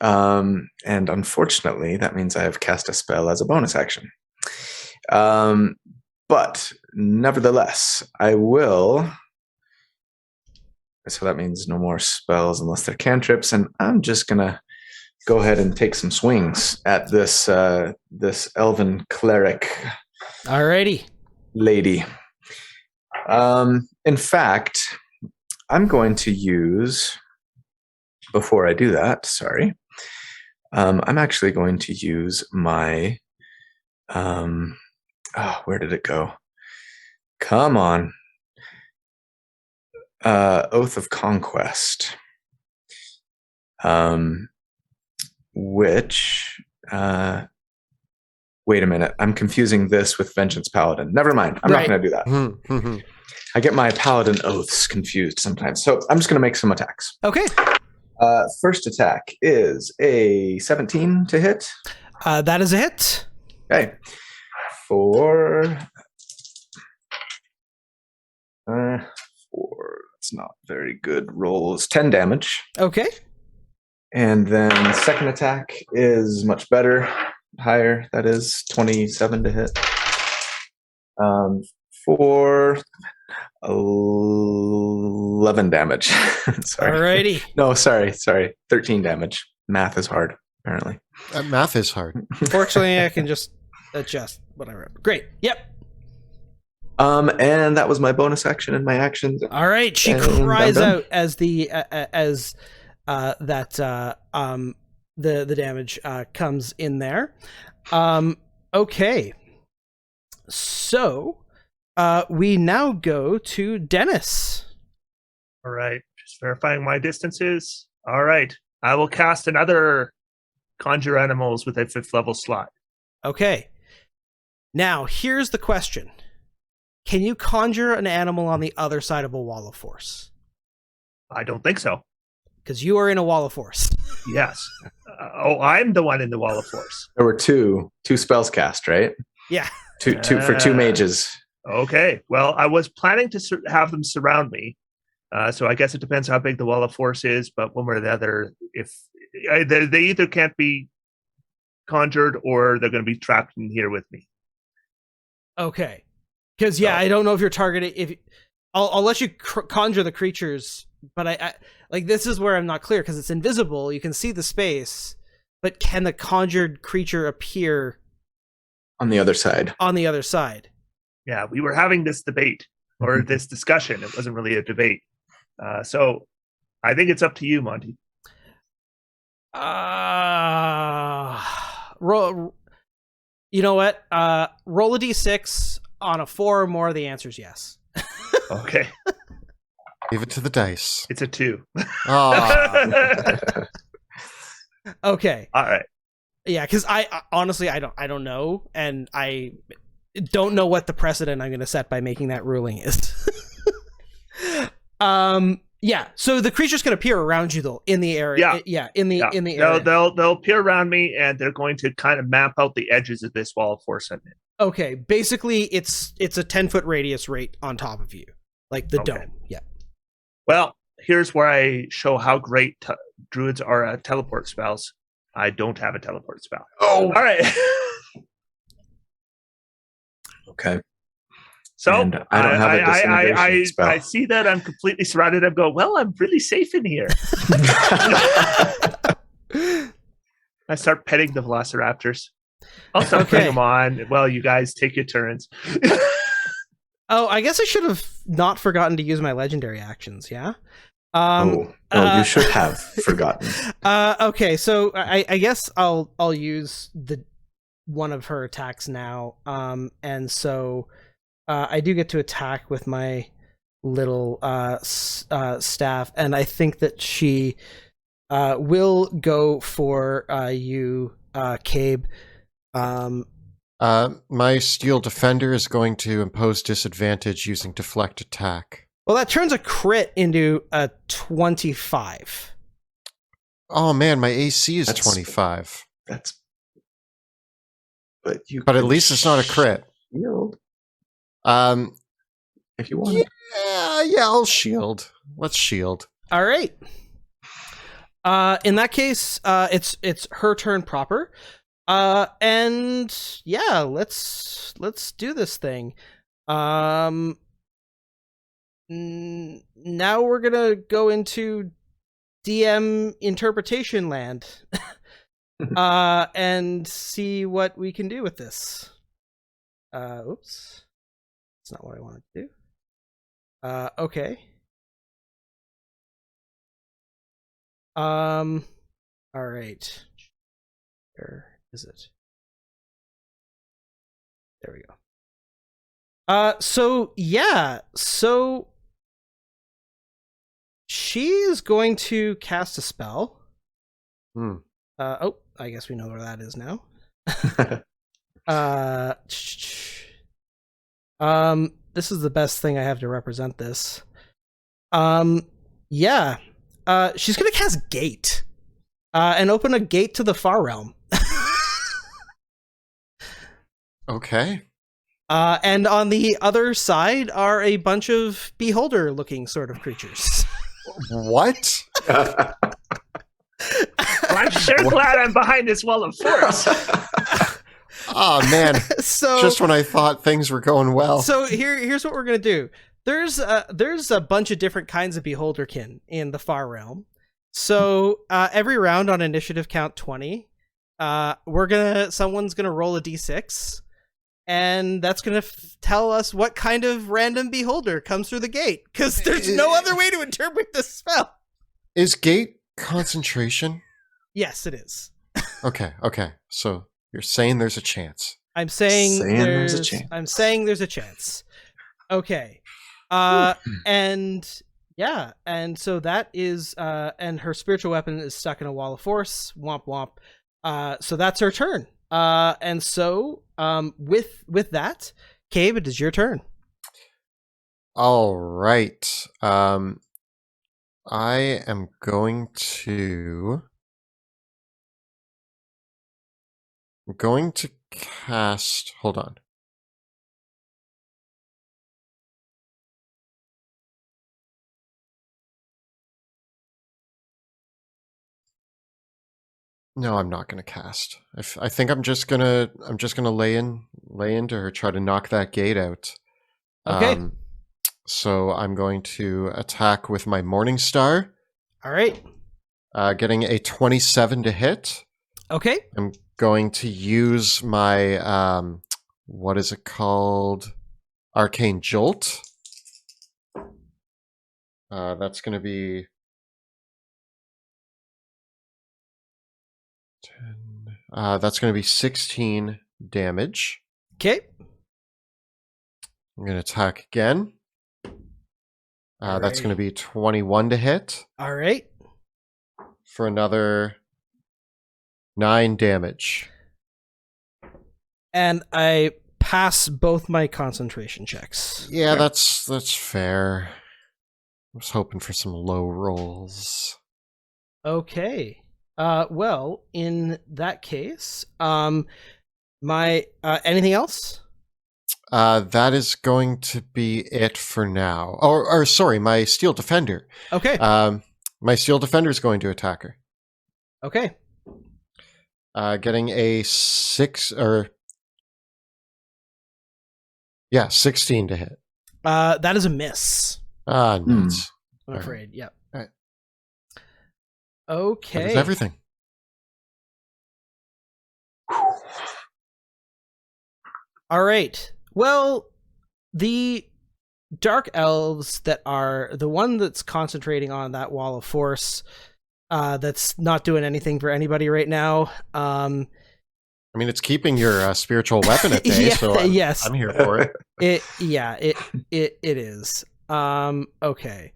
And unfortunately, that means I have cast a spell as a bonus action. But nevertheless, I will. So that means no more spells unless they're cantrips, and I'm just gonna go ahead and take some swings at this this elven cleric. Alrighty. Lady. In fact, I'm going to use. Before I do that, sorry, I'm actually going to use my. Where did it go? Come on. Oath of Conquest. Which, wait a minute. I'm confusing this with Vengeance Paladin. Never mind. I'm not going to do that. I get my Paladin oaths confused sometimes. So I'm just going to make some attacks. Okay. First attack is a 17 to hit. That is a hit. Okay. Four. That's not very good rolls. 10 damage. Okay. And then second attack is much better. Higher, that is 27 to hit. For 11 damage. Sorry. Alrighty. No, sorry. 13 damage. Math is hard, apparently. Math is hard. Fortunately, I can just adjust whatever. Great. Yep. And that was my bonus action and my action. All right. She And cries I'm done. out as the the damage comes in there. Okay. So we now go to Dennis. All right, just verifying my distances. All right, I will cast another Conjure Animals with a 5th level slot. Okay. Now, here's the question. Can you conjure an animal on the other side of a wall of force? I don't think so. Because you are in a wall of force. Yes. I'm the one in the Wall of Force. There were two spells cast, right? Yeah. Two for 2 mages. Okay. Well, I was planning to have them surround me. So I guess it depends how big the Wall of Force is, but one way or the other, if they either can't be conjured or they're going to be trapped in here with me. Okay. Because I don't know if you're targeting. If I'll let you conjure the creatures, but I like this is where I'm not clear because it's invisible. You can see the space, but can the conjured creature appear On the other side. on the other side? Yeah, we were having this debate or this discussion. It wasn't really a debate. So I think it's up to you, Monty. Roll. You know what? Roll a d6 on a 4 or more. The answer is yes. Okay. Give it to the dice. It's a 2. Ah, Okay. All right. Yeah, because I honestly I don't know, and I don't know what the precedent I'm going to set by making that ruling is. Yeah. So the creatures can appear around you though in the area. In the area. They'll appear around me, and they're going to kind of map out the edges of this wall of force I'm in. Okay. Basically, it's a 10-foot radius right on top of you, like the Okay. dome. Yeah. Well, here's where I show how great druids are at teleport spells. I don't have a teleport spell. Oh. All right. Okay. So And I don't have a disintegration spell. I see that I'm completely surrounded. I go, well, I'm really safe in here. I start petting the velociraptors. I'll start putting them on. Well, you guys take your turns. Oh, I guess I should have not forgotten to use my legendary actions. Yeah. You should have forgotten. Okay, so I guess I'll use the one of her attacks now. And so I do get to attack with my little staff, and I think that she will go for you, Cabe. my steel defender is going to impose disadvantage using deflect attack. Well, that turns a crit into a 25. Oh man, my AC is 25. But at least it's not a crit. Shield. If you want. Yeah, I'll shield. Let's shield. All right. In that case, it's her turn proper. And yeah, let's do this thing. Now we're gonna go into DM interpretation land, and see what we can do with this. Oops, that's not what I wanted to do. Okay. All right. Where is it? There we go. So she's going to cast a spell. I guess we know where that is now. This is the best thing I have to represent this. She's gonna cast Gate, and open a gate to the Far Realm. Okay. And on the other side are a bunch of beholder-looking sort of creatures. What? Well, I'm sure glad I'm behind this wall of force. Oh man! So Just when I thought things were going well. So here's what we're gonna do. There's a bunch of different kinds of beholderkin in the far realm. So every round on initiative count 20, someone's gonna roll a d6, and that's gonna tell us what kind of random beholder comes through the gate. Because there's no other way to interpret this spell. Is gate concentration? Yes, it is. Okay. So you're saying there's a chance. I'm saying there's a chance. I'm saying there's a chance. Okay. And so that is and her spiritual weapon is stuck in a wall of force. Womp womp. So that's her turn. And so with that, Cabe, it is your turn. All right. I am going to cast. Hold on. No, I'm not going to cast. I think I'm just gonna lay into her, try to knock that gate out. Okay. So I'm going to attack with my Morning Star. All right. Getting a 27 to hit. Okay. I'm going to use my what is it called? Arcane Jolt. That's going to be 10. That's going to be 16 damage. Okay. I'm going to attack again. That's going to be 21 to hit. All right. For another 9 damage. And I pass both my concentration checks. Yeah, that's fair. I was hoping for some low rolls. Okay. Well, in that case, my anything else? That is going to be it for now. Or sorry, my Steel Defender. Okay. My Steel Defender is going to attack her. Okay. Getting a 16 to hit. That is a miss. Nuts. I'm afraid. Yep. All right. Okay. That is everything. All right. Well, the dark elves that are the one that's concentrating on that wall of force, that's not doing anything for anybody right now. I mean, it's keeping your spiritual weapon at bay, so I'm here for it. It is. Okay.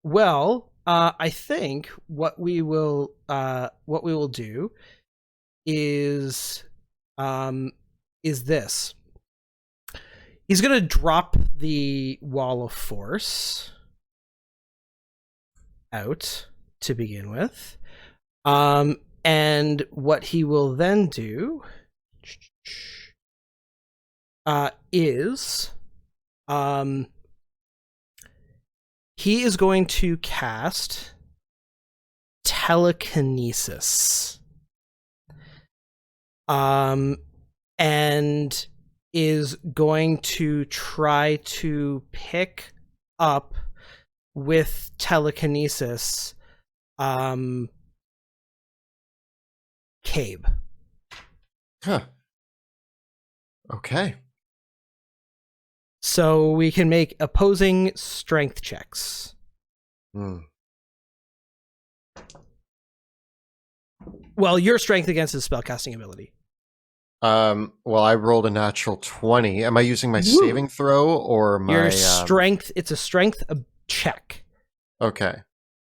Well, I think what we will do is this. He's gonna drop the wall of force out to begin with. And what he will then do is he is going to cast telekinesis. And is going to try to pick up with telekinesis Cabe. Huh. Okay. So we can make opposing strength checks. Well, your strength against his spellcasting ability. Well, I rolled a natural 20. Am I using my saving throw or my... Your strength, it's a strength check. Okay.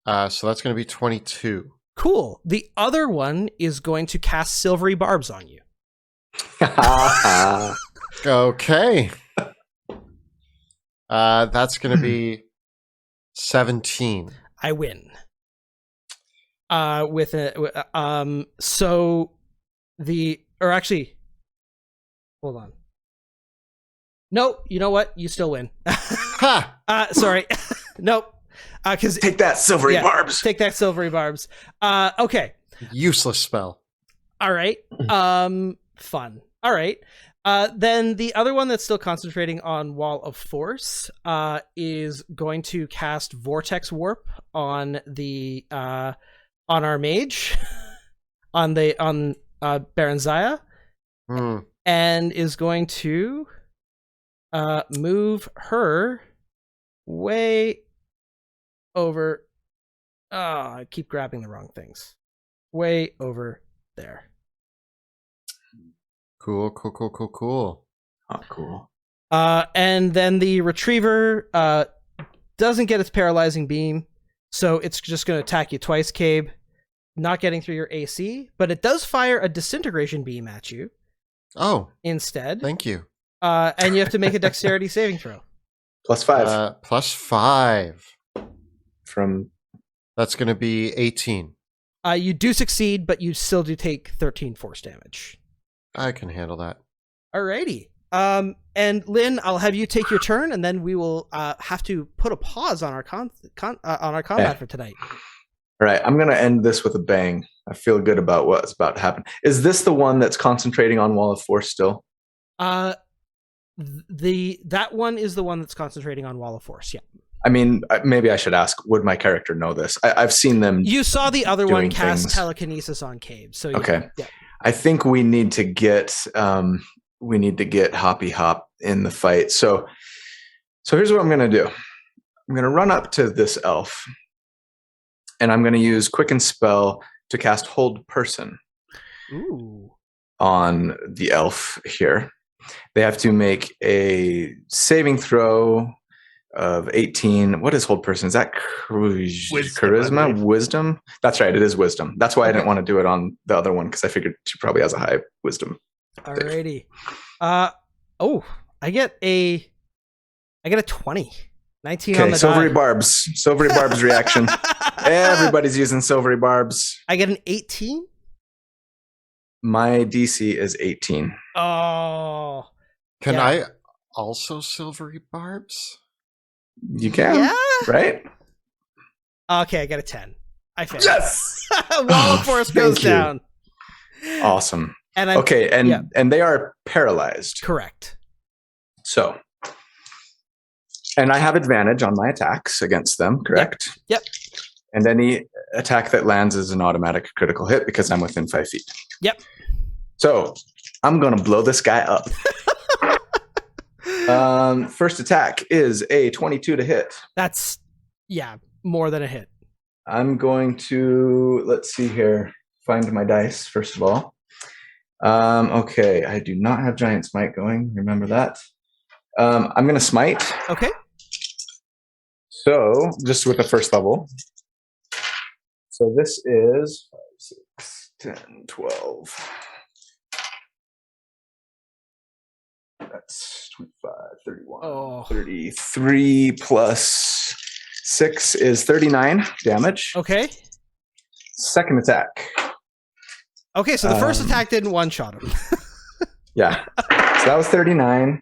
So that's going to be 22. Cool. The other one is going to cast silvery barbs on you. Okay. That's going to be 17. I win. So the... Or actually... Hold on. Nope. You know what? You still win. Ha! Sorry. Nope. Because Take that, silvery barbs. Take that, silvery barbs. Okay. Useless spell. All right. Fun. All right. Then the other one that's still concentrating on Wall of Force is going to cast Vortex Warp on the on our mage on Baron Zaya, and is going to move her way over. Oh, I keep grabbing the wrong things. Way over there. Cool. Oh, cool. And then the retriever doesn't get its paralyzing beam, so it's just going to attack you twice, Cabe, not getting through your AC, but it does fire a disintegration beam at you. Oh, instead. Thank you. And you have to make a dexterity saving throw. +5. +5. From That's going to be 18. You do succeed, but you still do take 13 force damage. I can handle that. Alrighty. And Lynn, I'll have you take your turn, and then we will have to put a pause on our combat for tonight. All right, I'm going to end this with a bang. I feel good about what's about to happen. Is this the one that's concentrating on Wall of Force still? That one is the one that's concentrating on Wall of Force. Yeah. I mean, maybe I should ask, would my character know this? I've seen them. You saw the other one cast things. Telekinesis on Cabe. So yeah, Okay. Yeah. I think we need to get Hoppy Hop in the fight. So here's what I'm going to do. I'm going to run up to this elf, and I'm going to use Quicken Spell to cast Hold Person. Ooh. On the elf here. They have to make a saving throw of 18. What is Hold Person? Is that charisma? Wisdom? That's right. It is wisdom. That's why I didn't want to do it on the other one, because I figured she probably has a high wisdom. Alrighty. I get a 20. 19 on the Silvery die. Barbs. Silvery Barbs reaction. Everybody's using Silvery Barbs. I get an 18. My DC is 18. Oh. Can Yeah. I also silvery barbs? You can, Yeah. right? Okay, I got a 10. I failed. Yes. Wall of Force goes thank you. down. Awesome. And I Okay, and they are paralyzed. correct. So, and I have advantage on my attacks against them, correct? Yep. And any attack that lands is an automatic critical hit because I'm within 5 feet. Yep. So I'm going to blow this guy up. First attack is a 22 to hit. That's more than a hit. I'm going to, let's see here, find my dice, first of all. Okay, I do not have Giant Smite going. Remember that. I'm going to smite. Okay. So, just with the first level. So this is 5, 6, 10, 12. That's 25, 31, 33 plus 6 is 39 damage. Okay. Second attack. Okay, so the first attack didn't one-shot him. Yeah. So that was 39.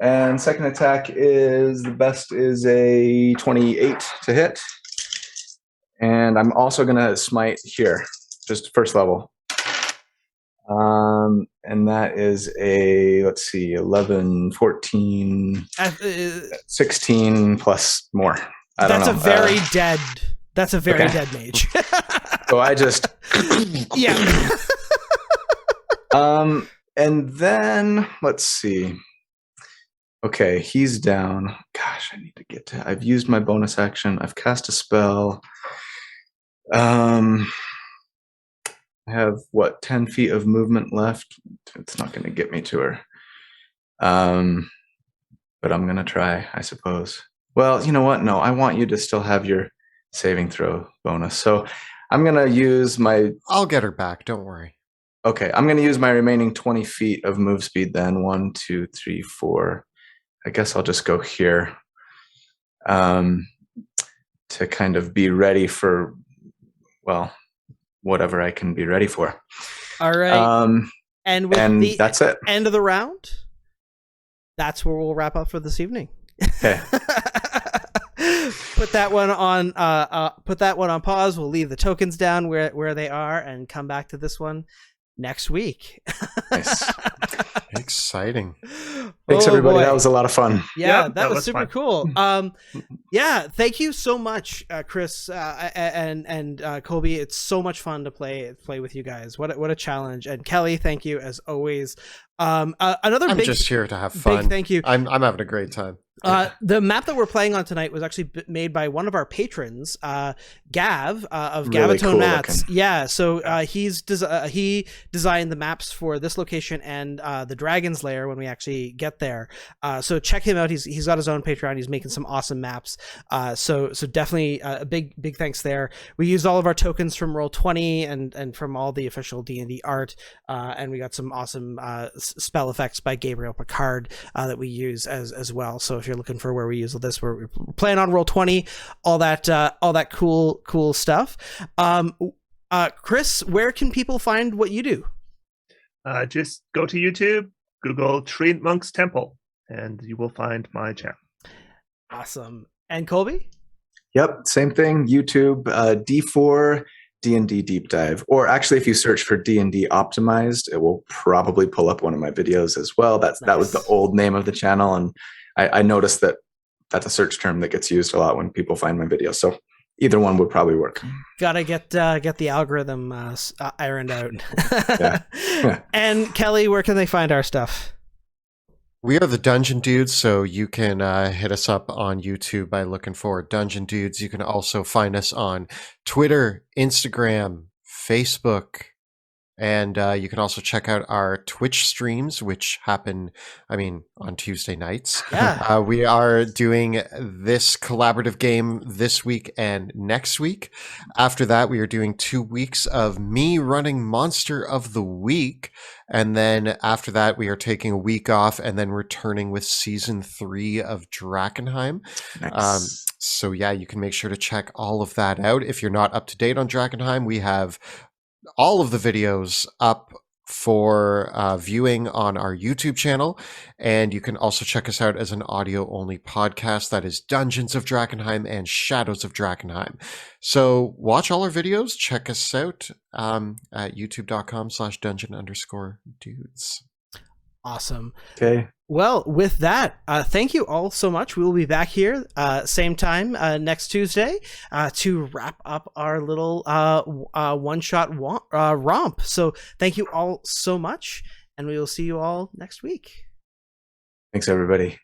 And second attack is, the best is a 28 to hit. And I'm also going to smite here, just first level. And that is a, let's see, 11, 14, 16 plus more. I don't know. That's a very dead mage. So I just... Yeah. And then, let's see. Okay, he's down. Gosh, I need to get to... I've used my bonus action. I've cast a spell. I have, 10 feet of movement left. It's not going to get me to her. But I'm going to try, I suppose. Well, you know what? No, I want you to still have your saving throw bonus. So I'm going to use my... I'll get her back. Don't worry. Okay, I'm going to use my remaining 20 feet of move speed then. 1, 2, 3, 4. I guess I'll just go here to kind of be ready for, well, whatever I can be ready for. All right. And with the that's it. End of the round, that's where we'll wrap up for this evening. Okay. Put that one on pause. We'll leave the tokens down where they are and come back to this one next week. Nice. Exciting. Thanks, everybody. Boy. That was a lot of fun. Yeah, that was super fun. cool. Yeah, thank you so much, Chris and Colby. It's so much fun to play with you guys. What a challenge. And Kelly, thank you as always. Another I'm big, just here to have fun. big thank you. I'm having a great time. The map that we're playing on tonight was actually made by one of our patrons, Gav of Really Gavatone cool Mats. looking. Yeah, so he designed the maps for this location and the Dragon's Lair when we actually get there. So check him out. He's got his own Patreon. He's making some awesome maps. So definitely a big thanks there. We used all of our tokens from Roll20 and from all the official D&D art, and we got some awesome spell effects by Gabriel Picard that we use as well. So if you're looking for where we use this, we're playing on Roll20, all that cool stuff. Chris, where can people find what you do? Just go to YouTube, Google Treant Monk's Temple, and you will find my channel. Awesome. And Colby? Yep, same thing. YouTube, D4 D&D Deep Dive. Or actually, if you search for D&D Optimized, it will probably pull up one of my videos as well. That was the old name of the channel, and I noticed that that's a search term that gets used a lot when people find my videos. So either one would probably work. Gotta get the algorithm ironed out. Yeah. And Kelly, where can they find our stuff? We are the Dungeon Dudes, so you can hit us up on YouTube by looking for Dungeon Dudes. You can also find us on Twitter, Instagram, Facebook, and you can also check out our Twitch streams, which happen, on Tuesday nights. Yeah. We are doing this collaborative game this week and next week. After that, we are doing 2 weeks of me running Monster of the Week. And then after that, we are taking a week off and then returning with season 3 of Drakenheim. Nice. So yeah, you can make sure to check all of that out. If you're not up to date on Drakenheim, we have all of the videos up for viewing on our YouTube channel. And you can also check us out as an audio-only podcast. That is Dungeons of Drakenheim and Shadows of Drakenheim. So watch all our videos. Check us out at youtube.com/dungeon_dudes. Awesome. Okay. Well, with that, thank you all so much. We will be back here same time next Tuesday to wrap up our little one-shot romp. So thank you all so much, and we will see you all next week. Thanks, everybody.